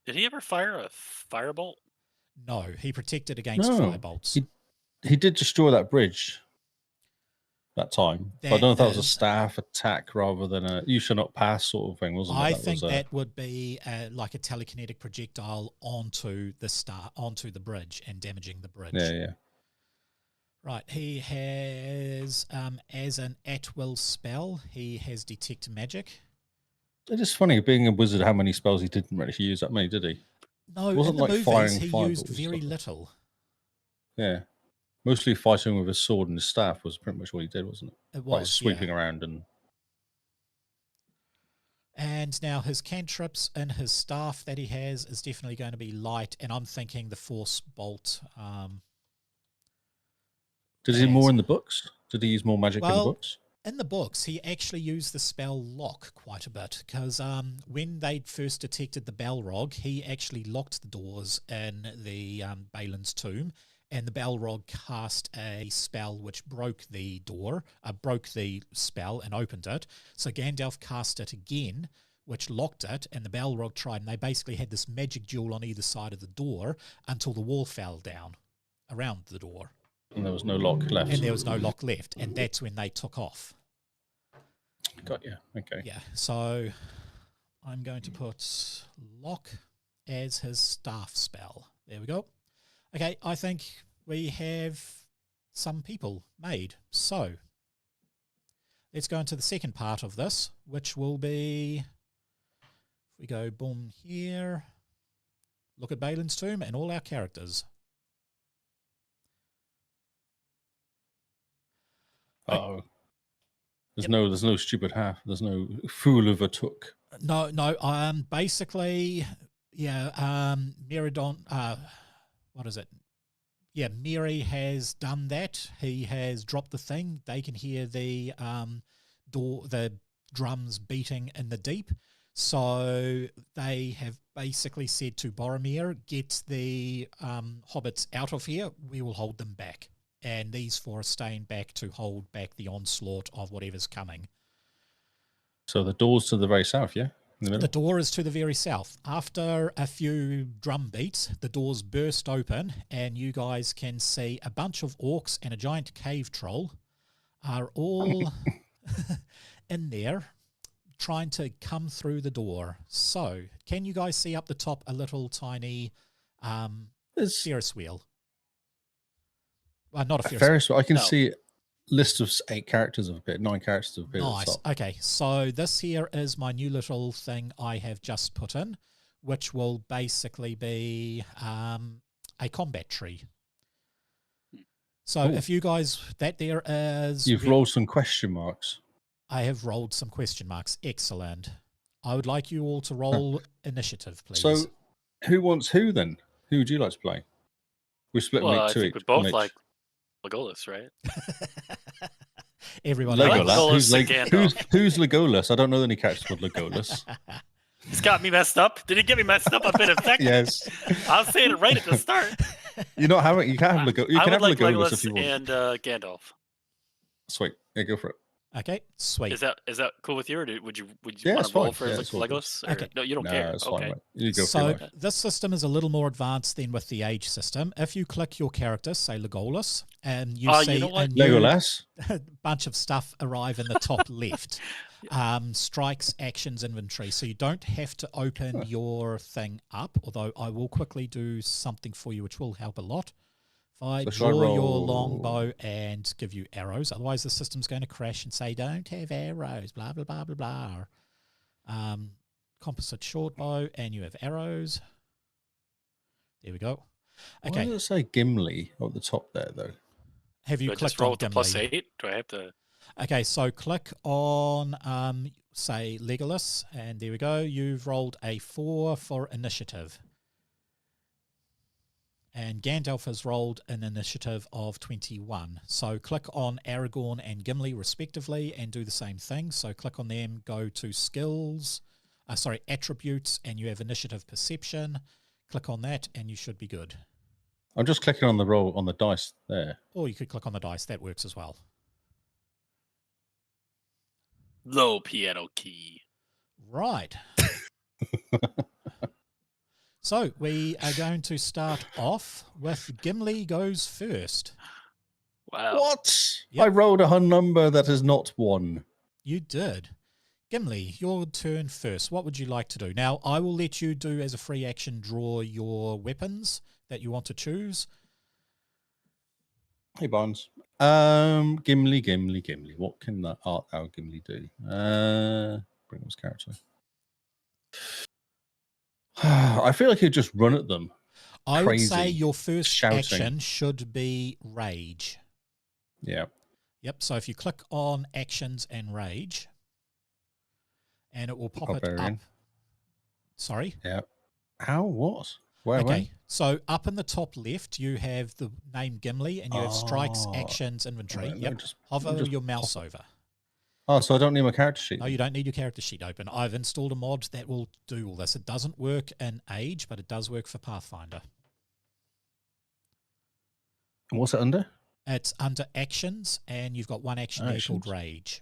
Did he ever fire a firebolt? No, he protected against No. firebolts. He did destroy that bridge that time. But I don't know if that was a staff attack rather than a "you shall not pass" sort of thing, wasn't it? I That think was that would be like a telekinetic projectile onto the bridge and damaging the bridge. Yeah. Right, he has, as an at-will spell, he has Detect Magic. It is funny, being a wizard, how many spells he didn't actually use that many, did he? No, It wasn't in the like movies, firing he fireballs used and very stuff. little. Yeah. Mostly fighting with his sword and his staff was pretty much what he did, wasn't it? It Like was, sweeping yeah. around and... And now his cantrips and his staff that he has is definitely going to be light, and I'm thinking the Force Bolt. Did he do more in the books? Did he use more magic in the books? In the books, he actually used the spell Lock quite a bit, because when they first detected the Balrog, he actually locked the doors in the Balin's tomb, and the Balrog cast a spell which broke the door, broke the spell and opened it. So Gandalf cast it again, which locked it, and the Balrog tried, and they basically had this magic duel on either side of the door until the wall fell down around the door. And there was no lock left. And there was no lock left, and that's when they took off. Got you. Okay. Yeah, so I'm going to put Lock as his staff spell. There we go. Okay, I think we have some people made. So let's go into the second part of this, which will be, if we go boom here, look at Balin's tomb and all our characters. Uh-oh. There's no stupid half. There's no fool of a took. No. Basically, yeah. Meridon. What is it? Yeah, Miri has done that. He has dropped the thing. They can hear the the drums beating in the deep. So they have basically said to Boromir, "Get the hobbits out of here. We will hold them back." And these 4 are staying back to hold back the onslaught of whatever's coming. So the door's to the very south, yeah? In the middle? The door is to the very south. After a few drum beats, the doors burst open, and you guys can see a bunch of orcs and a giant cave troll are all in there trying to come through the door. So, can you guys see up the top a little tiny Ferris wheel? Not a Ferris wheel. I can see a list of 8 characters have appeared, 9 characters have appeared. Nice. Okay, so this here is my new little thing I have just put in, which will basically be a combat tree. So if you guys, that there is... You've rolled some question marks. I have rolled some question marks. Excellent. I would like you all to roll initiative, please. So who wants who then? Who would you like to play? We split well, make I 2 think each. we both like Legolas, right? Everyone Legolas. Legolas Who's Legolas? I don't know any characters called Legolas. He's got me messed up. Did he get me messed up a bit of tech? Yes. I was saying it right at the start. You can't have Legolas. You I can would have like Legolas Legolas if you want. and Gandalf. Sweet. Yeah, go for it. Okay, sweet. Is that cool with you, or would you Yeah, want it's to roll fine. for Yeah, it's all Legolas? Or, Okay. No, you don't No, care. it's Okay. fine, mate. You go for So your life. this system is a little more advanced than with the age system. If you click your character, say Legolas, and you see you know what? a new Legolas. bunch of stuff arrive in the top left. Strikes, actions, inventory. So you don't have to open your thing up, although I will quickly do something for you which will help a lot. If I draw your longbow and give you arrows, otherwise the system's going to crash and say, don't have arrows, blah, blah, blah, blah, blah. Composite short bow, and you have arrows. There we go. Okay. Why does it say Gimli at the top there, though? Have you Do I clicked just roll on with the Gimli? +8? Do I have to? Okay, so click on, say, Legolas, and there we go. You've rolled a 4 for initiative. And Gandalf has rolled an initiative of 21. So click on Aragorn and Gimli respectively and do the same thing. So click on them, go to skills, attributes, and you have initiative perception. Click on that and you should be good. I'm just clicking on the roll on the dice there. Or you could click on the dice, that works as well. Low piano key. Right. So we are going to start off with Gimli goes first. Wow. What? Yep. I rolled a number that is not 1. You did. Gimli, your turn first. What would you like to do? Now, I will let you do as a free action draw your weapons that you want to choose. Hey, Barnes. Gimli. What can that art thou Gimli do? Bring his character. I feel like he'd just run at them. I would say Crazy, your first shouting. action should be rage. Yeah. Yep, so if you click on actions and rage, and it will pop it Barbarian. up. Sorry? Yeah. How? What? Where? Okay, When? so up in the top left, you have the name Gimli, and you have strikes, Oh. actions, inventory. Right, Yep, just hover just your mouse over. Oh, so I don't need my character sheet. No, you don't need your character sheet open. I've installed a mod that will do all this. It doesn't work in Age, but it does work for Pathfinder. And what's it under? It's under actions, and you've got one action there called Rage.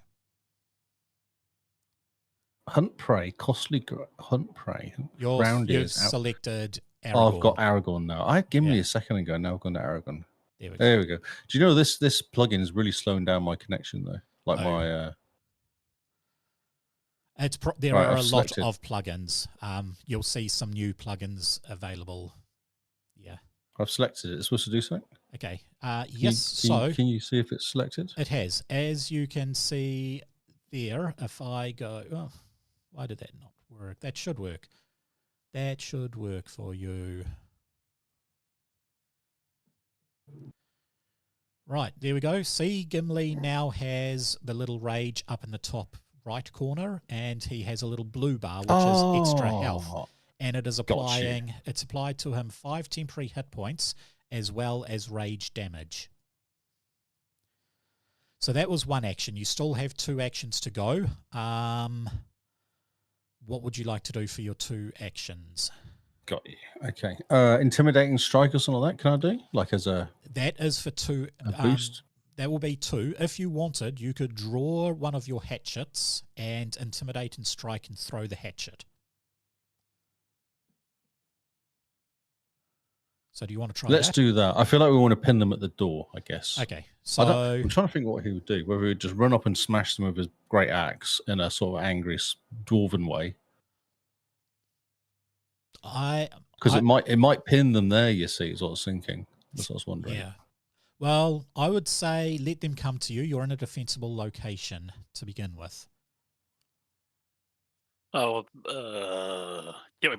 Hunt prey, hunt prey. You've selected Aragorn. Oh, I've got Aragorn now. I had Gimli Yeah. a second ago. Now I've gone to Aragorn. There we go. Do you know this plugin is really slowing down my connection though? Like my. There are a lot of plugins. You'll see some new plugins available. Yeah. I've selected it. It's supposed to do something. Okay. Yes. Can you see if it's selected? It has. As you can see there, if I go, oh, why did that not work? That should work. That should work for you. Right, there we go. See, Gimli now has the little rage up in the top right corner, and he has a little blue bar, which is extra health. And it is applying, it's applied to him 5 temporary hit points as well as rage damage. So that was one action. You still have 2 actions to go. What would you like to do for your 2 actions? Got you. Okay. Intimidating strike or something like that, can I do? Like as a... That is for 2. A boost? That will be 2. If you wanted, you could draw one of your hatchets and intimidate and strike and throw the hatchet. So do you want to try that? Let's do that. I feel like we want to pin them at the door, I guess. Okay. So I'm trying to think what he would do. Whether he would just run up and smash them with his great axe in a sort of angry dwarven way. Because it might pin them there, you see, is what I was thinking. That's what I was wondering. Yeah. Well, I would say let them come to you. You're in a defensible location to begin with. Oh,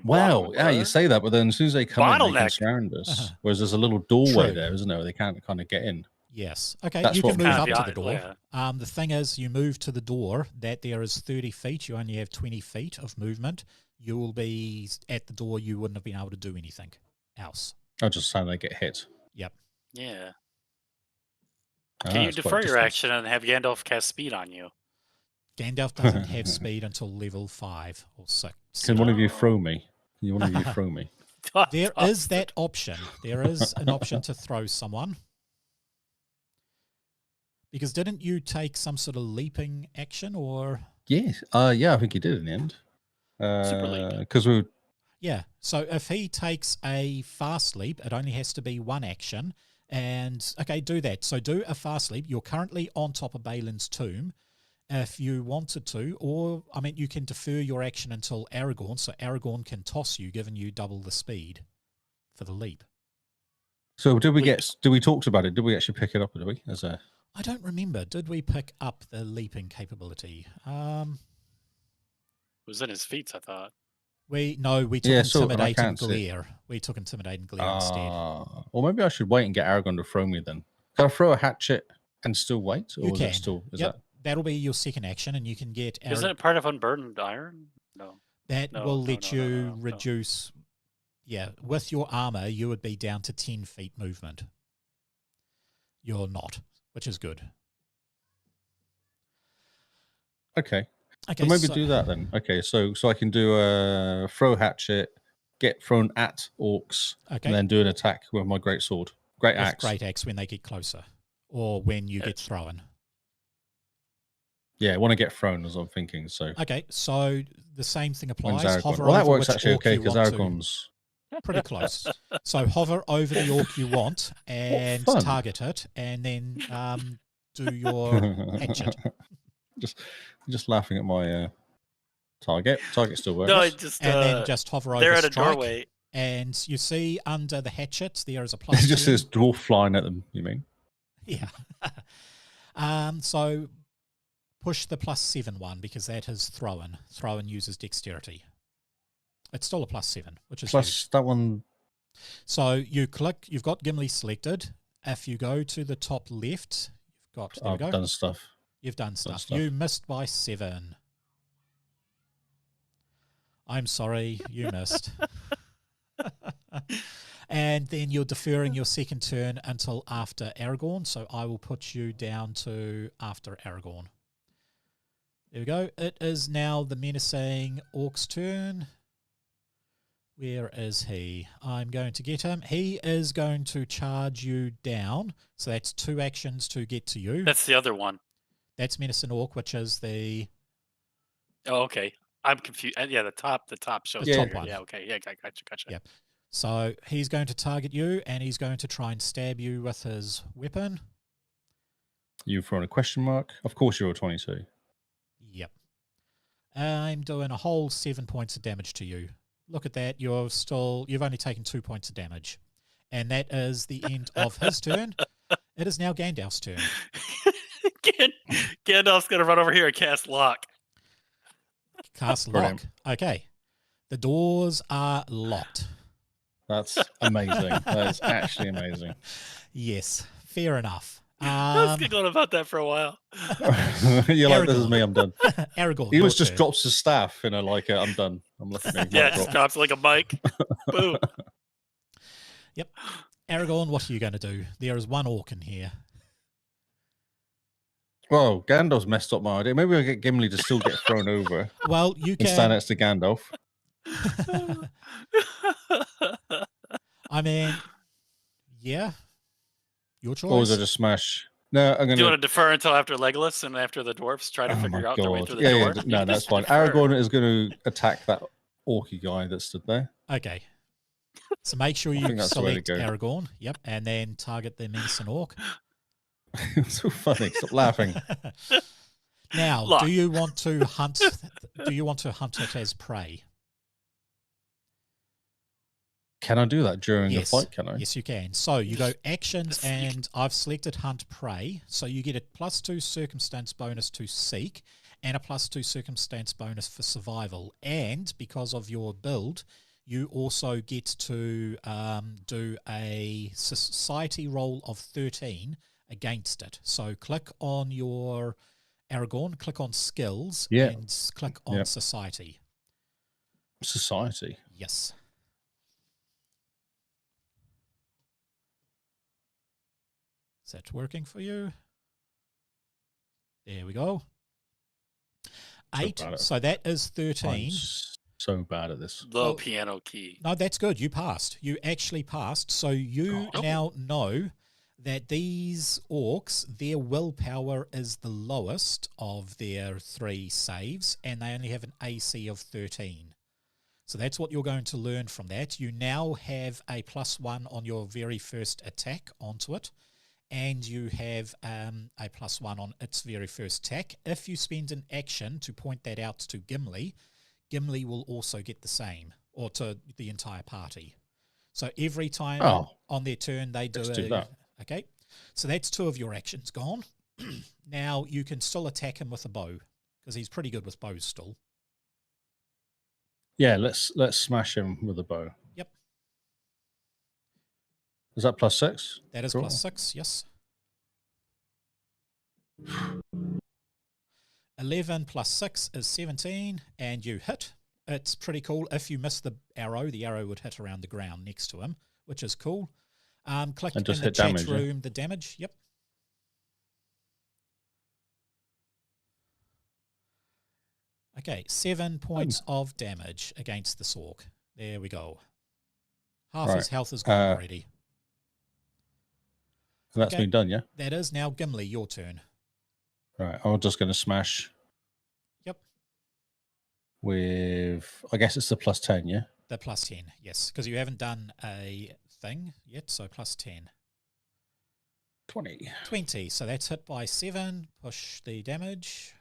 well, yeah, you say that, but then as soon as they come in, they can Bottleneck. surround us. Whereas there's a little doorway True. there, isn't there? Where they can't kind of get in. Yes. Okay, That's you can what move up to the caveat, door. yeah. The thing is, you move to the door, that there is 30 feet. You only have 20 feet of movement. You will be at the door. You wouldn't have been able to do anything else. I just sound they get hit. Yep. Yeah. Can you defer your action and have Gandalf cast speed on you? Gandalf doesn't have speed until level 5 or 6. Can one of you throw me? Can one of you throw me? There is that option. There is an option to throw someone. Because didn't you take some sort of leaping action or? Yes. Yeah, I think he did in the end. Super leap. Because we. Yeah. So if he takes a fast leap, it only has to be 1 action. And okay, do that. So do a fast leap. You're currently on top of Balin's tomb. If you wanted to, or I mean, you can defer your action until Aragorn, so Aragorn can toss you, giving you double the speed for the leap. So did we talk about it? Did we actually pick it up? Did we? I don't remember. Did we pick up the leaping capability? It was in his feats, I thought. We took Intimidate and Glare. We took Intimidate and Glare instead. Well, maybe I should wait and get Aragorn to throw me then. Can I throw a hatchet and still wait? Or you can. That'll be your second action, and you can get... Isn't it part of Unburdened Iron? No. That will let you reduce Yeah, with your armor, you would be down to 10 feet movement. You're not, which is good. Okay. Okay, So maybe do that then. Okay, so I can do a throw hatchet, get thrown at orcs, Okay. and then do an attack with my great sword. Great with axe. great axe when they get closer, or when you get thrown. Yeah, when I get thrown, as I'm thinking. So Okay, so the same thing applies. Aragorn? Hover Well, that over works which actually orc okay you because want to. Aragorn's Pretty close. So hover over the orc you want and fun. target it, and then do your hatchet. just laughing at my target. Target still works. No, I just And then just hover over they're at a strike, doorway. and you see under the hatchet there is a plus. It just 2. says dwarf flying at them. You mean? Yeah. So push the +7 one because that is thrown. Thrown uses dexterity. It's still a +7, which is Plus huge. that one. So you click, you've got Gimli selected. If you go to the top left, you've got, there we go. I've done stuff. You've done stuff. You missed by 7. I'm sorry, you missed. And then you're deferring your second turn until after Aragorn. So I will put you down to after Aragorn. There we go. It is now the menacing orc's turn. Where is he? I'm going to get him. He is going to charge you down. So that's 2 actions to get to you. That's the other one. That's menacing orc, which is the... Oh, okay. I'm confused. Yeah, the top shows. The top here. one. Yeah, okay. Yeah, gotcha. Yep. So he's going to target you, and he's going to try and stab you with his weapon. You've thrown a question mark. Of course, you're a 22. Yep. I'm doing a whole 7 points of damage to you. Look at that. You've only taken 2 points of damage. And that is the end of his turn. It is now Gandalf's turn. Gandalf's going to run over here and cast lock. Cast lock. Okay. The doors are locked. That's amazing. That's actually amazing. Yes, fair enough. I was giggling about that for a while. You're like, this is me, I'm done. Aragorn. He was just drops his staff, I'm done. I'm listening. Yeah, it just drops like a mic. Boom. Yep. Aragorn, what are you going to do? There is 1 orc in here. Well, Gandalf's messed up my idea. Maybe I'll get Gimli to still get thrown over. Well, you can... And stand next to Gandalf. I mean, yeah. Your choice. Or was I just smash? No, I'm going Do you want to defer until after Legolas and after the dwarves try to figure out their way through the door? No, that's fine. Aragorn is going to attack that orky guy that stood there. Okay. So make sure you select Aragorn. Yep. And then target the menacing orc. It's so funny. Stop laughing. Now, do you want to hunt it as prey? Can I do that during the fight, can I? Yes, you can. So you go actions, and I've selected hunt prey. So you get a +2 circumstance bonus to seek and a +2 circumstance bonus for survival. And because of your build, you also get to do a society roll of 13 against it. So click on your Aragorn, click on skills, and click on society. Society? Yes. Is that working for you? There we go. 8. So that is 13. I'm so bad at this. Low piano key. No, that's good. You passed. You actually passed. So you now know that these orcs, their willpower is the lowest of their 3 saves, and they only have an AC of 13. So that's what you're going to learn from that. You now have a +1 on your very first attack onto it, and you have a +1 on its very first attack. If you spend an action to point that out to Gimli, Gimli will also get the same, or to the entire party. So every time on their turn they do that. Okay, so that's 2 of your actions gone. Now you can still attack him with a bow, because he's pretty good with bows still. Yeah, let's smash him with a bow. Yep. Is that +6? That is +6, yes. 11 + 6 is 17, and you hit. it's pretty cool. If you miss the arrow would hit around the ground next to him, which is cool. Click And just in the hit chat damage, yeah? room the damage. Yep. Okay, 7 points of damage against the Sork. There we go. Half his health is gone already. So that's been done, yeah? That is now Gimli, your turn. Right, I'm just going to smash. Yep. With, I guess it's the +10, yeah? The +10, yes, because you haven't done a thing yet, so +10. 20. 20, so that's hit by 7. Push the damage.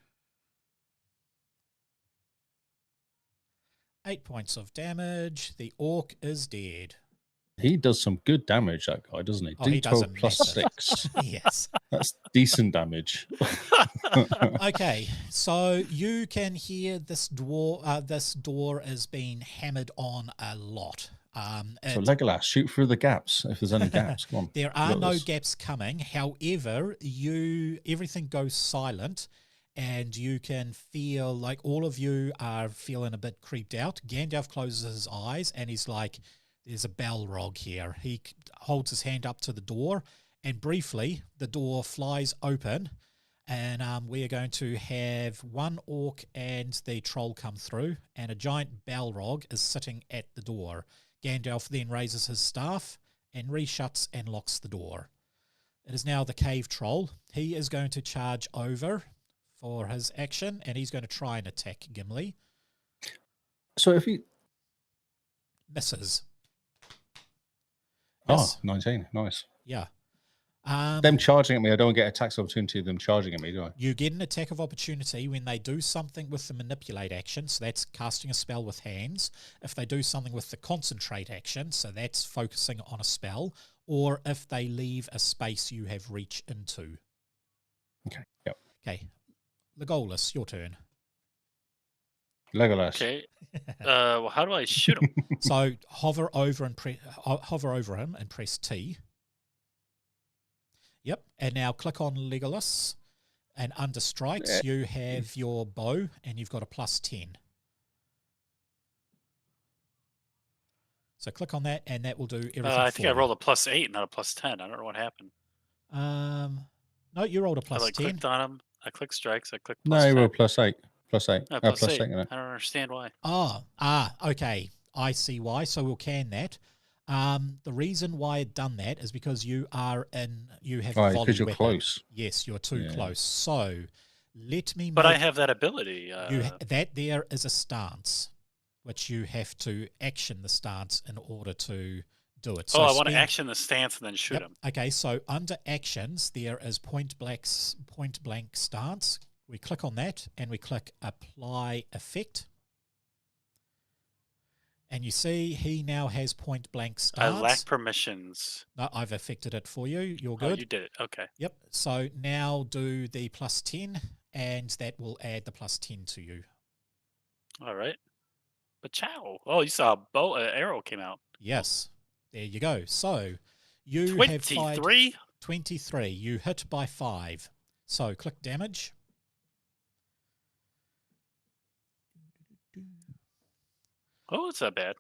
8 points of damage. The orc is dead. He does some good damage, that guy, doesn't he? Oh, he does a D12 massive. +6. Yes. That's decent damage. Okay, so you can hear this door is being hammered on a lot. So Legolas, shoot through the gaps if there's any gaps. Come on. There are no gaps coming. However, everything goes silent, and you can feel like all of you are feeling a bit creeped out. Gandalf closes his eyes, and he's like, there's a Balrog here. He holds his hand up to the door, and briefly the door flies open, and we are going to have one orc and the troll come through, and a giant Balrog is sitting at the door. Gandalf then raises his staff and reshuts and locks the door. It is now the cave troll. He is going to charge over for his action, and he's going to try and attack Gimli. So if he... Misses. Yes. Oh, 19. Nice. Yeah. Them charging at me, I don't get attacks opportunity of them charging at me, do I? You get an attack of opportunity when they do something with the manipulate action, so that's casting a spell with hands. If they do something with the concentrate action, so that's focusing on a spell, or if they leave a space you have reach into. Okay, yep. Okay. Legolas, your turn. Legolas. Okay. Well, how do I shoot him? So hover over him and press T. Yep. And now click on Legolas, and under strikes you have your bow, and you've got a +10. So click on that, and that will do everything. I think I rolled a +8, not a +10. I don't know what happened. No, you rolled a +10. I clicked on him. I clicked strikes. I clicked +10. No, you rolled +8. +8. No, +8. +8. I don't understand why. Okay. I see why. So we'll can that. The reason why it done that is because you have volley because you're weapon. close. Yes, you're too close. So let me. But I have that ability. That there is a stance, which you have to action the stance in order to do it. So I want to action the stance and then shoot him. Okay, so under actions there is point blank stance. We click on that and we click apply effect. And you see he now has point blank stance. I lack permissions. No, I've affected it for you. You're good. Oh, you did it. Okay. Yep. So now do the +10, and that will add the +10 to you. All right. But chow. Oh, you saw a bow, arrow came out. Yes. There you go. So you 23? have fired 23. You hit by 5. So click damage. Oh, it's not bad.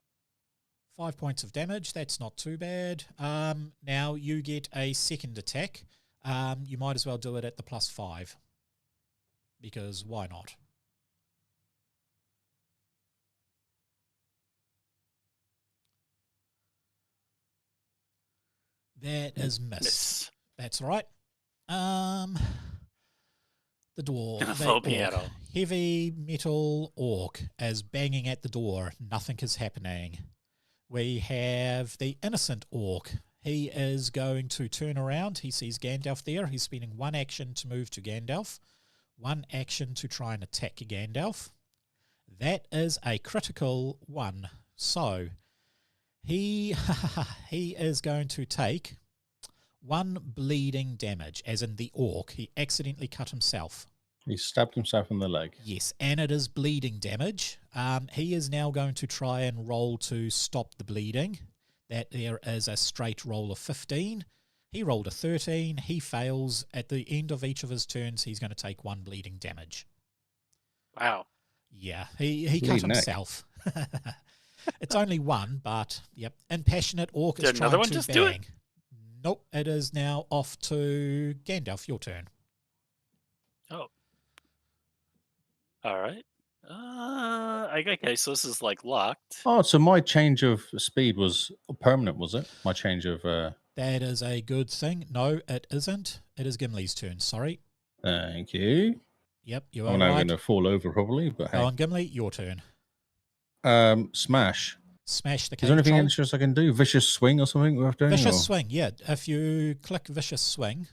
5 points of damage. That's not too bad. Now you get a second attack. You might as well do it at the +5. Because why not? That is miss. That's right. The door. Piano. Heavy metal orc is banging at the door. Nothing is happening. We have the innocent orc. He is going to turn around. He sees Gandalf there. He's spending one action to move to Gandalf. One action to try and attack Gandalf. That is a critical 1. So he is going to take 1 bleeding damage, as in the orc. He accidentally cut himself. He stabbed himself in the leg. Yes, and it is bleeding damage. He is now going to try and roll to stop the bleeding. That there is a straight roll of 15. He rolled a 13. He fails. At the end of each of his turns, he's going to take 1 bleeding damage. Wow. Yeah, he cut Bleed neck. himself. It's only one, but yep. Impassionate orc is Did another trying one to just bang. do it? Nope, it is now off to Gandalf. Your turn. Oh. All right. Okay, so this is like locked. Oh, so my change of speed was permanent, was it? My change of... That is a good thing. No, it isn't. It is Gimli's turn. Sorry. Thank you. Yep, you are I'm now right. going to fall over probably, but Go hey. on, Gimli. Your turn. Smash. Smash the Is cave there anything troll. interesting I can do? Vicious swing or something we're doing? Vicious or... swing. Yeah, if you click vicious swing,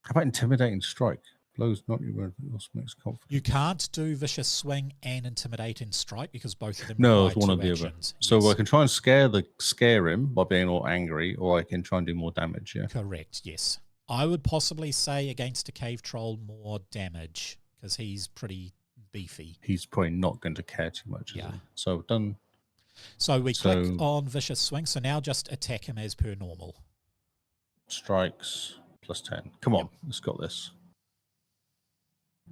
How about intimidating strike? Blows not your loss makes confidence. you can't do vicious swing and intimidating strike because both of them No, require it's one two or the other. actions. So Yes. I can try and scare him by being all angry, or I can try and do more damage. Yeah. Correct. Yes. I would possibly say against a cave troll more damage because he's pretty beefy. He's probably not going to care too much. Yeah. So done. So we click So- on vicious swing. So now just attack him as per normal. Strikes plus 10. Come on, let's got this.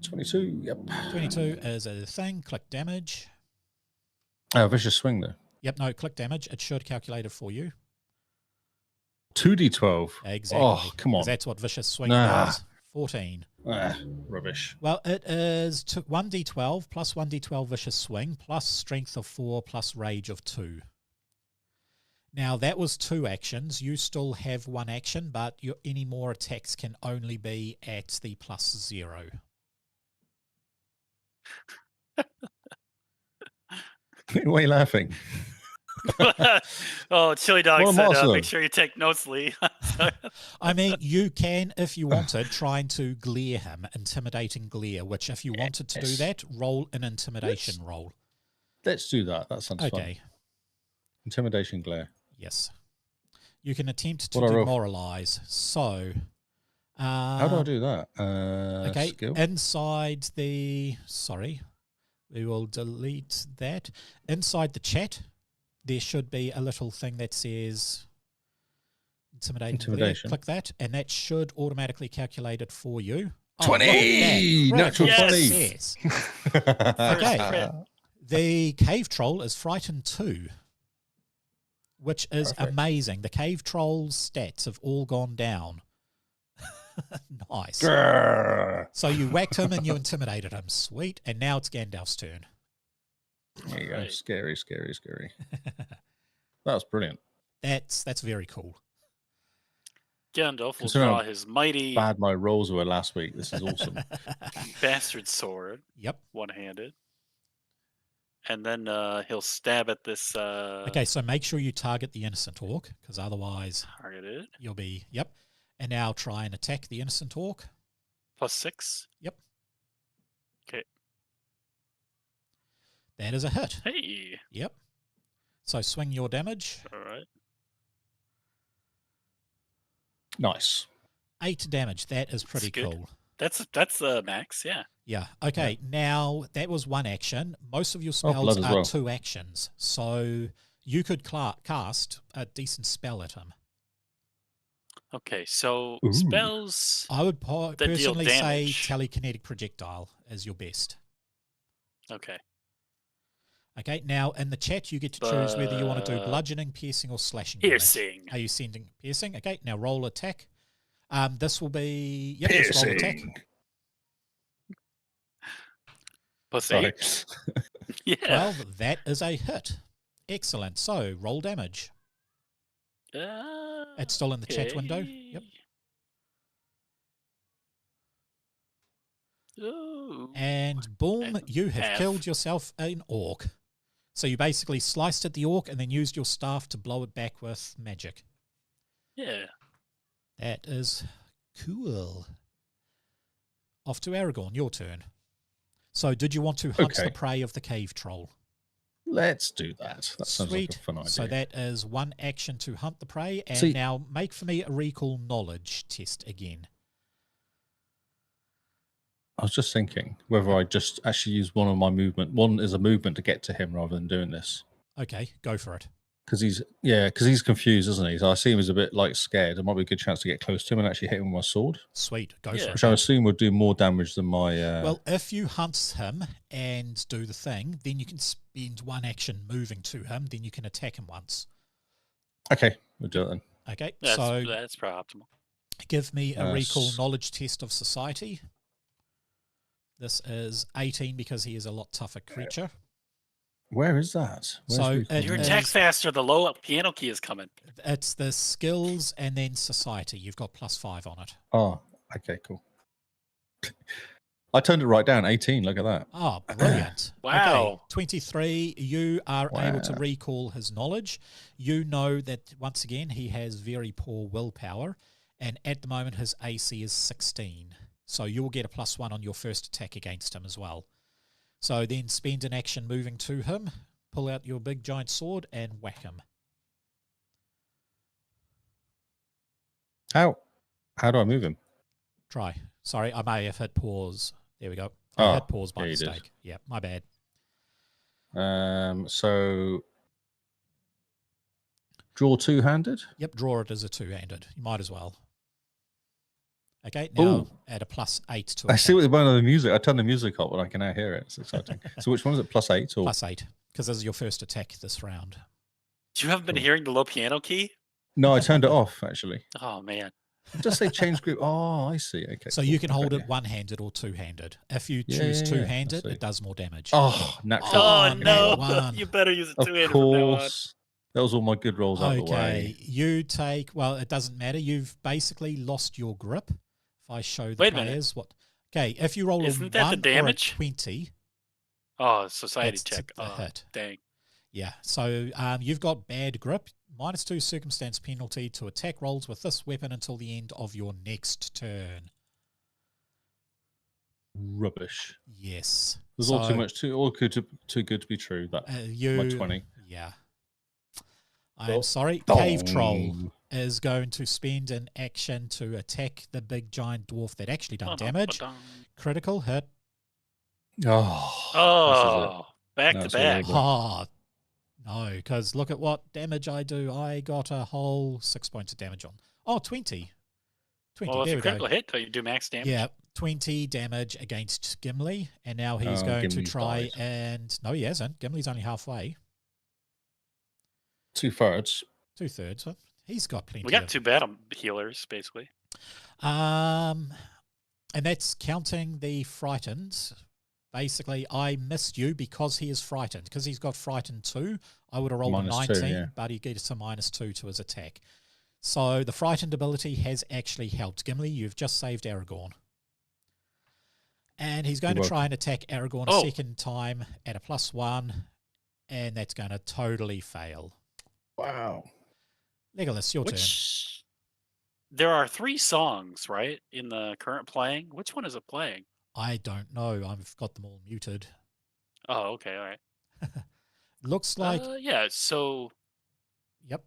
22. Yep. 22 is a thing. Click damage. Vicious swing though. Yep. No, click damage. It should calculate it for you. 2d12. Exactly. Oh, come 'cause on. that's what vicious swing Nah. does. 14. Rubbish. Well, it is 1d12 plus 1d12 vicious swing plus strength of 4 plus rage of 2. Now, that was 2 actions. You still have 1 action, but any more attacks can only be at the plus 0. Why are you laughing? Oh, Chili Dog What am I said, also- make sure you take notes, Lee. I mean, you can, if you wanted, trying to glare him, intimidating glare, which if you wanted to do Yes. that, roll an intimidation roll. Let's do that. That sounds fun. Okay, Intimidation glare. yes. You can attempt to What I roll? demoralize. So, How do I do that? okay, Skill? inside the... Sorry, we will delete that. Inside the chat, there should be a little thing that says intimidation. Click that, and that should automatically calculate it for you. Oh, 20! look at that. Natural Crit 20. success. First Okay. crit. The cave troll is frightened 2, which is Perfect. amazing. The cave troll's stats have all gone down. Nice. Grrr. So you whacked him and you intimidated him. Sweet. And now it's Gandalf's turn. There you go. Right. Scary, scary, scary. That was brilliant. That's very cool. Gandalf will Considering draw how his mighty Bad my rolls were last week. This is awesome. bastard sword, Yep. one-handed. And then he'll stab at this Okay, so make sure you target the innocent orc, because otherwise targeted. you'll be... Yep. And now try and attack the innocent orc. +6. Yep. Okay. That is a hit. Hey. Yep. So swing your damage. All right. Nice. 8 damage. That is pretty good. cool. That's max, yeah. Yeah. Okay. Now that was 1 action. Most of your spells blood as are well. 2 actions, so you could cast a decent spell at him. Okay, so Ooh. spells. I would deal personally say damage. telekinetic projectile is your best. Okay. Okay. Now in the chat, you get to choose whether you want to do But- bludgeoning, piercing, or slashing. damage. Piercing. Are you sending piercing? Okay. Now roll attack. This will be just roll attack. Piercing. +8. Sorry. Yeah. 12. That is a hit. Excellent. So roll damage. It's still in the chat window. Yep. Ooh. And boom, And you have half. killed yourself an orc. So you basically sliced at the orc and then used your staff to blow it back with magic. Yeah. That is cool. Off to Aragorn, your turn. So did you want to hunt the Okay. prey of the cave troll? Let's do that. That sounds Sweet. like a fun idea. So that is 1 action to hunt the prey. And See- now make for me a recall knowledge test again. I was just thinking whether I just actually use one of my movement. One is a movement to get to him rather than doing this. Okay, go for it. Because he's confused, isn't he? So I see him as a bit like scared. There might be a good chance to get close to him and actually hit him with my sword. Sweet, go for Yeah. it. Which I assume would do more damage than my. Well, if you hunt him and do the thing, then you can spend one action moving to him. Then you can attack him once. Okay, we'll do it then. Okay, That's probably optimal. give me a recall knowledge test of society. This is 18 because he is a lot tougher creature. Where is that? Your attack faster, the low piano key is coming. It's the skills and then society. You've got +5 on it. Oh, okay, cool. I turned it right down. 18. Look at that. Oh, brilliant. Wow. Okay, 23. You are able to recall his knowledge. You know that, once again, he has very poor willpower. And at the moment, his AC is 16. So you'll get a +1 on your first attack against him as well. So then spend an action moving to him, pull out your big giant sword, and whack him. How do I move him? Try. Sorry, I may have hit pause. There we go. Oh, I hit pause by yeah, you did. mistake. Yeah, my bad. So draw two-handed? Yep, draw it as a two-handed. You might as well. Okay, now add a +8 to it. I see what they're doing on the music. I turned the music up, but I can now hear it. It's exciting. So which one is it? +8 or +8, because this is your first attack this round. You haven't been hearing the low piano key? No, I turned it off actually. Oh man. Just say change group. Oh, I see. Okay. So you can hold it one-handed or two-handed. If you choose two-handed, it does more damage. Oh, natural. Oh no! one. You better use a two-handed Of from now on. course. That was all my good rolls out of the way. You take, well, it doesn't matter. You've basically lost your grip. If I show the Wait a minute. players what. Okay, if you roll Isn't a that 1 the damage? or a 20. Oh, society That's check. the Oh, hit. dang. Yeah, so you've got bad grip, -2 circumstance penalty to attack rolls with this weapon until the end of your next turn. Rubbish. Yes. There's all too much, too good to be true. That my 20. Yeah. I am sorry. Cave Troll Dong. is going to spend an action to attack the big giant dwarf that actually done damage. Critical hit. Oh, back to back. Oh, no, because look at what damage I do. I got a whole 6 points of damage on. Oh, 20. 20. Well, there it's we a critical go. hit, so you do max damage. Yeah, 20 damage against Gimli, and now he's going to try and... No, he hasn't. Gimli's only halfway. 2/3. 2/3. Huh? He's got plenty. We got 2 battle healers, basically. And that's counting the frightened. Basically, I missed you because he is frightened. Because he's got frightened 2, I would have rolled a 19, but he gets a -2 to his attack. So the frightened ability has actually helped. Gimli, you've just saved Aragorn. And he's going to try and attack Aragorn a second time at a +1, and that's going to totally fail. Wow. Legolas, your turn. There are 3 songs, right, in the current playing. Which one is it playing? I don't know. I've got them all muted. Oh, okay, all right. Looks like... yeah, so... Yep.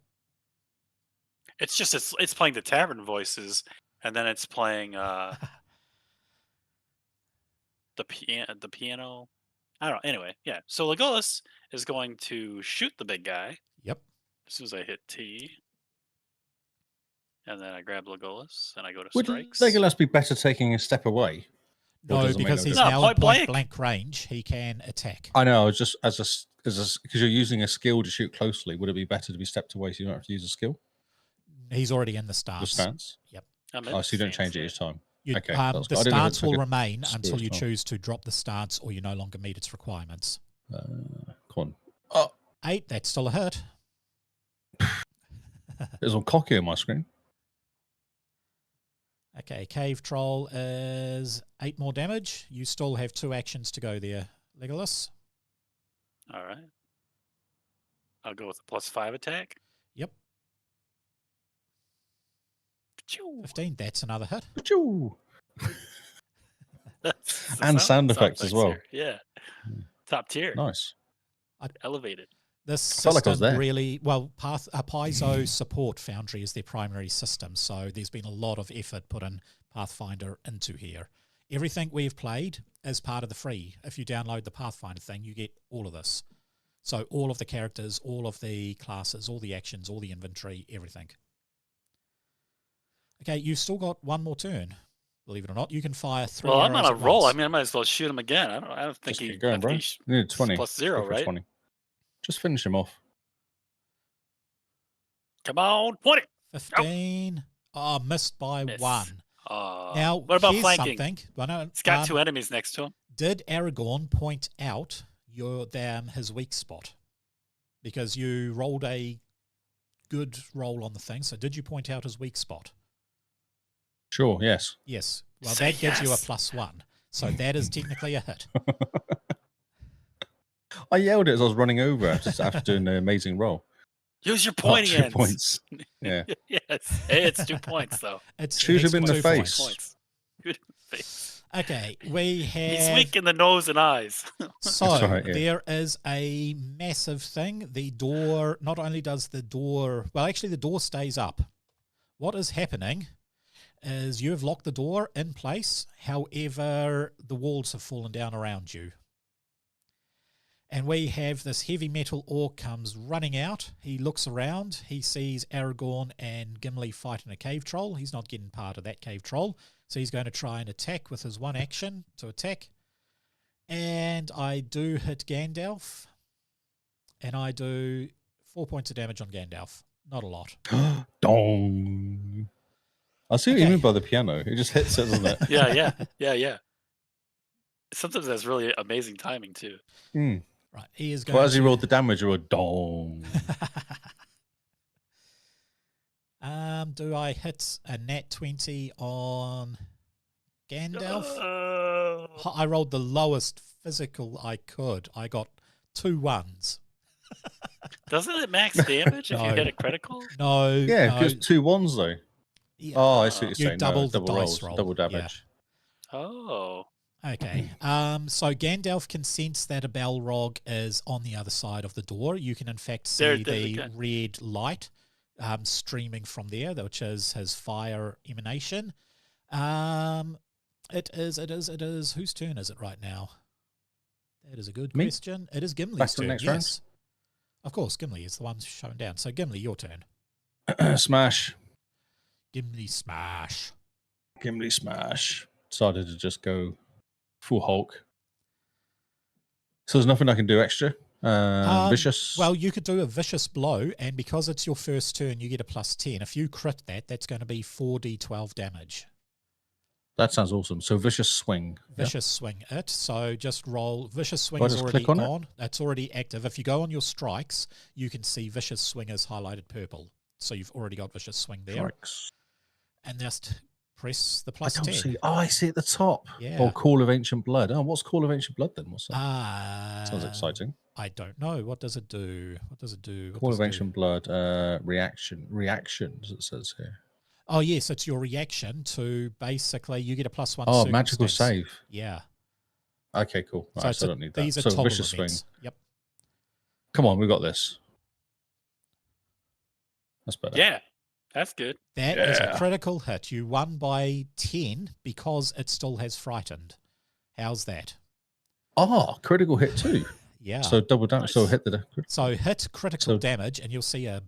It's just, it's playing the tavern voices, and then it's playing the piano. I don't know. Anyway, yeah. So Legolas is going to shoot the big guy. Yep. As soon as I hit T. And then I grab Legolas, and I go to Would strikes. Legolas be better taking a step away? No, because he's now in point blank range. He can attack. I know. I was just because you're using a skill to shoot closely. Would it be better to be stepped away so you don't have to use a skill? He's already in the stance. The stance. Yep. Oh, so you don't change it each time. Okay. The stance will remain until you choose to drop the stance, or you no longer meet its requirements. Come on. Oh. 8. That's still a hit. There's all cocky on my screen. Okay, Cave Troll is 8 more damage. You still have 2 actions to go there, Legolas. All right. I'll go with a +5 attack. Yep. 15. 15, that's another hit. And sound effects as well. Here. Yeah. Top tier. Nice. Elevated. This system really, well, Paizo support Foundry is their primary system, so there's been a lot of effort put in Pathfinder into here. Everything we've played is part of the free. If you download the Pathfinder thing, you get all of this. So all of the characters, all of the classes, all the actions, all the inventory, everything. Okay, you've still got one more turn. Believe it or not, you can fire 3 Well, arrows I'm on a at roll. once. I mean, I might as well shoot him again. I don't think Just he. keep going, bro. You need 20. plus Go 0, for right? 20. Just finish him off. Come on, 20. 15. Oh, missed by Miss. 1. Now, what about here's flanking? something. Well, no, He's got 2 enemies next to him. Did Aragorn point out his weak spot? Because you rolled a good roll on the thing. So did you point out his weak spot? Sure, yes. Yes. Well, Say that gives you a yes. +1. So that is technically a hit. I yelled it as I was running over after doing the amazing roll. Use your Oh, pointy 2 ends. points. Yeah. Yes. Hey, it's 2 points, though. Shoot him in the 2 face. Points. Shoot him in the face. Okay, we have... He's weak in the nose and eyes. So That's right, yeah. there is a massive thing. The door, not only does the door... Well, actually, the door stays up. What is happening is you have locked the door in place. However, the walls have fallen down around you. And we have this heavy metal orc comes running out. He looks around. He sees Aragorn and Gimli fighting a cave troll. He's not getting part of that cave troll. So he's going to try and attack with his one action to attack. And I do hit Gandalf. And I do 4 points of damage on Gandalf. Not a lot. Dong. I see what you mean by the piano. It just hits it, doesn't it? Yeah. Sometimes that's really amazing timing, too. Mm. Right, he is going Well, as he to... rolled the damage, you were dong. Do I hit a nat 20 on Gandalf? I rolled the lowest physical I could. I got 2 1s. Doesn't it max damage if you hit a critical? No. Yeah, no. because 2 1s, though. Yeah. Oh, I see what You you're saying. double No, the double dice rolls, roll. double damage. Oh. Okay. So Gandalf can sense that a Balrog is on the other side of the door. You can in fact see the red light streaming from there, which is his fire emanation. It is. Whose turn is it right now? That is a good question. It is Gimli's Back to the turn. next Yes. round? Of course, Gimli is the one shown down. So Gimli, your turn. Smash. Gimli smash. Gimli smash. Decided to just go full Hulk. So there's nothing I can do extra. Vicious. Well, you could do a vicious blow, and because it's your first turn, you get a +10. If you crit that, that's going to be 4d12 damage. That sounds awesome. So vicious swing. Vicious swing it. So just roll. Vicious swing I is just already click on it? on. That's already active. If you go on your strikes, you can see vicious swing is highlighted purple. So you've already got vicious swing there. Strikes. And just press the I +10. don't see. Oh, I see at the top. Yeah. Or Call of Ancient Blood. Oh, what's Call of Ancient Blood then? What's that? Sounds exciting. I don't know. What does it do? What does it do? Call of Ancient Blood. Reactions. It says here. Oh yes, it's your reaction to basically you get a +1. Oh, magical circumstance. save. Yeah. Okay, cool. Right, so I don't need that. These are So toggle vicious events. swing. Yep. Come on, we got this. That's better. Yeah, that's good. That is a critical hit. You won by 10 because it still has frightened. How's that? Oh, critical hit too. Yeah. So double damage. So hit the. So hit critical damage, and you'll see a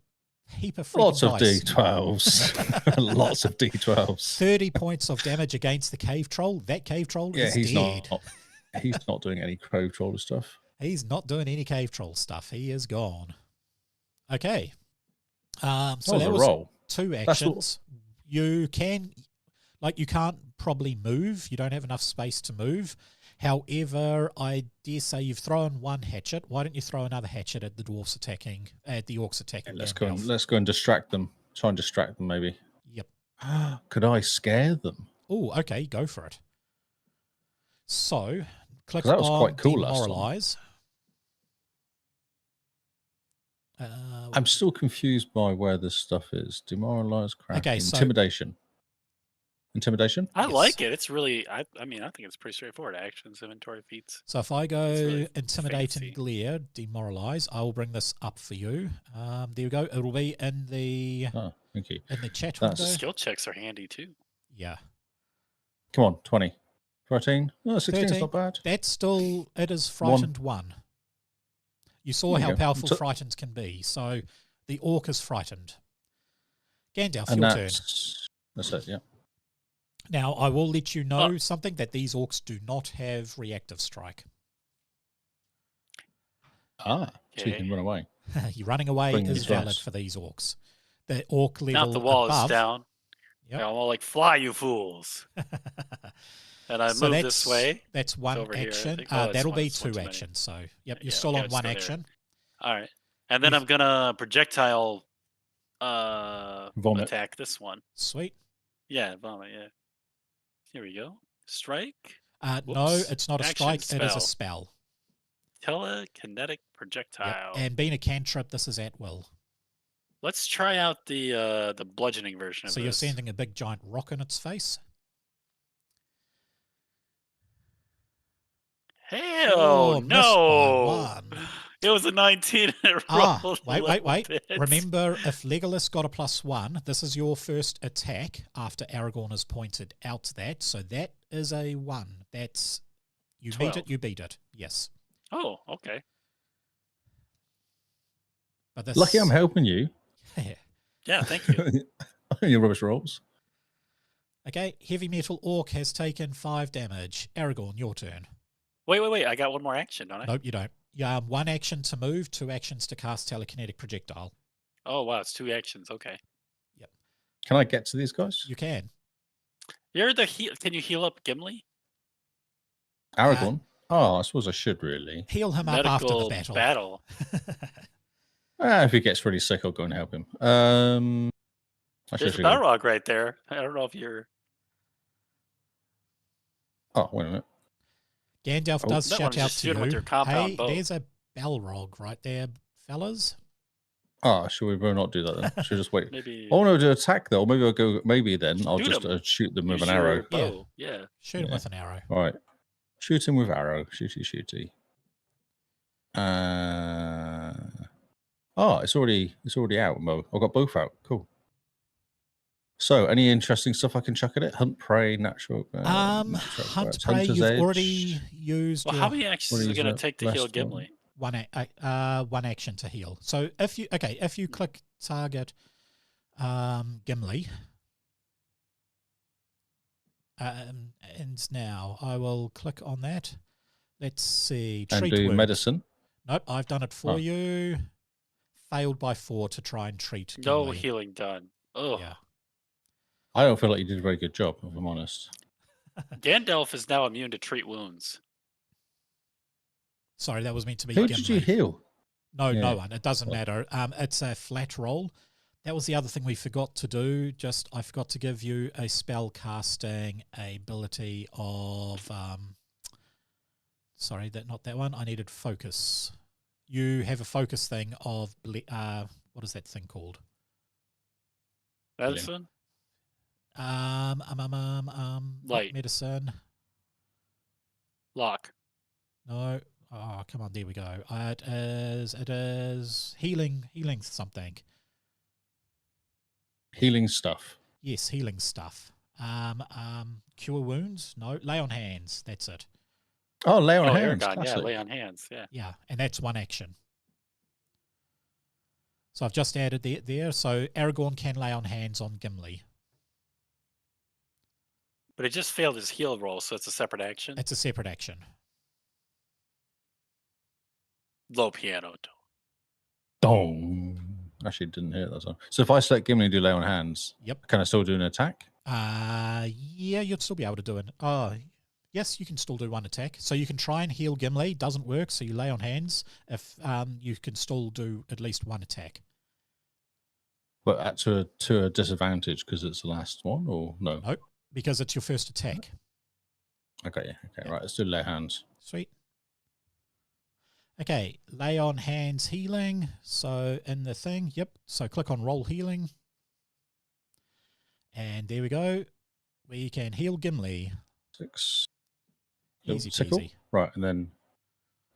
heap of freaking Lots of dice. D12s. Lots of D12s. 30 points of damage against the cave troll. That cave troll is he's dead. He's not doing any cave troll stuff. He's not doing any cave troll stuff. He is gone. Okay. So that was roll. 2 actions. You can, you can't probably move. You don't have enough space to move. However, I dare say you've thrown 1 hatchet. Why don't you throw another hatchet at the dwarfs attacking, at the orcs attacking? Let's go and distract them. Try and distract them, maybe. Yep. Could I scare them? Oh, okay, go for it. So, click that was on quite cool last time. Demoralize. I'm still confused by where this stuff is. Demoralize, crack, Okay, so- intimidation. Intimidation? I Yes. like it. It's really, I mean, I think it's pretty straightforward. Actions, inventory, feats. So if I go really Intimidate fancy. and Glare, Demoralize, I will bring this up for you. There we go. It'll be in the Oh, thank you. chat That's- window. Skill checks are handy too. Yeah. Come on, 20. 13. Oh, 16 is 13. not bad. That's still, it is frightened 1. You saw There you how go. powerful So- frightened can be. So the orc is frightened. Gandalf, And your turn. that's it, yeah. Now, I will let you know something, that these orcs do not have reactive strike. So you can run away. Your running away Bring is these valid rats. for these orcs. The orc level Now the wall above, is down. Yep. I'm all like, fly, you fools. And I move this way. That's one over here, I action. think. Oh, it's that'll one- be it's one two too many. actions. So, yep, you're Yeah, still okay, on it's one still there. action. All right. And then Yes. I'm going to projectile Vomit. attack this one. Sweet. Yeah, vomit, yeah. Here we go. Strike. No, Whoops. it's not a Action strike. It is a spell. Telekinetic projectile. Yep. And being a cantrip, this is at will. Let's try out the bludgeoning version of So this. you're sending a big giant rock in its face. Hell missed no! by 1. It was a 19 and it rolled Wait. bits. Remember, if Legolas got a +1, this is your first attack after Aragorn has pointed out that. So that is a 1. That's you 12. meet it, you beat it. Yes. Oh, okay. But this, Lucky I'm helping you. Yeah, thank you. Your rubbish rolls. Okay, heavy metal orc has taken 5 damage. Aragorn, your turn. Wait. I got one more action, don't I? Nope, you don't. You have 1 action to move, 2 actions to cast telekinetic projectile. Oh, wow. It's 2 actions. Okay. Can I get to these guys? You can. You're the Can you heal up Gimli? Aragorn? I suppose I should really. Heal him up after the Medical battle. If he gets really sick, I'll go and help him. Actually, There's a Balrog right there. I don't know if you're... Oh, wait a minute. Gandalf Oh, does that shout one's out just to shooting you. with their compound Hey, bow. there's a Balrog right there, fellas. Should we better not do that then? Should we just wait? Maybe... Oh no, to attack though. Maybe I'll go. Maybe then I'll Shoot just him. shoot them with Use an arrow. your bow. Yeah. Shoot him Yeah. with an arrow. All right, shoot him with arrow. Shooty. It's already out. Mo, I've got both out. Cool. So, any interesting stuff I can chuck at it? Hunt, prey, natural. Hunt, prey. You've already used. Well, how many actions is it going to take to heal last Gimli? one action to heal. So if you click target Gimli, and now I will click on that. Let's see. And Treat do wound. medicine. Nope, I've done it for you. Failed by 4 to try and treat No Gimli. healing done. Oh, Yeah. I don't feel like you did a very good job, if I'm honest. Gandalf is now immune to treat wounds. Sorry, that was meant to be Who Gimli. did you heal? No, Yeah. no one. It doesn't matter. It's a flat roll. That was the other thing we forgot to do. I forgot to give you a spell casting ability of. Sorry, not that one. I needed focus. You have a focus thing of what is that thing called? Medicine? Light medicine. Lock. No. Oh, come on. There we go. It is healing something. Healing stuff. Yes, healing stuff. Cure wounds? No. Lay on hands. That's it. Oh, lay on hands. Aragorn, yeah, Classic. lay on hands, yeah. Yeah, and that's 1 action. So I've just added there. So Aragorn can lay on hands on Gimli. But it just failed his heal roll, so it's a separate action. It's a separate action. Low piano. Dong. Actually, didn't hear that song. So if I select Gimli and do lay on hands, Yep. can I still do an attack? Yeah, you'd still be able to do it. Yes, you can still do 1 attack. So you can try and heal Gimli. Doesn't work, so you lay on hands. If you can still do at least 1 attack. But to a disadvantage because it's the last one, or no? Nope, because it's your first attack. Okay, right. Let's do lay hands. Sweet. Okay, lay on hands healing. So in the thing, yep. So click on roll healing. And there we go. We can heal Gimli. 6. Easy Sickle. peasy. Right, and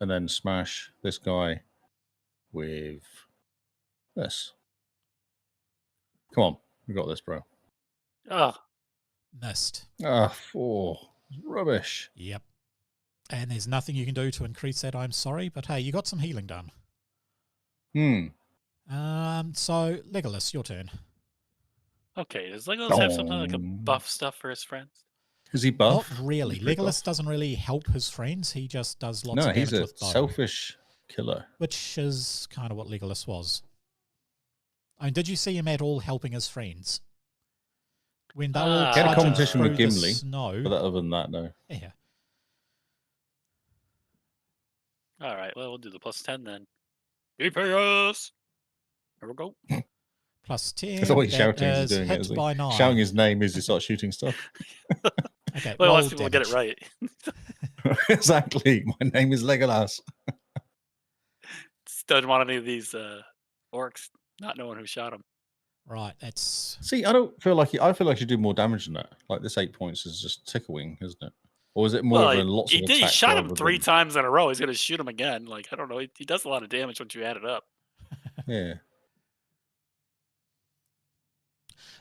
then smash this guy with this. Come on, we got this, bro. Oh, Missed. 4. Rubbish. Yep. And there's nothing you can do to increase that, I'm sorry. But hey, you got some healing done. So Legolas, your turn. Okay, does Legolas have something like a buff stuff for his friends? Is he buff? Not really. He's pretty Legolas buff. doesn't really help his friends. He just does lots No, of he's damage a with bow, selfish killer. which is kind of what Legolas was. I mean, did you see him at all helping his friends? When they were all He had a trudging competition through with the Gimli, snow. but other than that, no. Yeah. All right, well, we'll do the +10 then. EPS! Here we go. +10. That's what he's shouting as he's is doing it, hit isn't he? by 9. Shouting his name as he starts shooting stuff. Okay, Well, he roll wants people to get it damage. right. Exactly. My name is Legolas. Just doesn't want any of these orcs not knowing who shot him. Right, that's... See, I don't feel like I feel like you do more damage than that. Like this 8 points is just tickling, isn't it? Or is it more of a lots of he attack? shot him rather 3 than- times in a row. He's going to shoot him again. Like, I don't know. He does a lot of damage once you add it up. Yeah.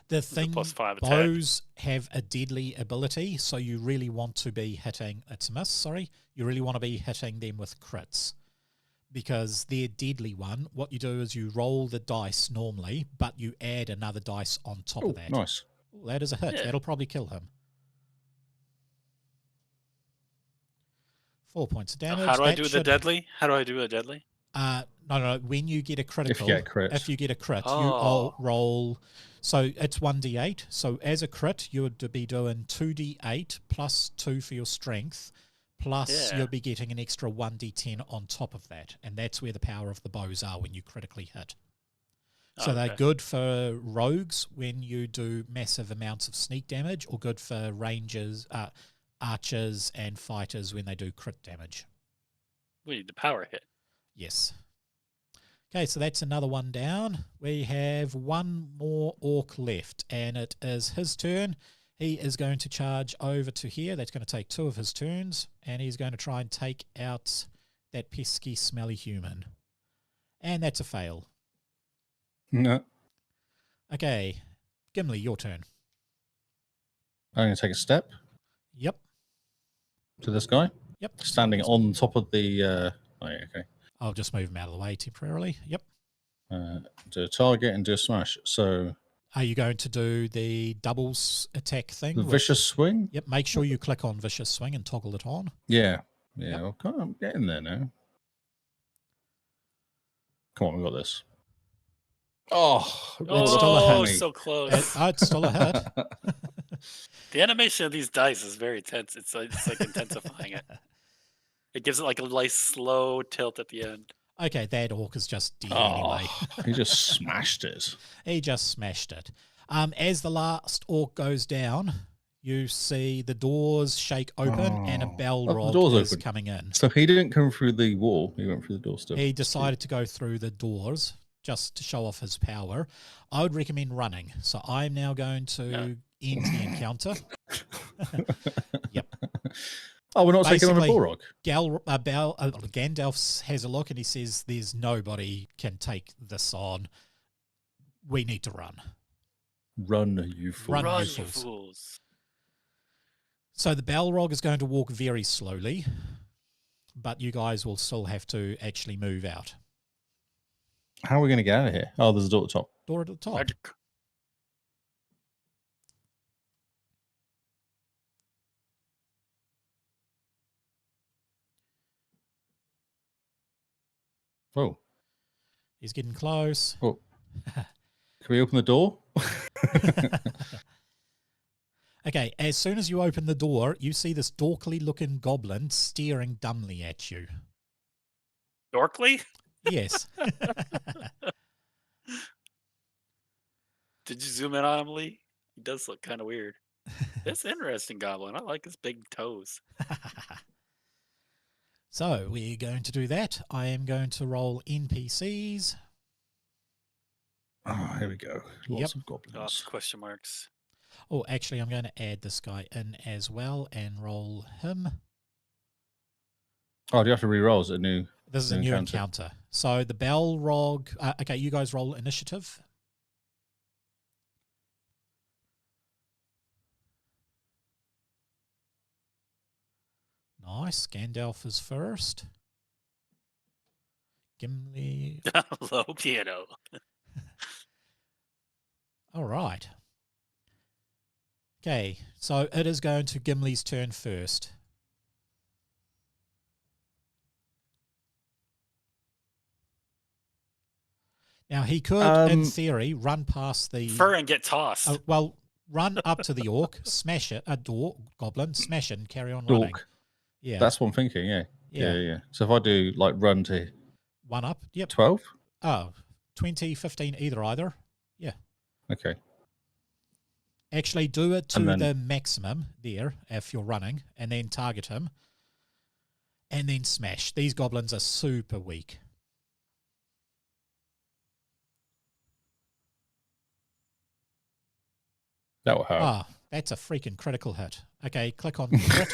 The thing, +5 attack. bows have a deadly ability, so you really want to be hitting... It's a miss, sorry. You really want to be hitting them with crits. Because their deadly one, what you do is you roll the dice normally, but you add another dice on top of that. Nice. Ooh, that is a hit. Yeah. That'll probably kill him. 4 points of damage. How do I That do the should- deadly? How do I do a deadly? No. When you get a critical, get a crit. if you get a crit, you Oh. roll. So it's 1d8. So as a crit, you would be doing 2d8 plus 2 for your strength, plus Yeah. you'll be getting an extra 1d10 on top of that, and that's where the power of the bows are when you critically hit. So they're Okay. good for rogues when you do massive amounts of sneak damage, or good for rangers, archers, and fighters when they do crit damage. We need the power hit. Yes. Okay, so that's another one down. We have one more orc left, and it is his turn. He is going to charge over to here. That's going to take 2 of his turns, and he's going to try and take out that pesky, smelly human. And that's a fail. No. Okay, Gimli, your turn. I'm going to take a step Yep. to this guy, Yep. standing on top of the. Oh, yeah, okay. I'll just move him out of the way temporarily. Yep. Do a target and do a smash. So Are you going to do the doubles attack thing? the vicious swing. Yep. Make sure you click on vicious swing and toggle it on. Yeah. Yep. Well, I'm getting there now. Come on, we got this. Oh, It's still a Oh, hit. so close. It's still a hit. The animation of these dice is very tense. It's like intensifying it. It gives it like a nice slow tilt at the end. Okay, that orc is just dead anyway. He just smashed it. He just smashed it. As the last orc goes down, you see the doors shake open and a Oh, the Balrog doors is open. coming in. So he didn't come through the wall. He went through the door still. He decided to go through the doors just to show off his power. I would recommend running. So I'm now going to end the encounter. Yep. Oh, we're not taking on a Basically, Balrog. Gandalf has a look and he says, "There's nobody can take this on. We need to run." Run, you fool. Run, Run, you you fools. fools. So the Balrog is going to walk very slowly, but you guys will still have to actually move out. How are we going to get out of here? Oh, there's a door at the top. Door at the top. Magic. Oh, He's getting close. oh. Can we open the door? Okay, as soon as you open the door, you see this dorkly-looking goblin staring dumbly at you. Dorkly? Yes. Did you zoom in on him, Lee? He does look kind of weird. That's interesting, Goblin. I like his big toes. So we're going to do that. I am going to roll NPCs. Oh, here we go. Lots Yep. of Lots goblins. of question marks. Oh, actually, I'm going to add this guy in as well and roll him. Oh, do you have to re-roll? Is it a new? This is a New new encounter. encounter. So the Balrog... okay, you guys roll initiative. Nice. Gandalf is first. Gimli. Low piano. All right. Okay, so it is going to Gimli's turn first. Now, he could, in theory, run past the... Fur and get tossed. well, run up to the orc, smash it, a goblin, smash it, and carry on running. Dork. Yeah. That's what I'm thinking, yeah. So if I do, like, run to... 1 up, yep. 12? Oh, 20, 15, either. Yeah. Okay. Actually, do it to And then- the maximum there, if you're running, and then target him. And then smash. These goblins are super weak. That will hurt. Ah, that's a freaking critical hit. Okay, click on crit.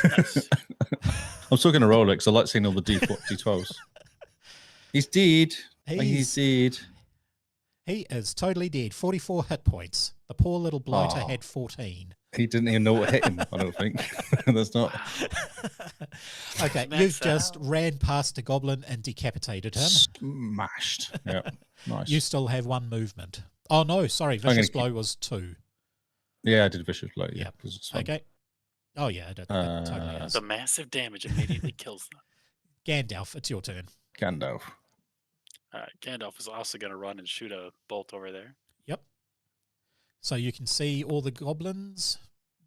I'm still going to roll it because I like seeing all the D12s. He's dead. He's dead. He is totally dead. 44 hit points. The poor little blighter had 14. He didn't even know what hit him, I don't think. That's not... Okay, you've just ran past a goblin and decapitated him. Smashed. Yeah, nice. You still have 1 movement. Oh, no, sorry. Vicious blow was 2. Yeah, I did vicious blow. Yeah. Okay. Oh, yeah, it totally is. The massive damage immediately kills them. Gandalf, it's your turn. Gandalf. All right, Gandalf is also going to run and shoot a bolt over there. Yep. So you can see all the goblins.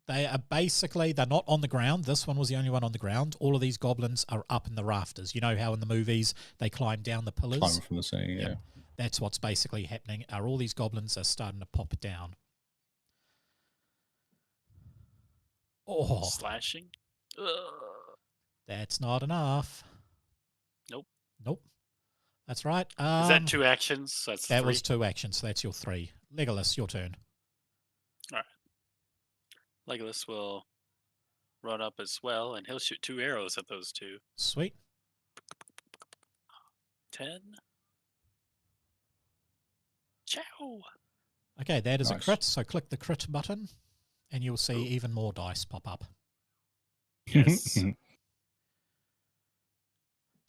They are basically, they're not on the ground. This one was the only one on the ground. All of these goblins are up in the rafters. You know how in the movies they climb down the pillars? Climbing from the sea, yeah. That's what's basically happening. All these goblins are starting to pop down. Oh. Slashing? Ugh. That's not enough. Nope. That's right. Is that 2 actions? So that's that 3? was 2 actions, so that's your 3. Legolas, your turn. All right. Legolas will run up as well, and he'll shoot 2 arrows at those 2. Sweet. 10. Ciao. Okay, that is Nice. a crit, so click the crit button, and you'll see even more dice pop up. Yes.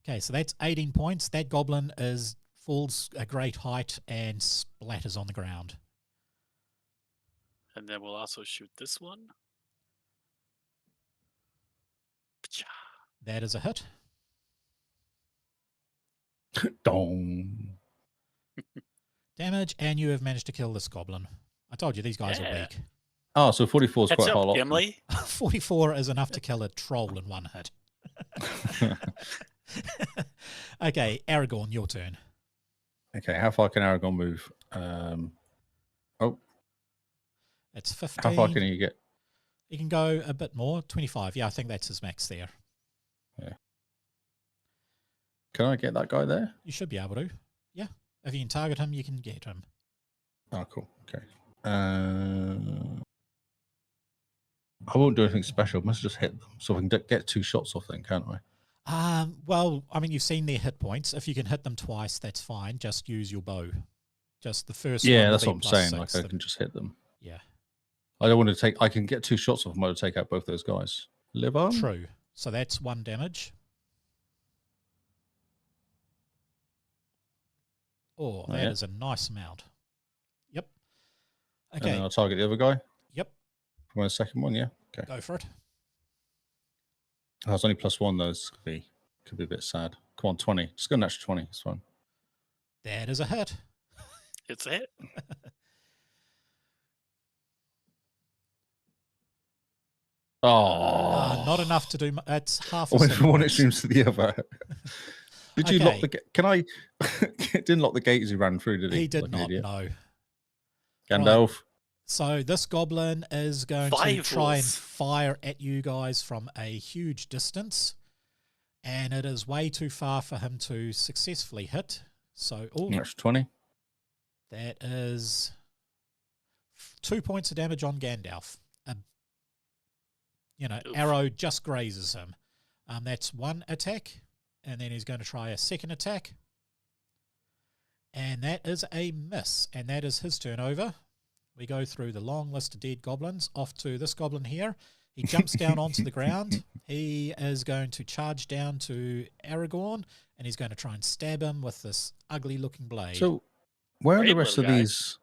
Okay, so that's 18 points. That goblin falls a great height and splatters on the ground. And then we'll also shoot this one. That is a hit. Dong. Damage, and you have managed to kill this goblin. I told you, these guys are weak. Oh, so 44 is Catch quite a up, lot. Gimli. 44 is enough to kill a troll in 1 hit. Okay, Aragorn, your turn. Okay, how far can Aragorn move? It's 15. How far can he get? He can go a bit more, 25. Yeah, I think that's his max there. Yeah. Can I get that guy there? You should be able to. Yeah. If you can target him, you can get him. Oh, cool. Okay. I won't do anything special. I must just hit them. So I can get 2 shots off them, can't I? Well, I mean, you've seen their hit points. If you can hit them twice, that's fine. Just use your bow. Just the first one. Yeah, will that's be what I'm saying. +6. Like I can just hit them. Yeah. I don't want to take. I can get 2 shots off them. I would take out both those guys. Live on. True. So that's 1 damage. Oh, that is a nice amount. Yep. And Okay. then I'll target the other guy. Yep. For my second one, yeah. Okay. Go for it. Oh, it's only +1 though. This could be a bit sad. Come on, 20. Just go an extra 20. It's fine. That is a hit. It's a hit. Oh, Not enough to do. It's half. I went from one points. extreme to the other. Did you lock Okay. the gate? Can I? Didn't lock the gate as he ran through, did he? He did Like an not. idiot? No. Gandalf. So this goblin is going to Five try and rolls. fire at you guys from a huge distance, and it is way too far for him to successfully hit. So, An extra 20. that is 2 points of damage on Gandalf. Oof. Arrow just grazes him. That's 1 attack, and then he's going to try a second attack, and that is a miss, and that is his turn over. We go through the long list of dead goblins, off to this goblin here. He jumps down onto the ground. he is going to charge down to Aragorn, and he's going to try and stab him with this ugly-looking blade. So, where are the Brave rest of little guy. these?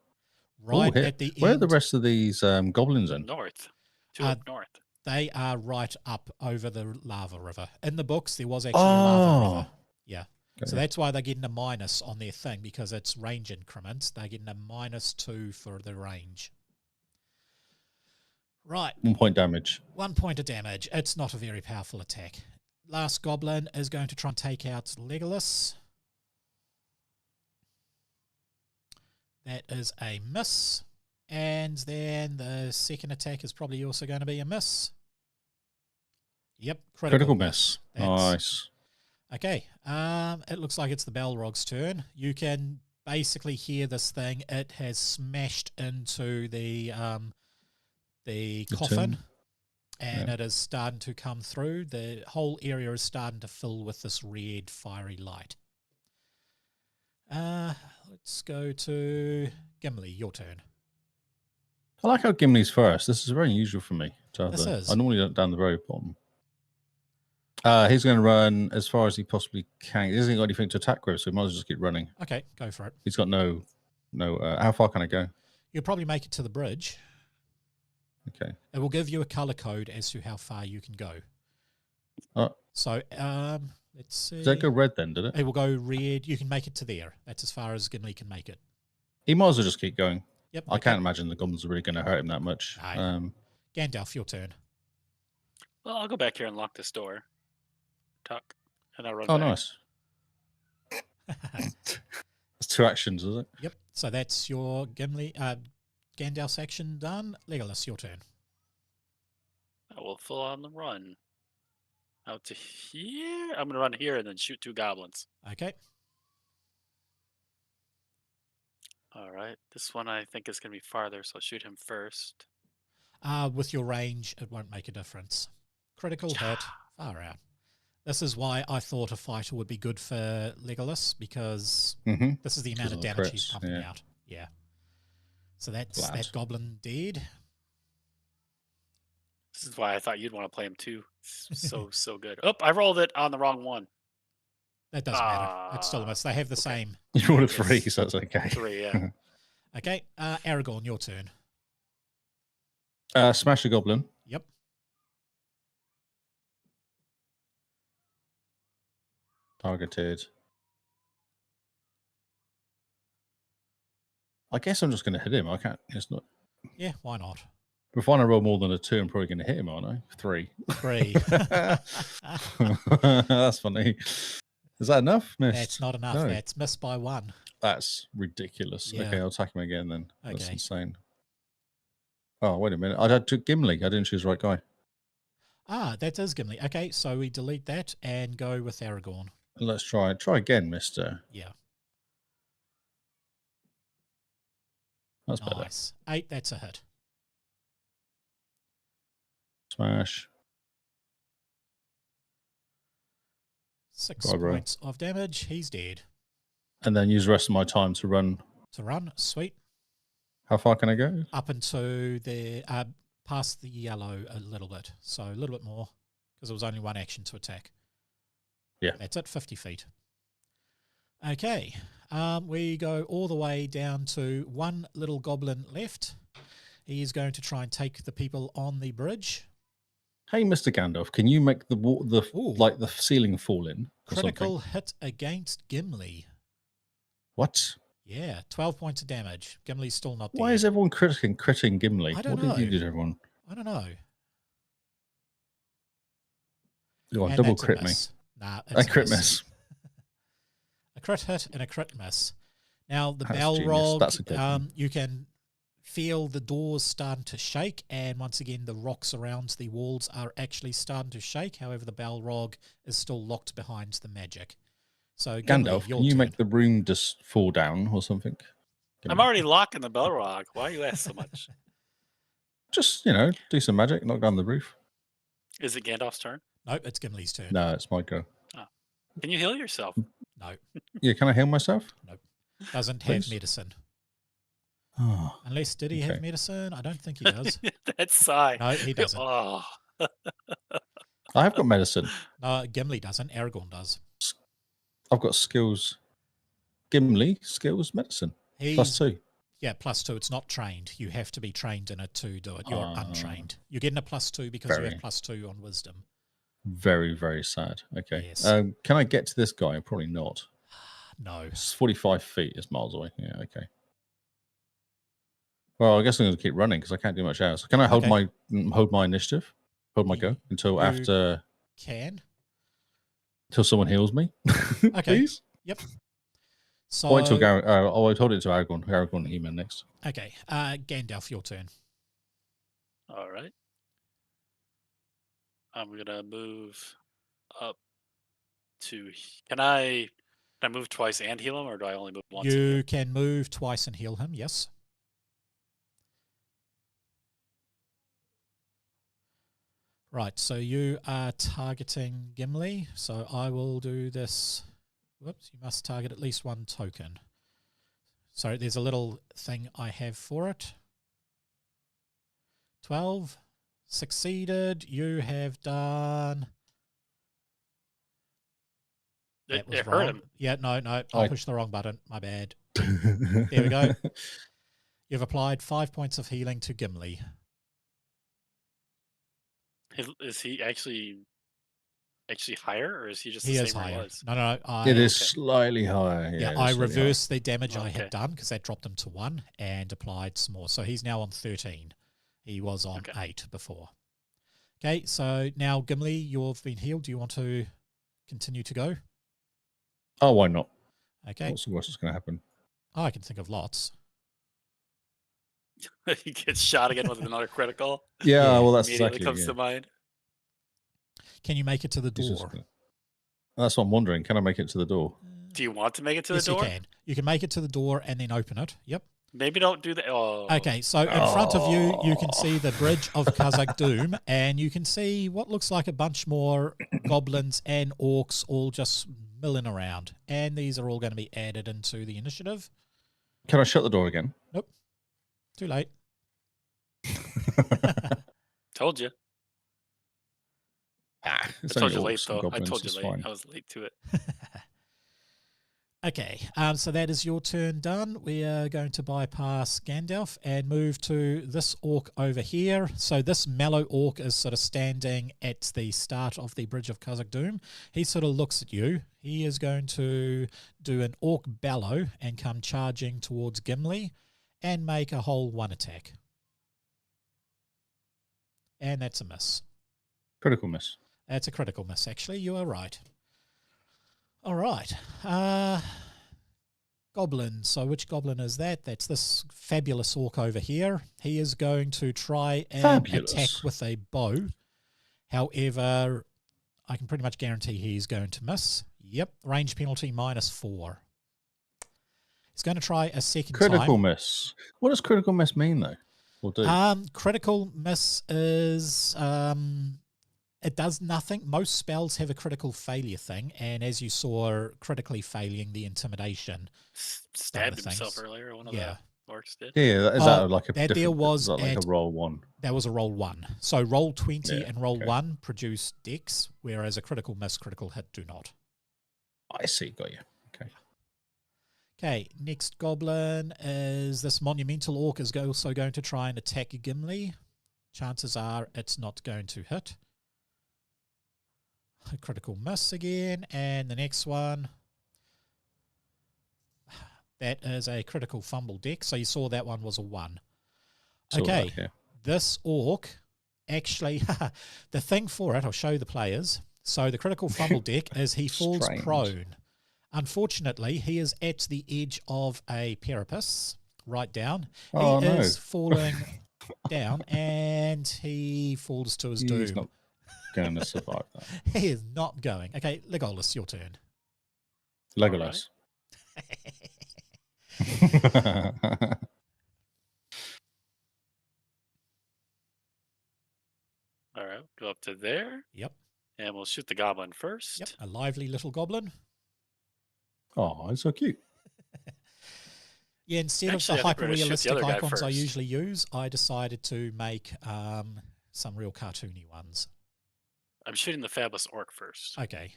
right hit. at the Where are end, the rest of these goblins in? North. Two Uh, up north. they are right up over the lava river. In the books, there was actually a lava river. Yeah. So that's why they're getting a minus on their thing, because it's range increments. They're getting a -2 for the range. Right. 1 point damage. 1 point of damage. It's not a very powerful attack. Last goblin is going to try and take out Legolas. That is a miss. And then the second attack is probably also going to be a miss. Yep, Critical miss. That's- Nice. Okay, it looks like it's the Balrog's turn. You can basically hear this thing. It has smashed into the coffin, tomb. and it is starting to come through. The whole area is starting to fill with this red, fiery light. Let's go to Gimli. Your turn. I like how Gimli's first. This is very unusual for me. This is. I normally don't down the very bottom. He's going to run as far as he possibly can. He hasn't got anything to attack with, so he might as well just keep running. Okay, go for it. He's got no. How far can I go? You'll probably make it to the bridge. Okay. It will give you a color code as to how far you can go. So, let's see. Does that go red then, did it? It will go red. You can make it to there. That's as far as Gimli can make it. He might as well just keep going. Yep. I can't imagine the goblins are really going to hurt him that much. No. Gandalf, your turn. Well, I'll go back here and lock this door. Tuck. And I'll run Oh, back. nice. It's 2 actions, is it? Yep. So that's your Gandalf's action done. Legolas, your turn. I will full on the run. Out to here. I'm going to run here and then shoot 2 goblins. Okay. All right. This one I think is going to be farther, so I'll shoot him first. With your range, it won't make a difference. Critical hit, far out. This is why I thought a fighter would be good for Legolas, because this is the amount of damage he's pumping out. Yeah. So that's that goblin dead. This is why I thought you'd want to play him too. So good. Oh, I rolled it on the wrong one. That doesn't matter. It's still a miss. They have the same. You rolled a 3, so that's okay. 3, yeah. Okay, Aragorn, your turn. Smash a goblin. Yep. Targeted. I guess I'm just going to hit him. I can't. It's not. Yeah, why not? If I roll more than a 2, I'm probably going to hit him, aren't I? 3. 3. That's funny. Is that enough? Missed. That's not enough. No. That's missed by 1. That's ridiculous. Yeah. Okay, I'll attack him again then. That's Okay. insane. Oh, wait a minute. I took Gimli. I didn't choose the right guy. That is Gimli. Okay, so we delete that and go with Aragorn. Let's try. Try again, mister. Yeah. That's better. Nice. 8, that's a hit. Smash. 6 Go on, bro. points of damage. He's dead. And then use the rest of my time to run. To run, sweet. How far can I go? Up into the past the yellow a little bit. So a little bit more, because it was only 1 action to attack. Yeah. That's it, 50 feet. Okay. We go all the way down to 1 little goblin left. He is going to try and take the people on the bridge. Hey, Mr. Gandalf, can you make the Ooh. the ceiling fall in? Or Critical something? hit against Gimli. What? Yeah, 12 points of damage. Gimli's still not dead. Why is everyone critting Gimli? I don't what know. did you do to everyone? I don't know. Oh, And double that's a crit me. miss. Nah, A crit miss. A crit hit and a crit miss. Now, the That's genius. That's a good Balrog, one. you can feel the doors starting to shake, and once again, the rocks around the walls are actually starting to shake. However, the Balrog is still locked behind the magic. So, Gimli, Gandalf, your can you turn. make the room just fall down or something? I'm already locking the Balrog. Why you ask so much? Just, do some magic, knock down the roof. Is it Gandalf's turn? Nope, it's Gimli's turn. No, it's my go. Can you heal yourself? No, Yeah, can I heal myself? doesn't have Please? medicine. Oh, Unless, did he have Okay. medicine? I don't think he does. That's sigh. No, he doesn't. Oh, I have got medicine. No, Gimli doesn't. Aragorn does. I've got skills. Gimli, skills, medicine. +2. Yeah, +2. It's not trained. You have to be trained in it to do it. You're untrained. You're getting a +2 because you have +2 on wisdom. Very, very sad. Okay. Yes. Can I get to this guy? Probably not. No. It's 45 feet. It's miles away. Yeah, okay. Well, I guess I'm going to keep running because I can't do much else. Can I hold my initiative? Hold my go until after... Can. Until someone heals me? Okay. Please? Yep. So, I'll hold it to Aragorn. Aragorn He-Man next. Okay. Gandalf, your turn. All right. I'm going to move up to... Can I move twice and heal him, or do I only move once? You can move twice and heal him, yes. Right, so you are targeting Gimli. So I will do this. Whoops, you must target at least one token. So there's a little thing I have for it. 12. Succeeded. You have done... That was it wrong. hurt him. Yeah, no. I pushed the wrong button. My bad. There we go. You've applied 5 points of healing to Gimli. Is he actually higher, or is he just he the is same higher. he was? No. It is slightly higher. Yeah, I reversed the damage I Okay. had done because that dropped him to 1 and applied some more. So he's now on 13. He was on 8 before. Okay, so now Gimli, you've been healed. Do you want to continue to go? Oh, why not? Okay. What's the worst that's going to happen? Oh, I can think of lots. He gets shot again with another critical. Yeah, well, that's Immediately exactly comes to mind. Can you make it to the door? That's what I'm wondering. Can I make it to the door? Do you want to make it to Yes, the door? you can. You can make it to the door and then open it. Yep. Maybe don't do that. Oh. Okay, so in front of you, you can see the bridge of Khazak Doom, and you can see what looks like a bunch more goblins and orcs all just milling around. And these are all going to be added into the initiative. Can I shut the door again? Nope. Too late. Told you. I told you late, though. I told you late. Fine. I was late to it. Okay, so that is your turn done. We are going to bypass Gandalf and move to this orc over here. So this mellow orc is sort of standing at the start of the Bridge of Khazak Doom. He sort of looks at you. He is going to do an orc bellow and come charging towards Gimli and make a whole 1 attack. And that's a miss. Critical miss. That's a critical miss, actually. You are right. All right. Goblin. So which goblin is that? That's this fabulous orc over here. He is going to try and attack with a bow. However, I can pretty much guarantee he's going to miss. Yep. Range penalty -4. He's going to try a second time. Critical miss. What does critical miss mean, though? Or do? Critical miss is... it does nothing. Most spells have a critical failure thing, and as you saw, critically failing the intimidation. Stabbed himself earlier, one of the orcs did. Yeah, is that like a that there was like a roll 1? That was a roll 1. So roll 20 and roll 1 produce dex, whereas a critical miss, critical hit do not. I see, got you. Okay. Okay, next goblin is this monumental orc is also going to try and attack Gimli. Chances are it's not going to hit. A critical miss again, and the next one, that is a critical fumble deck. So you saw that one was a 1. Okay, this orc actually, the thing for it, I'll show the players. So the critical fumble deck is he falls prone. Unfortunately, he is at the edge of a parapet, right down. He is falling down, and he falls to his doom. He's not going to survive that. He is not going. Okay, Legolas, your turn. Legolas. All right, go up to there. Yep. And we'll shoot the goblin first. Yep, a lively little goblin. Oh, it's so cute. Yeah, instead of the hyper-realistic icons I usually use, I decided to make some real cartoony ones. I'm shooting the fabulous orc first. Okay.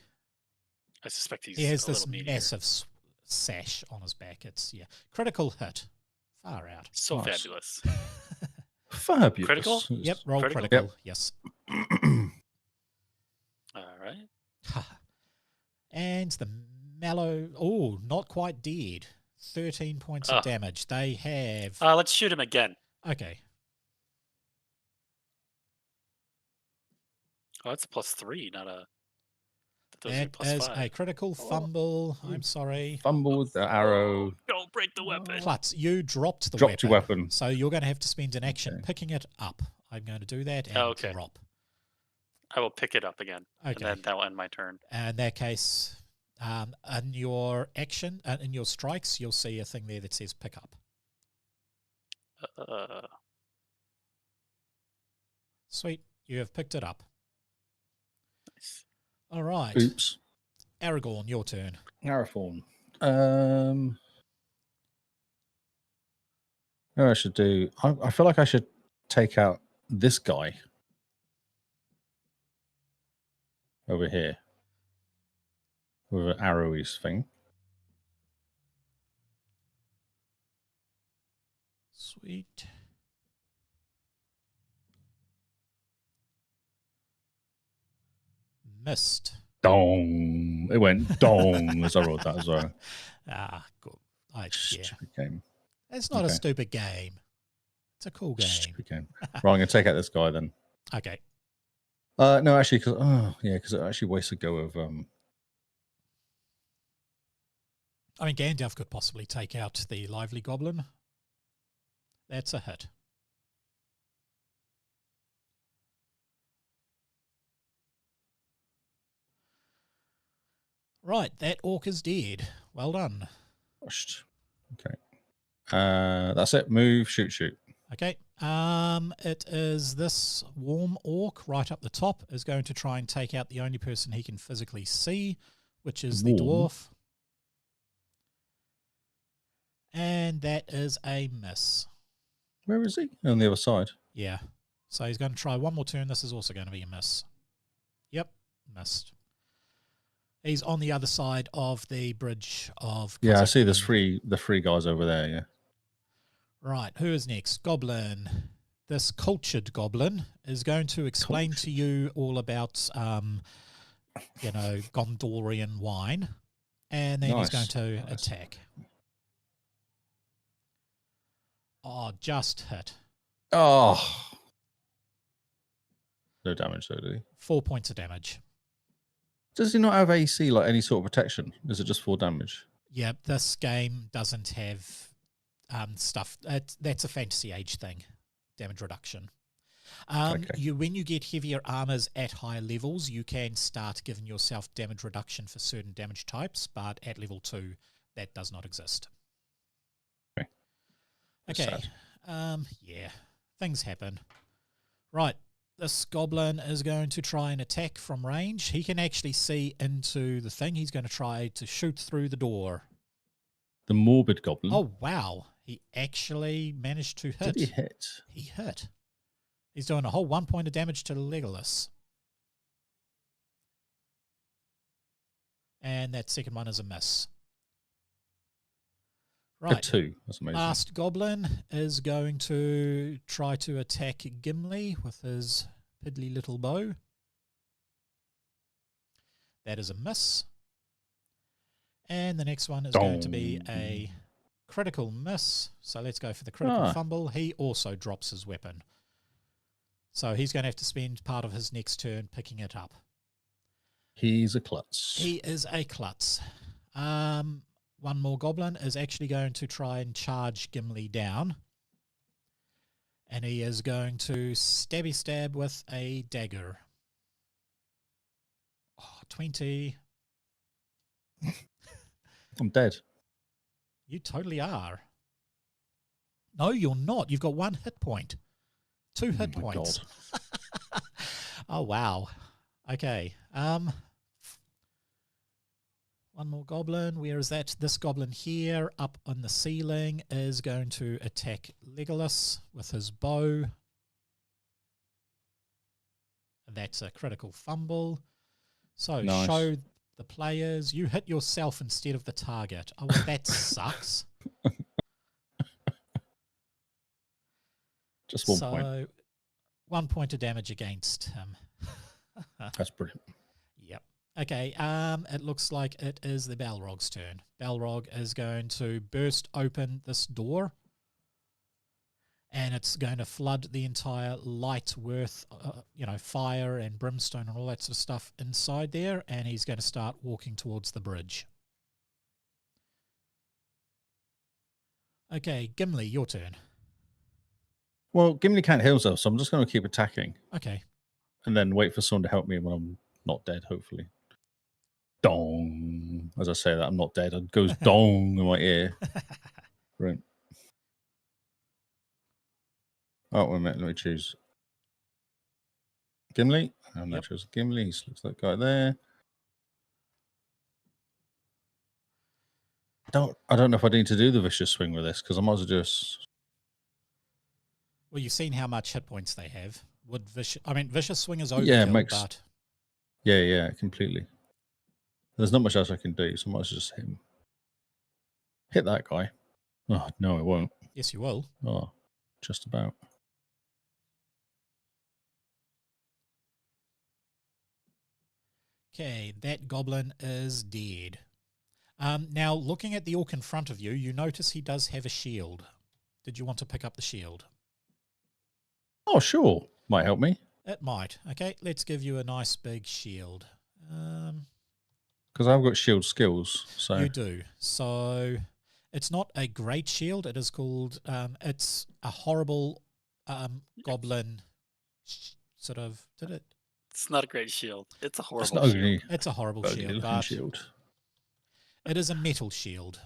I suspect he's He has a this little meatier. massive sash on his back. It's, critical hit. Far out. So Nice. fabulous. Fabulous. Critical? Yep, roll Critical? critical. Yes. All right. And the mallow, not quite dead. 13 points of damage. They have... Let's shoot him again. Okay. Oh, that's a +3, not a... That is a critical fumble. I'm sorry. Fumble with the arrow. Don't break the weapon. Klutz, you dropped the Dropped your weapon. So you're going to have to spend an action picking it up. I'm going to do that and drop. I will pick it up again. Okay. And then that will end my turn. In that case, in your action, in your strikes, you'll see a thing there that says pick up. Sweet. You have picked it up. Nice. All right. Oops. Aragorn, your turn. Aragorn. What I should do? I feel like I should take out this guy over here with an arrowy thing. Sweet. Missed. Dong. It went dong as I rolled that as well. Good. Stupid game. It's not a stupid game. It's a cool game. Stupid game. Right, I'm going to take out this guy then. Okay. No, actually, because it actually wastes a go of... I mean, Gandalf could possibly take out the lively goblin. That's a hit. Right, that orc is dead. Well done. Okay. That's it. Move, shoot. Okay. It is this warm orc right up the top is going to try and take out the only person he can physically see, which is the dwarf. And that is a miss. Where is he? On the other side. Yeah. So he's going to try one more turn. This is also going to be a miss. Yep, missed. He's on the other side of the bridge of... Yeah, I see the three guys over there, yeah. Right, who is next? Goblin. This cultured goblin is going to explain to you all about, Gondorian wine. And then he's going to attack. Oh, just hit. Oh. No damage, though, did he? 4 points of damage. Does he not have AC, like any sort of protection? Is it just 4 damage? Yeah, this game doesn't have stuff. That's a fantasy age thing, damage reduction. When you get heavier armors at higher levels, you can start giving yourself damage reduction for certain damage types, but at level 2, that does not exist. Okay. Yeah, things happen. Right. This goblin is going to try and attack from range. He can actually see into the thing. He's going to try to shoot through the door. The morbid goblin. Oh, wow. He actually managed to hit. Did he hit? He hit. He's doing a whole 1 point of damage to Legolas. And that second one is a miss. Right. 2. That's amazing. Last goblin is going to try to attack Gimli with his piddly little bow. That is a miss. And the next one is going to be a critical miss. So let's go for the critical fumble. He also drops his weapon. So he's going to have to spend part of his next turn picking it up. He's a klutz. He is a klutz. One more goblin is actually going to try and charge Gimli down. And he is going to stabby stab with a dagger. Oh, 20. I'm dead. You totally are. No, you're not. You've got 1 hit point. 2 hit points. Oh, wow. Okay. One more goblin. Where is that? This goblin here up on the ceiling is going to attack Legolas with his bow. That's a critical fumble. So Nice. show the players. You hit yourself instead of the target. Oh, well, that sucks. Just 1 point. So 1 point of damage against him. That's brilliant. Yep. Okay, it looks like it is the Balrog's turn. Balrog is going to burst open this door, and it's going to flood the entire light worth, fire and brimstone and all that sort of stuff inside there, and he's going to start walking towards the bridge. Okay, Gimli, your turn. Well, Gimli can't heal himself, so I'm just going to keep attacking. Okay. And then wait for someone to help me when I'm not dead, hopefully. Dong. As I say that, I'm not dead. It goes dong in my ear. Right. Oh, wait a minute. Let me choose. Gimli? I'm not choosing Gimli. He looks that guy there. I don't know if I need to do the vicious swing with this, because I might as well just... Well, you've seen how much hit points they have. Vicious swing is overkill, Yeah, but... Yeah, completely. There's not much else I can do, so I might as well just hit that guy. Oh, no, I won't. Yes, you will. Oh, just about. Okay, that goblin is dead. Now, looking at the orc in front of you, you notice he does have a shield. Did you want to pick up the shield? Oh, sure. Might help me. It might. Okay, let's give you a nice big shield. Because I've got shield skills. So You do. So it's not a great shield. It is called, it's a horrible goblin sort of, did it? It's not a great shield. It's a horrible it's not shield. ugly. It's a horrible Ugly shield, looking but shield. it is a metal shield.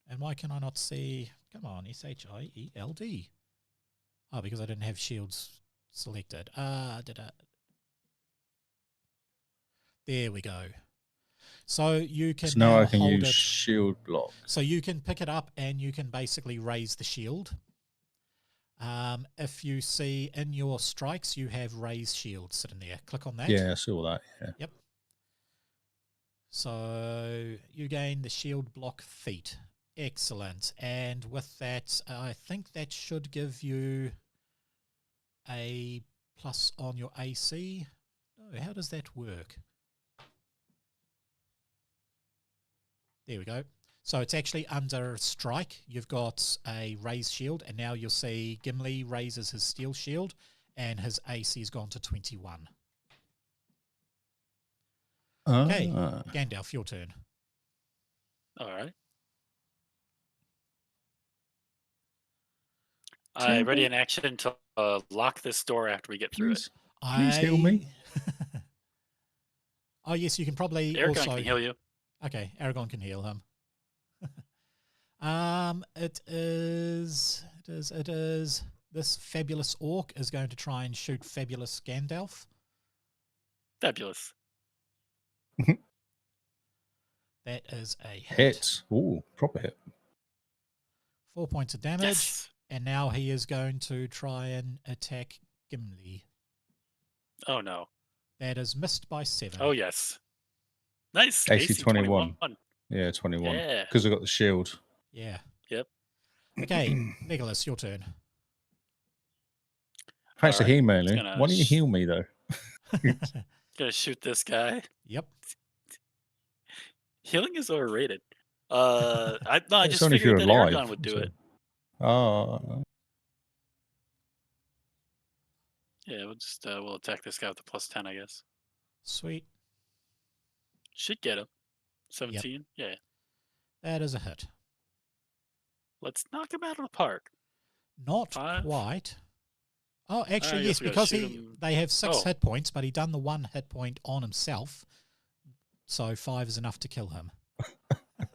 And why can I not see, come on, S-H-I-E-L-D. Oh, because I didn't have shields selected. There we go. So you can So now I can hold use it. shield block. So you can pick it up and you can basically raise the shield. If you see in your strikes, you have raised shield sitting there. Click on that. Yeah, I saw that. Yeah. Yep. So you gain the shield block feat. Excellent. And with that, I think that should give you a plus on your AC. No, how does that work? There we go. So it's actually under strike. You've got a raised shield, and now you'll see Gimli raises his steel shield, and his AC has gone to 21. Okay, Gandalf, your turn. All right. I ready in action to lock this door after we get through it. Please heal me. Oh, yes, you can probably Aragorn also... can heal you. Okay, Aragorn can heal him. It is. This fabulous orc is going to try and shoot fabulous Gandalf. Fabulous. That is a Hit. Ooh, proper hit. 4 points of damage. Yes. And now he is going to try and attack Gimli. Oh, no. That is missed by 7. Oh, yes. Nice. AC 21. Yeah, 21. Yeah. Because I got the shield. Yeah. Yep. Okay, Legolas, your turn. Thanks for Alright, healing me. gonna Why don't you heal me, though? Gonna shoot this guy. Yep. Healing is overrated. I It's just only if figured you're that alive. Aragorn would do it. Oh. Yeah, we'll just we'll attack this guy with the +10, I guess. Sweet. Should get him. 17. Yeah. That is a hit. Let's knock him out of the park. Not 5. quite. Oh, actually, I yes, guess we gotta because shoot him. they have 6 Oh. hit points, but he done the 1 hit point on himself. So 5 is enough to kill him.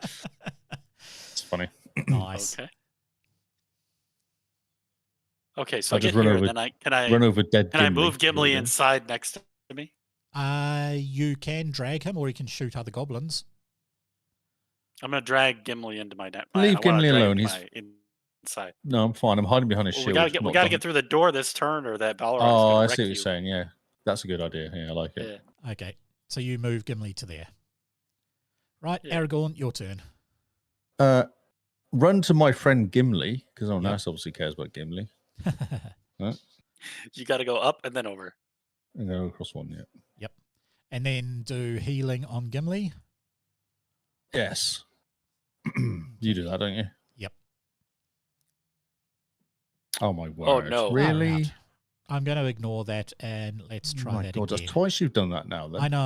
It's funny. Nice. Okay, so I just get run here, over- and then can I Run over dead can I Gimli. move Gimli inside next to me? You can drag him, or you can shoot other goblins. I'm gonna drag Gimli into my net. Leave Gimli alone, he's- inside. No, I'm fine. I'm hiding behind a Well, shield. we gotta get through the door this turn, or that Balrog's Oh, gonna I wreck see what you. you're saying. Yeah, that's a good idea. Yeah, I like it. Yeah. Okay, so you move Gimli to there. Right, Yeah. Aragorn, your turn. Run to my friend Gimli, because Yep. else obviously cares about Gimli. You got to go up and then over. And go across one, yeah. Yep. And then do healing on Gimli. Yes. You do that, don't you? Yep. Oh, my word. Oh, no. Really? Alright. I'm going to ignore that and let's try my that God, again. that's twice you've done that now, then. I know.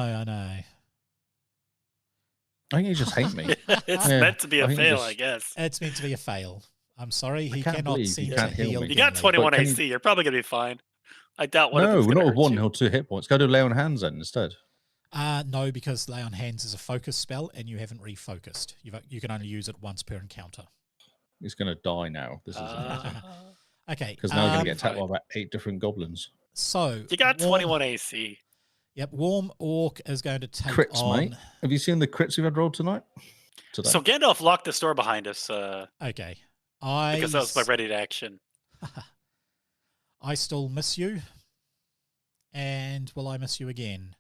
I think you just hate me. It's Yeah, meant to be I a think fail, just- I guess. It's meant to be a fail. I'm sorry, he can't cannot believe seem you to can't heal heal me. You got Gimli. 21 But can AC. You're probably gonna be fine. I doubt one of No, them's we're gonna not hurt one you. or 2 hit points. Go to lay on hands then instead. No, because Lay on Hands is a focus spell and you haven't refocused. You can only use it once per encounter. He's going to die now. This is Okay. because now we're going to get attacked by fine. about 8 different goblins. So You got 21 AC. Yep, Warm Orc is going to take Crits, on. mate. Have you seen the crits we've had rolled tonight? Today. So Gandalf locked this door behind us Okay. because that was my ready to action. I still miss you. And will I miss you again?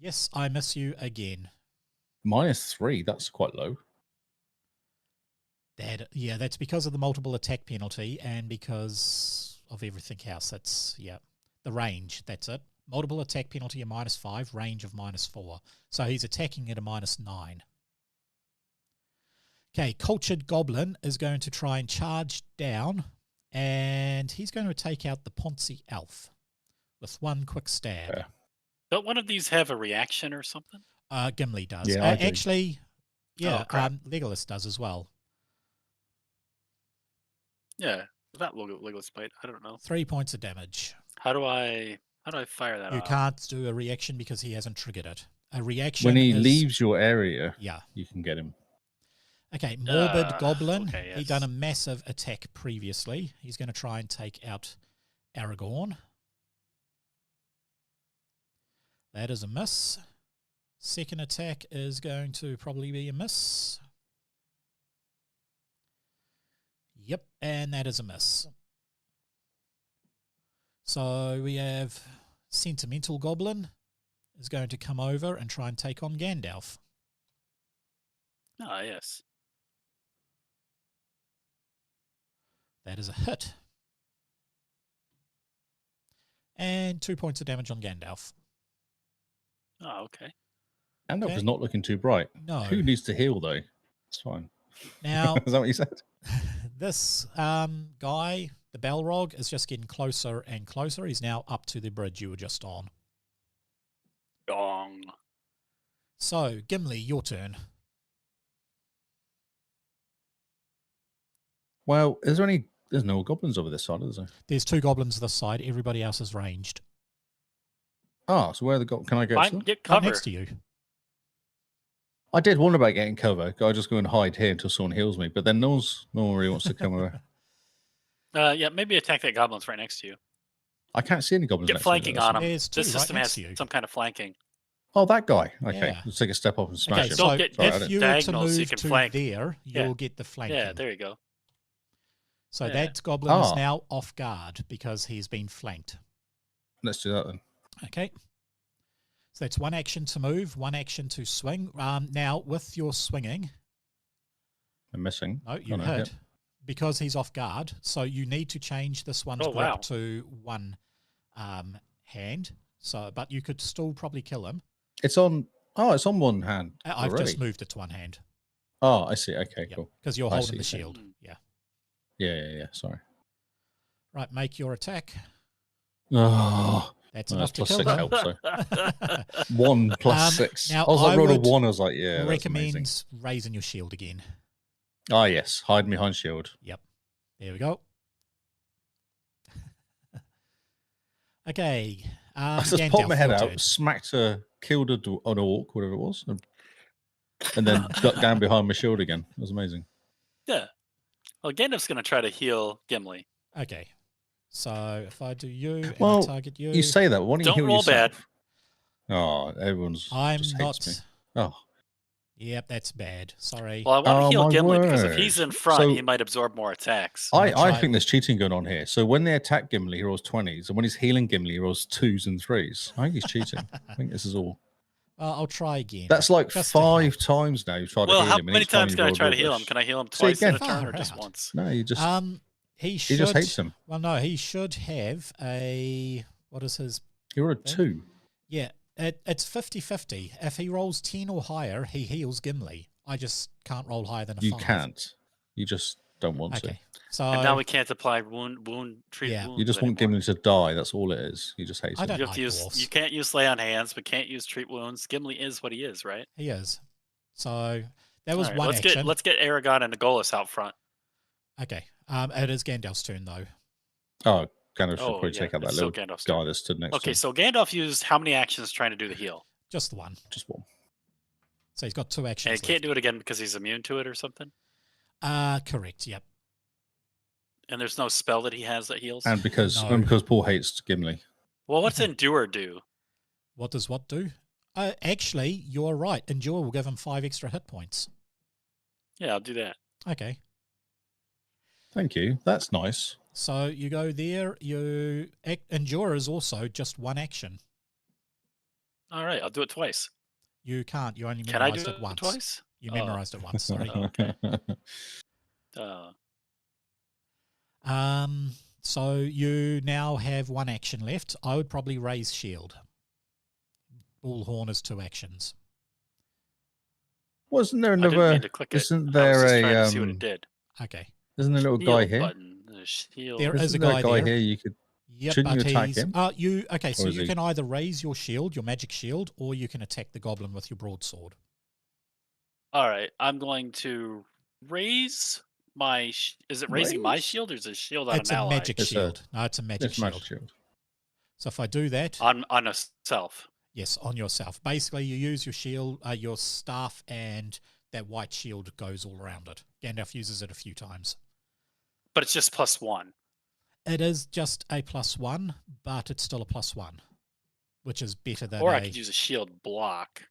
Yes, I miss you again. -3. That's quite low. Yeah, that's because of the multiple attack penalty and because of everything else. That's, the range. That's it. Multiple attack penalty of -5, range of -4. So he's attacking at a -9. Okay, Cultured Goblin is going to try and charge down and he's going to take out the Ponzi Elf with one quick stab. Yeah. Don't one of these have a reaction or something? Gimli does. Yeah, I do. Actually, Oh, crap. Legolas does as well. Yeah, that Legolas plate. I don't know. 3 points of damage. How do I fire that You off? can't do a reaction because he hasn't triggered it. A reaction When he is, leaves your area, Yeah. you can get him. Okay, Morbid Goblin. okay, He done a yes. massive attack previously. He's going to try and take out Aragorn. That is a miss. Second attack is going to probably be a miss. Yep, and that is a miss. So we have Sentimental Goblin is going to come over and try and take on Gandalf. Ah, yes. That is a hit. And 2 points of damage on Gandalf. Oh, okay. Gandalf Okay. is not looking too bright. No. Who needs to heal, though? It's fine. Now, Is that what you said? this guy, the Balrog, is just getting closer and closer. He's now up to the bridge you were just on. Dong. So, Gimli, your turn. Well, there's no goblins over this side, is there? There's 2 goblins this side. Everybody else is ranged. Ah, so where are the goblins? Can I go to them? Get Right cover. next to you. I did wonder about getting cover. I just go and hide here until someone heals me, but then no one really wants to come over. Yeah, maybe attack that goblin's right next to you. I can't see any goblins. Get next to me, flanking though, on so- him. There's 2 This right system next has to you. some kind of flanking. Oh, that guy. Okay, Yeah. let's take a step up and smash Okay, him. so Don't Sorry, I if didn't- you were to Diagonal so you move can to flank. there, Yeah. you'll get the flanking. Yeah, there you go. So Yeah. that goblin is Ah. now off guard because he's been flanked. Let's do that then. Okay. So that's 1 action to move, 1 action to swing. Now, with your swinging, I'm missing. no, you Oh, no, hit yep. because he's off guard. So you need to change this one's Oh, grip wow. to 1 hand. So, but you could still probably kill him. It's on. Oh, it's on one hand. I've already. just moved it to 1 hand. Oh, I see. Okay, cool. Because you're I holding see the what you're shield. saying. Yeah. Yeah. Sorry. Right, make your attack. Oh, That's no, enough that's to kill +6 them. helps. So 1 plus 6. now I was like, I rolled a would 1. I was like, yeah, that's Recommend amazing. raising your shield again. Ah, yes. Hide behind shield. Yep. There we go. Okay. I just Gandalf, popped my head your out, turn. smacked an orc, whatever it was, and then ducked down behind my shield again. It was amazing. Yeah. Well, Gandalf's going to try to heal Gimli. Okay. So if I do you and I Well, target you, You say that. Why don't you Don't heal roll yourself? bad. Oh, everyone's I'm just not. hates me. Oh, Yep, that's bad. Sorry. Well, I want to Oh, heal my Gimli because if he's word. in front, So- he might absorb more attacks. I'll I try- think there's cheating going on here. So when they attack Gimli, he rolls 20s, and when he's healing Gimli, he rolls 2s and 3s. I think he's cheating. I think this is all. I'll try again. That's like Just to 5 help. times now you've tried Well, to heal how him. and many each time times you've can I rolled try to heal him? rubbish. Can I heal him See, twice at a again. turn or Far just out. once? No, you just He he just hates him. Well, no, he should have a what is his? He rolled a 2. Yeah, it's 50-50. If he rolls 10 or higher, he heals Gimli. I just can't roll higher than a You 5. can't. You just don't want to. Okay, so And now we can't apply treat Yeah. wounds. You just want anymore. Gimli to die. That's all it is. You just hate I him. don't You have to like use. dwarfs. You can't use lay on hands, but can't use treat wounds. Gimli is what he is, right? he is. So that was All right, one let's action. let's get Aragorn and Legolas out front. Okay, it is Gandalf's turn though. Oh, Gandalf should Oh, probably yeah, take out that it's still little Gandalf's guy turn. that stood next to Okay, him. so Gandalf used how many actions trying to do the heal? Just the one. Just one. So he's got 2 And actions he can't do it again because he's immune to it or something. Correct. Yep. And there's no spell that he has that heals. And because No. Paul hates Gimli. Well, what's Endure do? What does what do? Actually, you're right. Endure will give him 5 extra hit points. Yeah, I'll do that. Okay. Thank you. That's nice. So you go there. Endure is also just 1 action. All right, I'll do it twice. You can't. You only Can I do memorized it it once. twice? You Oh. memorized it once. Sorry. Okay. So you now have 1 action left. I would probably raise shield. Bullhorn is 2 actions. Wasn't there I didn't another? mean to click it. Isn't I was there just a? trying to see what it did. Okay. Isn't there a little guy Shield here? button. The shield. There is Isn't a there guy there. here? You could. Yep, Shouldn't you but attack he's him? okay. So is you he- can either raise your shield, your magic shield, or you can attack the goblin with your broadsword. All right, I'm going to raise my. Is it raising my Raise? shield or is it shield on It's an a ally? magic It's a- shield. No, it's a magic It's shield. magic shield. So if I do that, On a self. yes, on yourself. Basically, you use your shield, your staff, and that white shield goes all around it. Gandalf uses it a few times. But it's just +1. It is just a +1, but it's still a +1, which is better than Or a... I could use a shield block.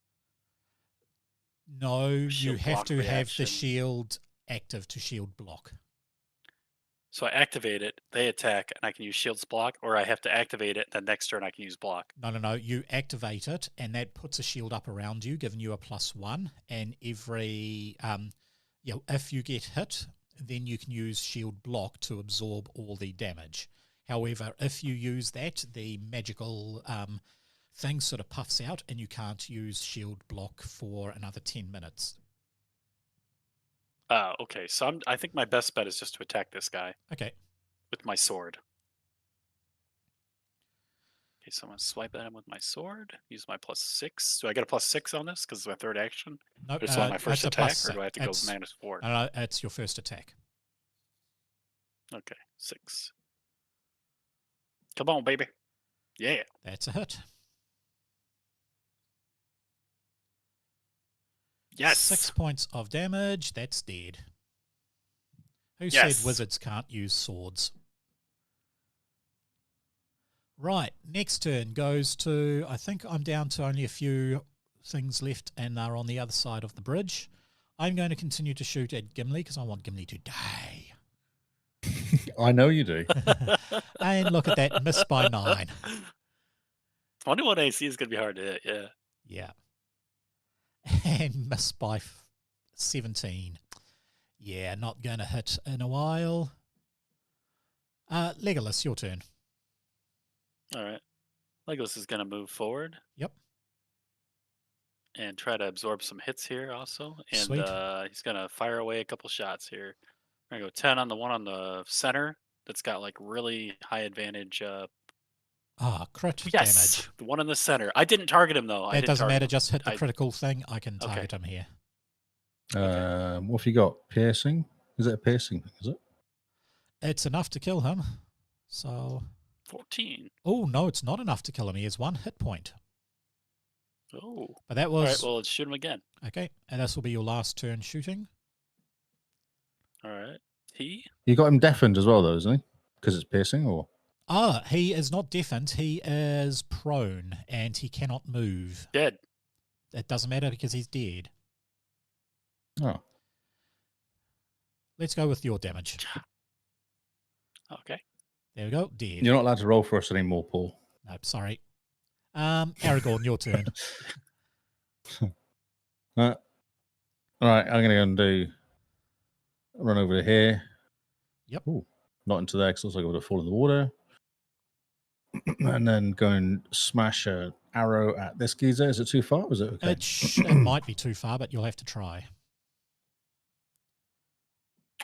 No, you shield have block to have the reaction. shield active to shield block. So I activate it, they attack, and I can use shield's block, or I have to activate it, then next turn I can use block. No. You activate it, and that puts a shield up around you, giving you a +1. And every, if you get hit, then you can use shield block to absorb all the damage. However, if you use that, the magical thing sort of puffs out, and you can't use shield block for another 10 minutes. Okay, so I think my best bet is just to attack this guy Okay. with my sword. Okay, so I'm going to swipe at him with my sword. Use my +6. Do I get a +6 on this because it's my third action? No, Just on my first it's a attack, +6. or do I have to go -4? No, it's your first attack. Okay, 6. Come on, baby. Yeah. That's a hit. Yes. 6 points of damage. That's dead. Who Yes. said wizards can't use swords? Right, next turn goes to, I think I'm down to only a few things left and they're on the other side of the bridge. I'm going to continue to shoot at Gimli because I want Gimli to die. I know you do. And look at that, missed by 9. 21 AC is going to be hard to hit, yeah. Yeah. And missed by 17. Yeah, not going to hit in a while. Legolas, your turn. All right. Legolas is going to move forward. Yep. And try to absorb some hits here also. And Sweet. he's going to fire away a couple shots here. I'm going to go 10 on the one on the center that's got like really high advantage. Crit Yes, damage. the one in the center. I didn't target him though. That doesn't matter, just hit the I- critical thing. I can Okay. target him here. What have you got? Piercing? Is it a piercing thing? Is it? It's enough to kill him. So, 14. oh no, it's not enough to kill him. He has 1 hit point. Oh. But that All right, was well, let's shoot him again. okay. And this will be your last turn shooting. All right. You got him deafened as well, though, isn't he? Because it's piercing, or He is not deafened. He is prone and he cannot move. Dead. It doesn't matter because he's dead. Oh, Let's go with your damage. Okay. There we go. Dead. you're not allowed to roll for us anymore, Paul. Nope, sorry. Aragorn, your turn. All right, I'm going to go and run over to here. Yep. Ooh, not into there because looks like I would have fallen in the water. And then go and smash an arrow at this geezer. Is it too far? Was it okay? It might be too far, but you'll have to try.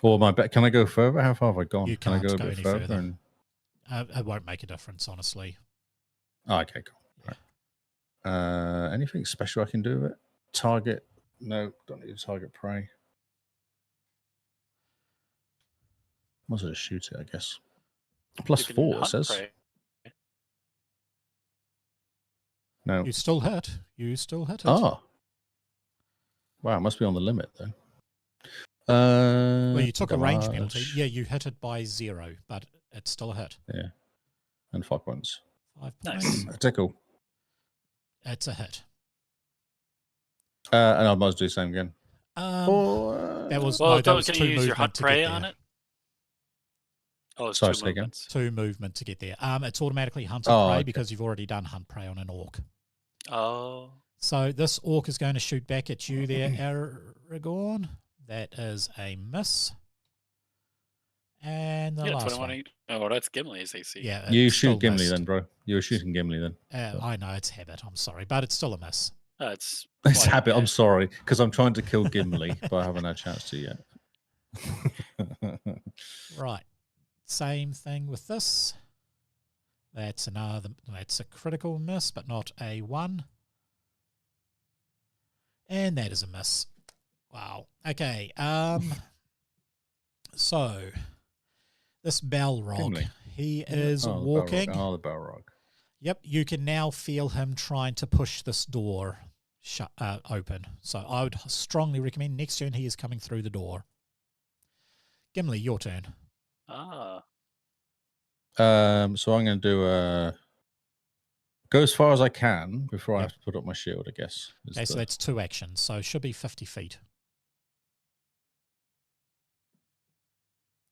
Or can I go further? How far have I gone? You Can I can't go a go bit any further? further. And... It won't make a difference, honestly. Oh, okay, cool. Right. Anything special I can do with it? Target? No, don't need to target prey. Was it a shoot it, I guess? Plus You can 4, it hunt says. prey. No. You still hit. You still hit it. Oh. Wow, it must be on the limit then. Well, you took a range penalty. barrage. Yeah, you hit it by 0, but it's still a hit. Yeah. And 5 points. 5 Nice. points. A tickle. It's a hit. And I must do the same again. That was Well, that was can 2 you use your movement hunt to prey get on there. it? Oh, it's Sorry, 2 say again? movements. 2 movement to get there. It's automatically hunted Oh, prey okay. because you've already done hunt prey on an orc. Oh. So this orc is going to shoot back at you there, Aragorn. That is a miss. And the Yeah, last 21. one. Oh, that's Gimli's AC. Yeah, You it's still shoot Gimli missed. then, bro. You were shooting Gimli then. I know, it's habit. I'm sorry, but it's still a miss. It's It's quite habit. I'm bad. sorry, because I'm trying to kill Gimli, but I haven't had a chance to yet. Right. Same thing with this. That's a critical miss, but not a 1. And that is a miss. Wow. Okay. So this Balrog, Gimli. he is walking. The Balrog. Yep, you can now feel him trying to push this door open. So I would strongly recommend next turn he is coming through the door. Gimli, your turn. Ah. So I'm going to do go as far as I can before I Yep. have to put up my shield, I guess. Okay, so that's 2 actions. So it should be 50 feet.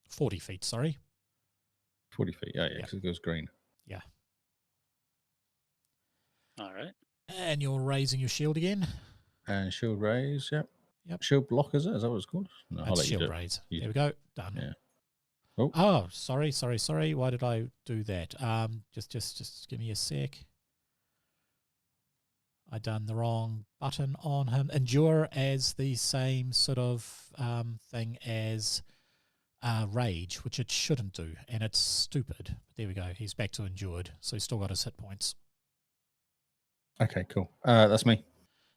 40 feet, sorry. 40 feet. Yeah, Yep. because it goes green. Yeah. All right. And you're raising your shield again. And shield raise, yep. Yep. Shield block, is it? Is that what it's called? No, I'll That's let you do shield it. raise. You- There we go. Done. Yeah. Oh, sorry. Why did I do that? Just give me a sec. I done the wrong button on him. Endure as the same sort of thing as rage, which it shouldn't do, and it's stupid. There we go. He's back to endured, so he's still got his hit points. Okay, cool. That's me.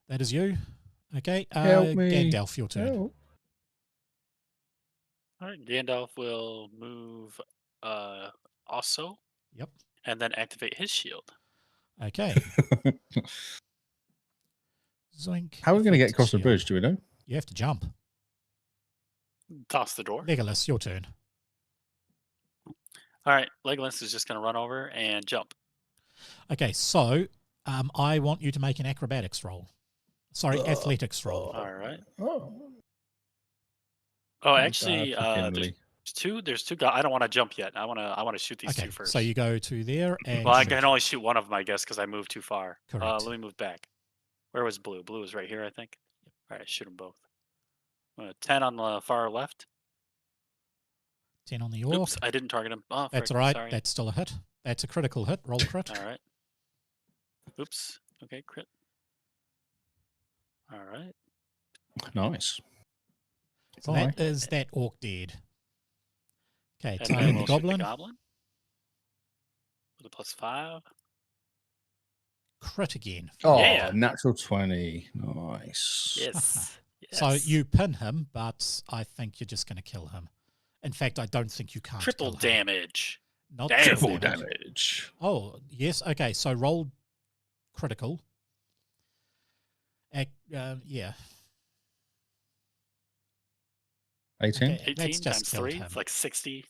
That is you. Okay. Help me. Gandalf, your turn. Help. All right. Gandalf will move also. Yep. And then activate his shield. Okay. Zoink. How are we going to get effect across the shield. bridge? Do we know? You have to jump. Toss the door. Legolas, your turn. All right. Legolas is just going to run over and jump. Okay, so I want you to make an acrobatics roll. Sorry, athletics roll. All right. Oh, Oh, actually, bad for there's Gimli. there's 2 guys. I don't want to jump yet. I want to shoot these Okay, 2 first. so you go to there and Well, I shoot. can only shoot one of them, I guess, because I moved too far. Correct. Let me move back. Where was blue? Blue was right here, I think. All right, shoot them both. 10 on the far left. 10 on the orc. Oops, I didn't target him. Oh, That's frick, all right. Sorry. That's still a hit. That's a critical hit. Roll crit. All right. Oops. Okay, crit. All right. Nice. So Bye. that is that orc dead. Okay, And time then the we'll shoot goblin. the goblin. With a +5. Crit again. Oh, Yeah. natural 20. Nice. Yes. Yes. So you pin him, but I think you're just going to kill him. In fact, I don't think you can't triple kill him. damage. Not Damn. Triple damage. damage. Oh, yes. Okay, so roll critical. Yeah. 18? Okay. 18 That's just times killed 3. him. It's like 60.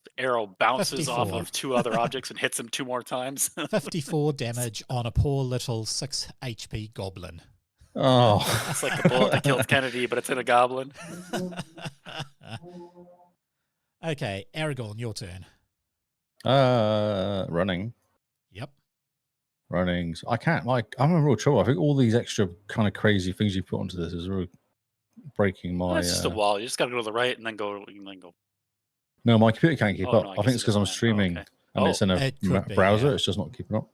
The arrow bounces off 54. of 2 other objects and hits him 2 more times. 54 damage on a poor little 6 HP goblin. Oh. It's like the bullet that killed Kennedy, but it's in a goblin. Okay, Aragorn, your turn. Running. Yep. Running. I can't. Like, I'm in real trouble. I think all these extra kind of crazy things you put onto this is really breaking my. It's just a wall. You just got to go to the right and then go. No, my computer can't keep Oh, up. no, I I guess think it it's because I'm doesn't. Oh, streaming okay. and it's in a It could be, browser. yeah. It's just not keeping up.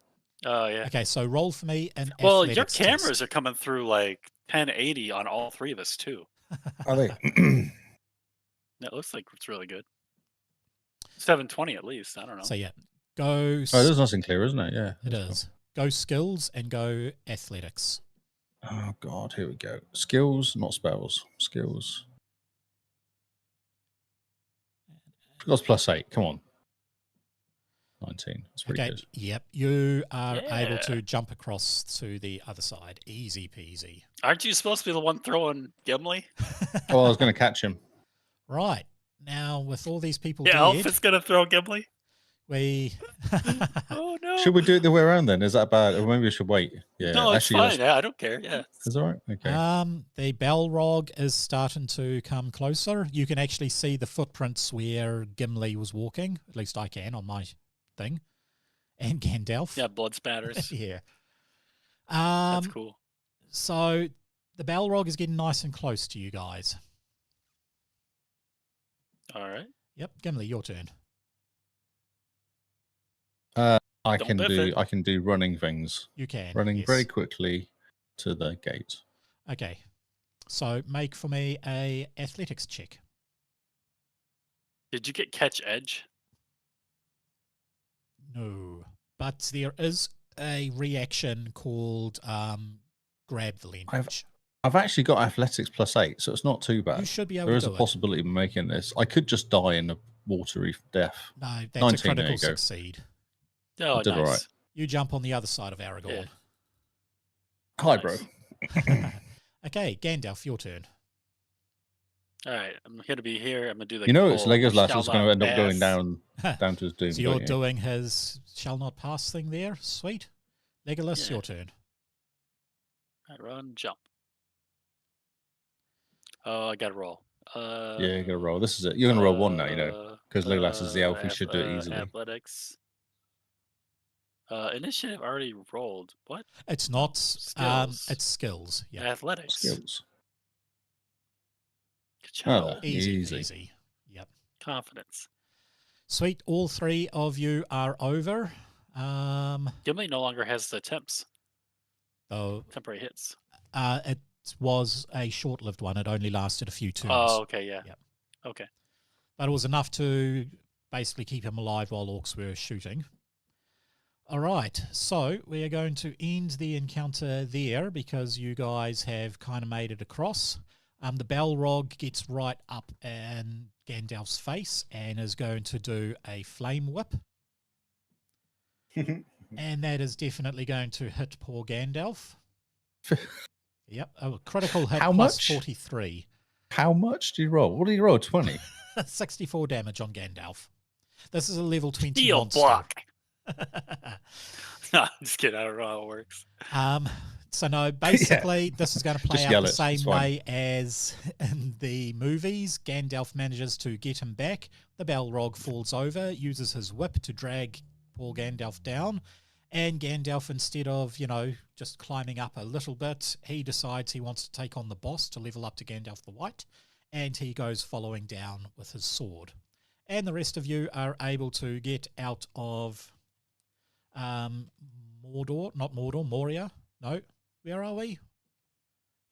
Oh, yeah. Okay, so roll for me an Well, your athletics test. cameras are coming through like 1080 on all three of us too. Are they? That looks like it's really good. 720 at least. I don't know. So yeah, go. Oh, it is nice and clear, isn't it? Yeah, It that's is. Go skills and go athletics. cool. Oh God, here we go. Skills, not spells. Skills. Skills +8. Come on. 19. That's pretty Okay. good. Yep. You are able Yeah. to jump across to the other side. Easy peasy. Aren't you supposed to be the one throwing Gimli? Oh, I was going to catch him. Right. Now, with all these people Yeah, Elf dead, is gonna throw Gimli. we. Oh no! Should we do it the way around then? Is that bad? Or maybe we should wait. Yeah, No, it's actually, fine. Yeah, I don't care. Yeah. Is that all right? Okay. The Balrog is starting to come closer. You can actually see the footprints where Gimli was walking. At least I can on my thing. And Gandalf. Yeah, blood spatters. Yeah. That's cool. So the Balrog is getting nice and close to you guys. All right. Yep, Gimli, your turn. I Don't can biff do. it. I can do running things. You can. Running yes. very quickly to the gate. Okay. So make for me a athletics check. Did you get catch edge? No. But there is a reaction called grab the leverage. I've actually got athletics +8, so it's not too bad. You should be able There to is do a it. possibility of making this. I could just die in a watery death. No, that's 19, a critical there you go. succeed. Oh, did nice. all right. You jump on the other side of Aragorn. Hi, bro. Okay, Gandalf, your turn. All right, I'm gonna be here. I'm gonna do the. You know, it's whole Legolas shall is going to not end up going pass. down to his doom. So you're don't you? doing his shall not pass thing there. Sweet. Legolas, Yeah. your turn. I run, jump. Oh, I got to roll. Yeah, you're gonna roll. This is it. You're gonna roll one now, you know, because Legolas is the elf. He should do it easily. Athletics. Initiative already rolled. What? It's not. Skills. It's skills. Yeah. Athletics. Skills. Good job. Oh, Easy. easy. Easy. Yep. Confidence. Sweet. All three of you are over. Gimli no longer has the temps. Though Temporary hits. it was a short-lived one. It only lasted a few turns. Oh, okay, yeah. Yep. Okay. But it was enough to basically keep him alive while orcs were shooting. All right, so we are going to end the encounter there because you guys have kind of made it across. The Balrog gets right up in Gandalf's face and is going to do a flame whip. And that is definitely going to hit poor Gandalf. Yep, a critical hit How plus much? 43. How much do you roll? What do you roll? 20. 64 damage on Gandalf. This is a level 20 Steel monster. block. No, I'm just kidding. I don't know how it works. So no, basically this is going to play Just out yell the it, same it's fine. way as in the movies. Gandalf manages to get him back. The Balrog falls over, uses his whip to drag poor Gandalf down. And Gandalf, instead of, just climbing up a little bit, he decides he wants to take on the boss to level up to Gandalf the White. And he goes following down with his sword. And the rest of you are able to get out of Mordor, not Mordor, Moria. No, where are we?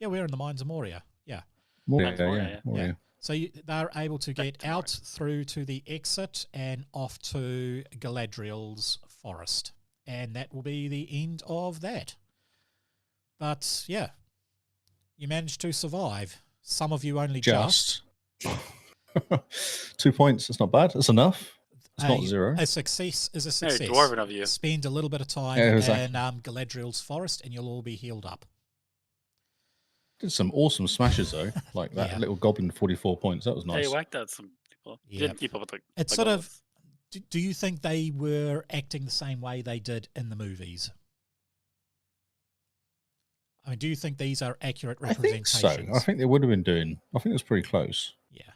Yeah, we're in the mines of Moria. Yeah. Moria. So they're able to get out through to the exit and off to Galadriel's forest. And that will be the end of that. But, yeah, you managed to survive. Some of you only just. 2 points. That's not bad. That's enough. It's not 0. A success is a Very success. dwarven of you. Spend a little bit of time Yeah, in exactly. Galadriel's forest and you'll all be healed up. Did some awesome smashes, though. Like that Yeah. little goblin, 44 points. That was Hey, nice. whacked out some people. You Yeah. didn't keep up with the. It's sort of. Do you think they were acting the same way they did in the movies? I mean, do you think these are accurate I think representations? so. I think they would have been doing. I think it was pretty close. Yeah.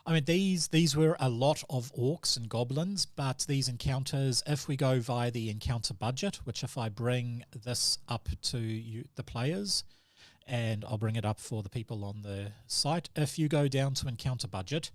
I mean, these were a lot of orcs and goblins, but these encounters, if we go via the encounter budget, which if I bring this up to you, the players, and I'll bring it up for the people on the site, if you go down to encounter budget,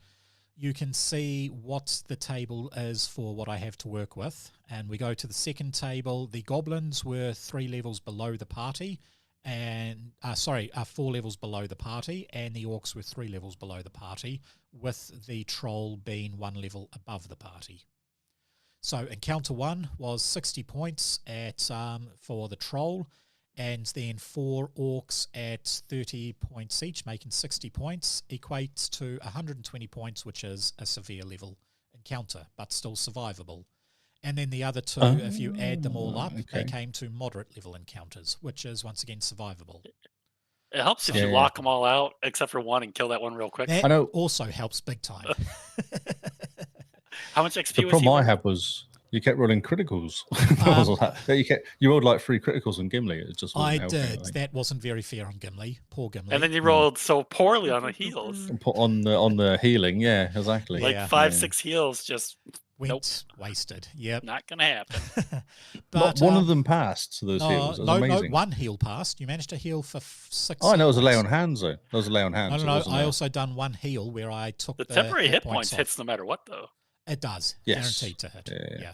you can see what the table is for what I have to work with. And we go to the second table. The goblins were 3 levels below the party, and 4 levels below the party, and the orcs were 3 levels below the party, with the troll being 1 level above the party. So encounter 1 was 60 points at for the troll, and then 4 orcs at 30 points each, making 60 points, equates to 120 points, which is a severe level encounter, but still survivable. And then the other 2, if you add them all up, they came to moderate level encounters, which is once again survivable. It helps if you lock them all out, except for one, and kill that one real quick. That also helps big time. How much XP the problem I had was you kept rolling criticals. You rolled like 3 criticals on Gimli. It just wasn't helping, did. That wasn't very fair on Gimli. Poor Gimli. And then you rolled so poorly on the heals. On the healing, yeah, exactly. Like 5-6 heals just went wasted. Yep. Not gonna happen. But one of them passed to those heals. It was amazing. No, one heal passed. You managed to heal for 6. Oh, no, it was a lay on hands though. That was a lay on hands. No. I also done one heal where I took the temporary hit points hits no matter what though. It does. Yes. Guaranteed to hit. Yeah.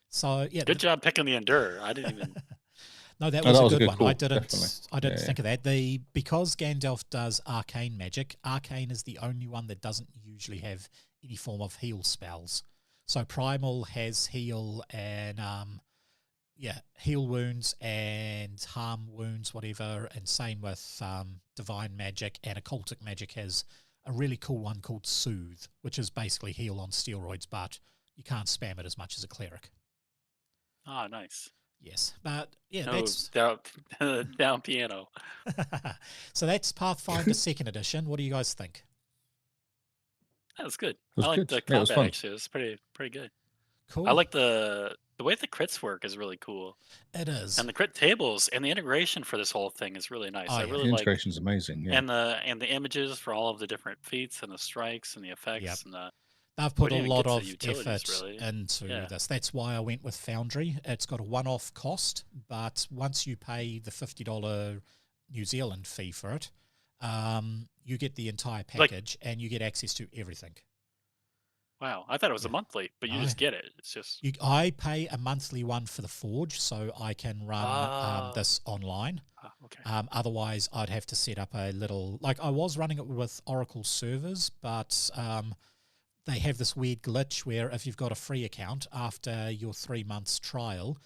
So yeah. Good job picking the Endure. I didn't even. No, that was a good one. Call, I didn't think of that. Because Gandalf does arcane magic, arcane is the only one that doesn't usually have any form of heal spells. So Primal has heal and heal wounds and harm wounds, whatever, and same with divine magic, and occultic magic has a really cool one called Soothe, which is basically heal on steroids, but you can't spam it as much as a cleric. Ah, nice. Yes, but that's down piano. So that's Pathfinder 2nd edition. What do you guys think? That was good. I like the combat actually. It was pretty good. Cool. I like the way the crits work is really cool. It is. And the crit tables and the integration for this whole thing is really nice. I really the integration's amazing. Yeah. And the images for all of the different feats and the strikes and the effects and the they've put a lot of effort into this. That's why I went with Foundry. It's got a one-off cost, but once you pay the $50 New Zealand fee for it, you get the entire package and you get access to everything. Wow, I thought it was a monthly, but you just get it. It's just I pay a monthly one for the Forge, so I can run this online. Okay. Otherwise, I'd have to set up a little. Like I was running it with Oracle servers, but they have this weird glitch where if you've got a free account after your 3 months trial,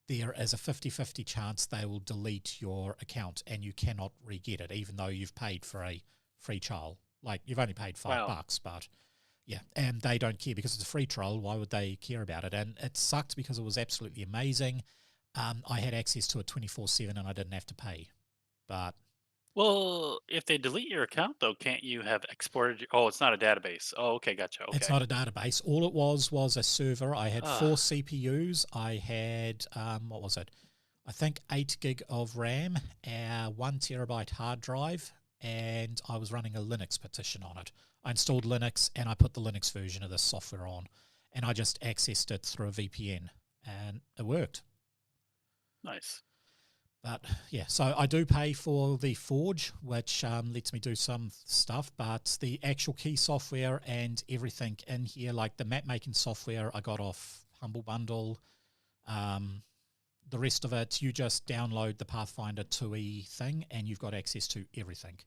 there is a 50-50 chance they will delete your account and you cannot re-get it, even though you've paid for a free trial. Like you've only paid $5, but yeah, and they don't care because it's a free trial. Why would they care about it? And it sucked because it was absolutely amazing. I had access to it 24/7 and I didn't have to pay. But well, if they delete your account, though, can't you have exported? Oh, it's not a database. Oh, okay, gotcha. Okay. It's not a database. All it was a server. I had 4 CPUs. I had, what was it? I think 8 gig of RAM, 1 terabyte hard drive, and I was running a Linux partition on it. I installed Linux, and I put the Linux version of this software on, and I just accessed it through a VPN, and it worked. Nice. But yeah, so I do pay for the Forge, which lets me do some stuff, but the actual key software and everything in here, like the map making software, I got off Humble Bundle. The rest of it, you just download the Pathfinder 2e thing and you've got access to everything.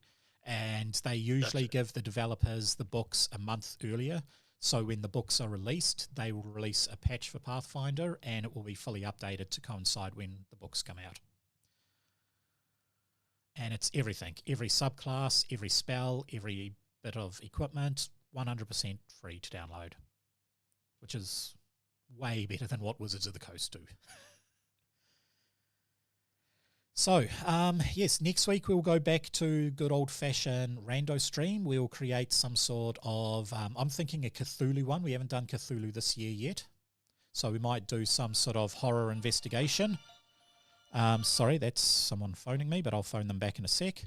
And they usually give the developers the books a month earlier. So when the books are released, they will release a patch for Pathfinder and it will be fully updated to coincide when the books come out. And it's everything, every subclass, every spell, every bit of equipment, 100% free to download, which is way better than what Wizards of the Coast do. So, yes, next week we'll go back to good old-fashioned Rando stream. We'll create some sort of, I'm thinking a Cthulhu one. We haven't done Cthulhu this year yet. So we might do some sort of horror investigation. Sorry, that's someone phoning me, but I'll phone them back in a sec.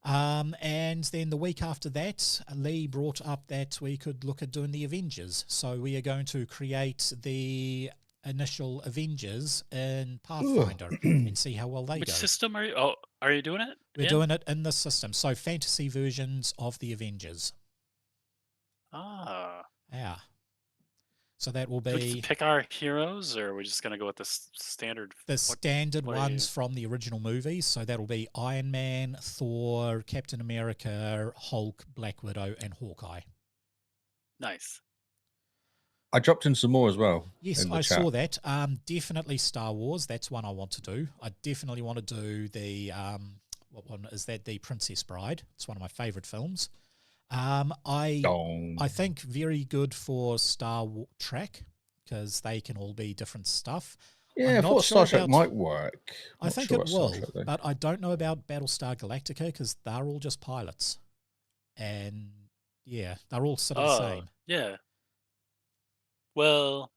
And then the week after that, Lee brought up that we could look at doing the Avengers. So we are going to create the initial Avengers in Pathfinder and see how well they Which go. system are you? Oh, are you doing it? We're doing it in this system. So fantasy versions of the Avengers. Ah. Yeah. So that will Do we be just pick our heroes, or are we just going to go with the standard? the standard what are ones you- from the original movies. So that'll be Iron Man, Thor, Captain America, Hulk, Black Widow, and Hawkeye. Nice. I dropped in some more as well. Yes, in the I chat. saw that. Definitely Star Wars. That's one I want to do. I definitely want to do the what one is that? The Princess Bride. It's one of my favorite films. I think very good for Star Trek because they can all be different stuff. Yeah, I'm I not thought sure Star Trek about- might work. I Not think sure it about Star will, Trek, though. but I don't know about Battlestar Galactica because they're all just pilots, and yeah, they're all sort of the Oh, same. yeah. Well,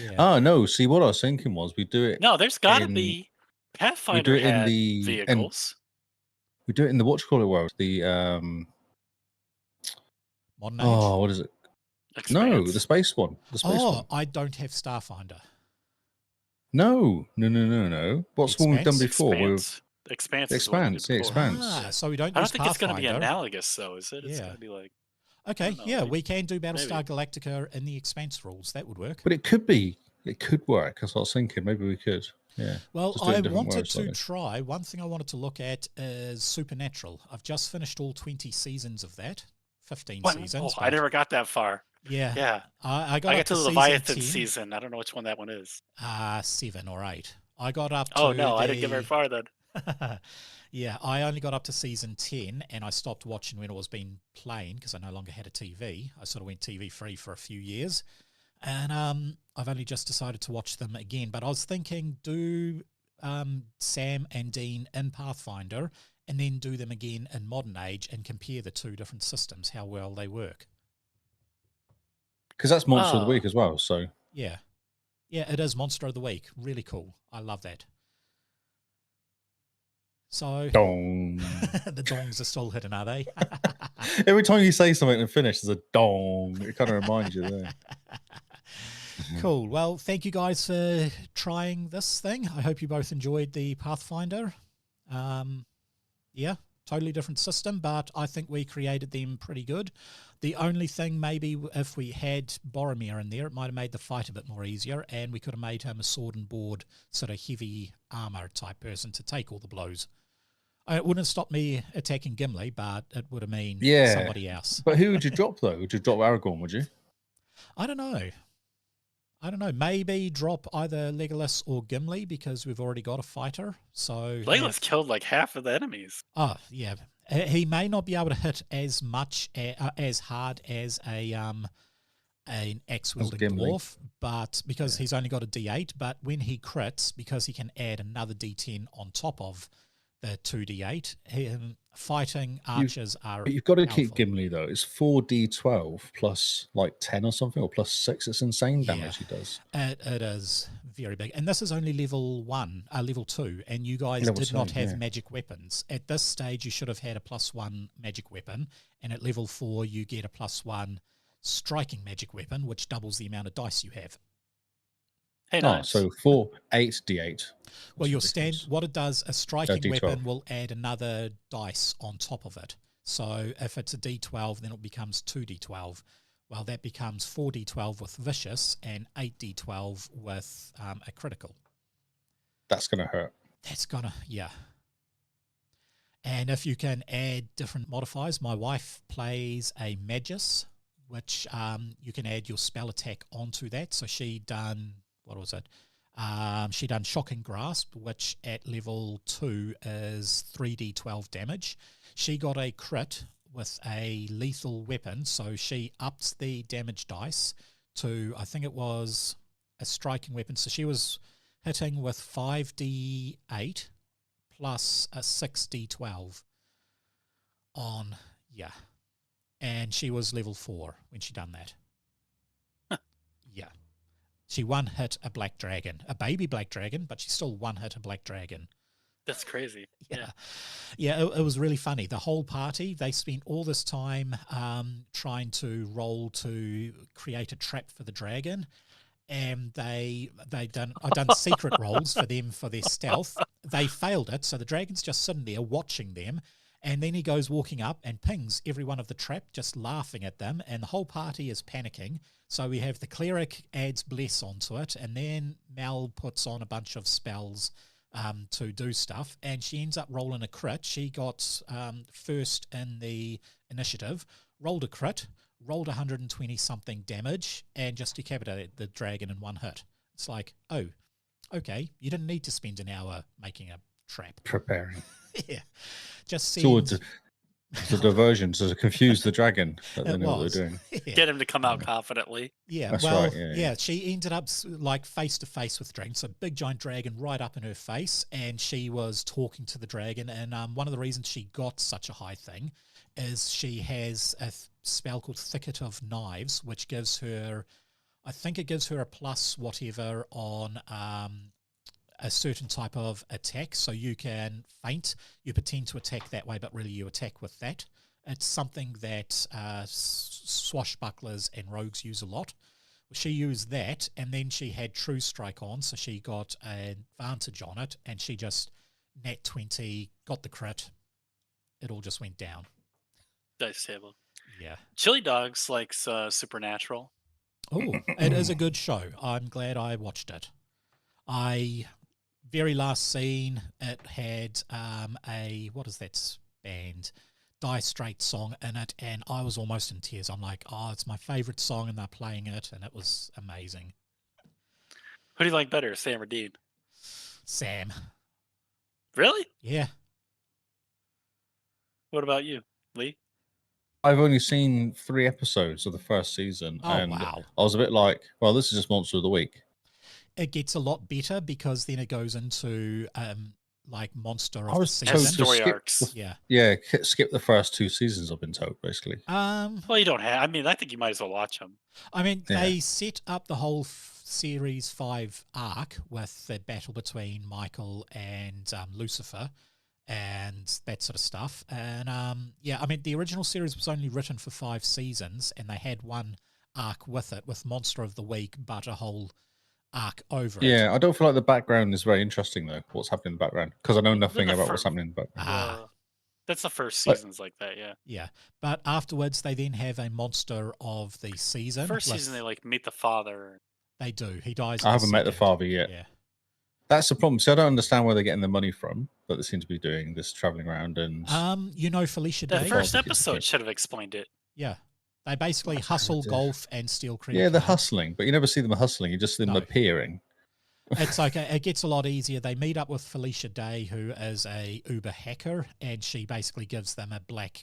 Yeah. Oh no! See, what I was thinking was we do it. no, there's got to in- be. Pathfinder it in had the- vehicles. We do it in the whatchamacallit world. The Modern Age. oh, what is it? No, Expanse. the space one. The space one. I don't have Starfinder. No. What's the one we've done Expanse? before? Expanse. Expanse. is the one we did Expanse, yeah, before. Expanse. Ah, so we don't. I use don't think it's going to be Pathfinder. analogous, though, is it? It's Yeah. going to be like. Okay, don't know, yeah, maybe- we can do Battlestar Galactica in the Expanse rules. That would work. But it could be. It could work. That's what I was thinking. Maybe we could. Yeah. Well, Just do it in I different wanted worlds, to slightly. try. One thing I wanted to look at is Supernatural. I've just finished all 20 seasons of that. 15 What? seasons. Oh, I but never got that far. Yeah. Yeah. I got I up got to the season Leviathan 10. season. I don't know which one that one is. 7 or 8. I got up to Oh, no, I didn't get very far then. Yeah, I only got up to season 10 and I stopped watching when it was being playing because I no longer had a TV. I sort of went TV free for a few years. And I've only just decided to watch them again. But I was thinking, do Sam and Dean in Pathfinder and then do them again in Modern Age and compare the two different systems, how well they work. Because that's Monster of the Oh. Week as well. So Yeah. Yeah, it is Monster of the Week. Really cool. I love that. So dong. the dongs are still hidden, are they? Every time you say something and finish, there's a dong. It kind of reminds you there. Cool. Well, thank you guys for trying this thing. I hope you both enjoyed the Pathfinder. Yeah, totally different system, but I think we created them pretty good. The only thing maybe if we had Boromir in there, it might have made the fight a bit more easier, and we could have made him a sword and board sort of heavy armor type person to take all the blows. It wouldn't have stopped me attacking Gimli, but it would have mean somebody else. But who would you drop though? Would you drop Aragorn? Would you? I don't know. Maybe drop either Legolas or Gimli because we've already got a fighter. So Legolas killed like half of the enemies. Oh yeah, he may not be able to hit as much as hard as an axe wielding Gimli. dwarf, but because he's only got a D8. But when he crits, because he can add another D10 on top of the 2d8, fighting archers are. But you've got to powerful. keep Gimli though. It's 4d12 plus like 10 or something, or plus 6. It's insane damage he does. It is very big, and this is only level 2, and you guys Level did not 2, have yeah. magic weapons. At this stage, you should have had a +1 magic weapon, and at level 4, you get a +1 striking magic weapon, which doubles the amount of dice you have. Hey, Oh, nice. so Well,8d8. That's your ridiculous. what it does, a striking D12. weapon will add another dice on top of it. So if it's a D12, then it becomes 2d12. Well, that becomes 4d12 with vicious and 8d12 with a critical. That's going to hurt. That's gonna, yeah. And if you can add different modifiers, my wife plays a Magus, which you can add your spell attack onto that. So she done, what was it? She done Shocking Grasp, which at level 2 is 3d12 damage. She got a crit with a lethal weapon, so she upped the damage dice to, I think it was a striking weapon. So she was hitting with 5d8 plus a 6d12 on, yeah. And she was level 4 when she done that. Yeah. She one-hit a black dragon, a baby black dragon, but she still one-hit a black dragon. That's crazy. Yeah, it was really funny. The whole party, they spent all this time trying to roll to create a trap for the dragon. And I'd done secret rolls for them for their stealth. They failed it, so the dragon's just sitting there watching them. And then he goes walking up and pings every one of the trap, just laughing at them. And the whole party is panicking. So we have the cleric adds bless onto it, and then Mel puts on a bunch of spells to do stuff, and she ends up rolling a crit. She got first in the initiative, rolled a crit, rolled 120 something damage, and just decapitated the dragon in one hit. It's like, oh, okay, you didn't need to spend an hour making a trap. Preparing. Yeah, just seems... seems... It's a diversion to confuse the dragon that they know what they're doing. Yeah. Get him to come out confidently. Yeah, That's well, right, yeah. She ended up like face to face with the dragon, so big giant dragon right up in her face, and she was talking to the dragon. And one of the reasons she got such a high thing is she has a spell called Thicket of Knives, which gives her, I think it gives her a plus whatever on a certain type of attack. So you can feint, you pretend to attack that way, but really you attack with that. It's something that swashbucklers and rogues use a lot. She used that, and then she had True Strike on, so she got an advantage on it, and she just nat 20, got the crit. It all just went down. Dice table. Yeah. Chili Dogs likes Supernatural. Oh, it is a good show. I'm glad I watched it. Very last scene, it had what is that band? Dire Straits song in it, and I was almost in tears. I'm like, oh, it's my favourite song, and they're playing it, and it was amazing. Who do you like better, Sam or Dean? Sam. Really? Yeah. What about you, Lee? I've only seen 3 episodes of the first season, and wow. I was a bit like, well, this is just Monster of the Week. It gets a lot better because then it goes into like Monster of I was the told Season. to Story skip arcs. Yeah. skip the first 2 seasons, I've been told, basically. Well, you don't have. I mean, I think you might as well watch them. I mean, they set up the whole Series 5 arc with the battle between Michael and Lucifer and that sort of stuff. And yeah, I mean, the original series was only written for 5 seasons, and they had one arc with it, with Monster of the Week, but a whole arc over it. Yeah, I don't feel like the background is very interesting, though, what's happening in the background, because I know nothing about what's happening in the background. That's the first seasons like that, yeah. Yeah, but afterwards they then have a Monster of the Season. First season they like meet the father. They do. He dies. I haven't met the father yet. Yeah. That's the problem. So I don't understand where they're getting the money from, but they seem to be doing this traveling around and... you know Felicia Day? The first episode should have explained it. Yeah. They basically hustle golf and steal credit Yeah, they're cards. hustling, but you never see them hustling. You just see them appearing. It's like it gets a lot easier. They meet up with Felicia Day, who is a Uber hacker, and she basically gives them a black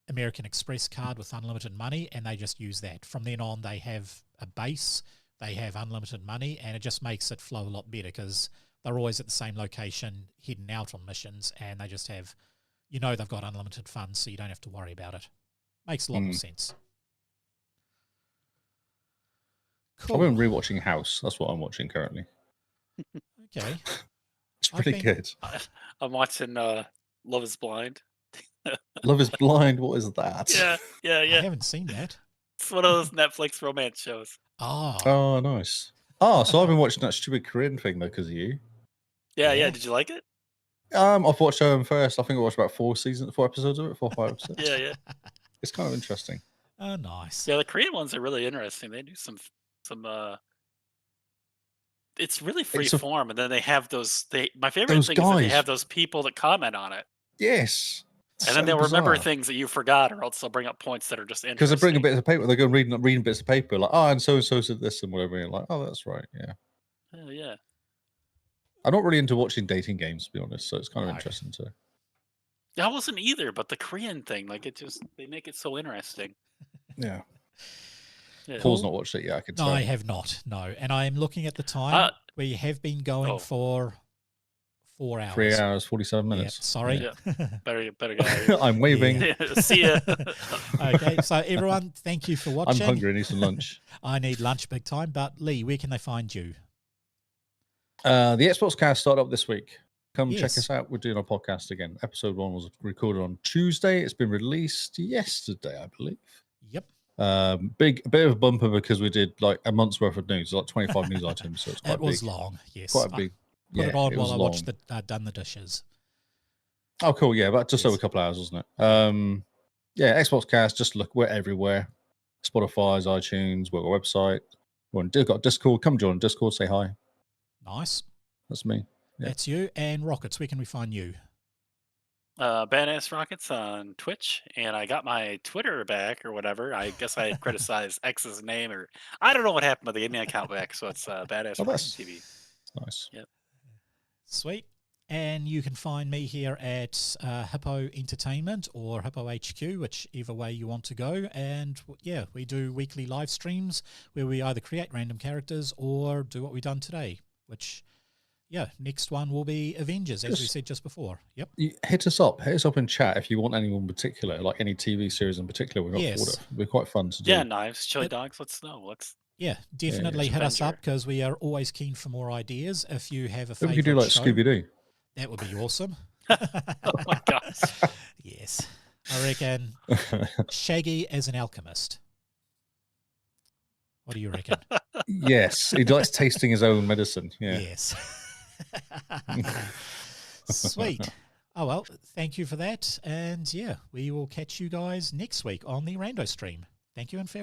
American Express card with unlimited money, and they just use that. From then on, they have a base, they have unlimited money, and it just makes it flow a lot better because they're always at the same location, heading out on missions, and they just have, they've got unlimited funds, so you don't have to worry about it. Makes a lot more sense. Cool. I've been rewatching House. That's what I'm watching currently. Okay. It's pretty good. I'm watching Love is Blind. Love is Blind? What is that? Yeah. I haven't seen that. It's one of those Netflix romance shows. Oh, nice. Oh, so I've been watching that stupid Korean thing, though, because of you. Yeah. Did you like it? I've watched first. I think I watched about 4 episodes of it, 4 or 5 episodes. Yeah. It's kind of interesting. Oh, nice. Yeah, the Korean ones are really interesting. They do some it's really free form, and then they have those. My favorite thing is that they have those people that comment on it. Yes. And then they'll remember things that you forgot, or else they'll bring up points that are just interesting. Because they bring a bit of paper, they go reading bits of paper, like, and so said this and whatever. And you're like, oh, that's right, yeah. Oh, yeah. I'm not really into watching dating games, to be honest, so it's kind of interesting too. I wasn't either, but the Korean thing, like, they make it so interesting. Yeah. Yeah. Paul's not watched it yet, I can tell. No, I have not, no. And I am looking at the time. We have been going for 4 hours. 3 hours, 47 Yeah, minutes. sorry. Yeah. Better go. I'm waving. Yeah. See ya. Okay, so everyone, thank you for watching. I'm hungry. I need some lunch. I need lunch big time. But Lee, where can they find you? The Xbox Cast started up this week. Come check Yes. us out. We're doing our podcast again. Episode 1 was recorded on Tuesday. It's been released yesterday, I believe. Yep. A bit of a bumper because we did like a month's worth of news, like 25 news items. So it's quite It was big. long, yes. Quite a big. Put it on while I long. watched the done the dishes. Oh, cool. Yeah, about just Yes. over a couple of hours, wasn't it? Yeah, Xbox Cast, just look, we're everywhere. Spotify's, iTunes, we've got a website. We've got Discord. Come join Discord, say hi. Nice. That's me. Yeah. That's you. And Rockets, where can we find you? Badass Rockets on Twitch, and I got my Twitter back or whatever. I guess I had criticized X's name, or I don't know what happened, but they gave me an account back, so it's Badass Rockets TV. Nice. Yep. Sweet. And you can find me here at Hippo Entertainment or Hippo HQ, whichever way you want to go. And yeah, we do weekly live streams where we either create random characters or do what we've done today, which, yeah, next one will be Avengers, as we said just before. Yep. Hit us up in chat if you want anyone in particular, like any TV series in particular. We've got Yes. order. It'll be quite fun to do. Yeah, Knives, Chili Dogs. Let's know. Yeah, definitely hit us up Avenger. because we are always keen for more ideas. If you have a Maybe favorite we could do like show, Scooby Doo. that would be awesome. Oh my gosh. Yes. I reckon Shaggy as an alchemist. What do you reckon? Yes, he likes tasting his own medicine. Yeah. Yes. Sweet. Oh, well, thank you for that. And yeah, we will catch you guys next week on the Rando stream. Thank you and farewell.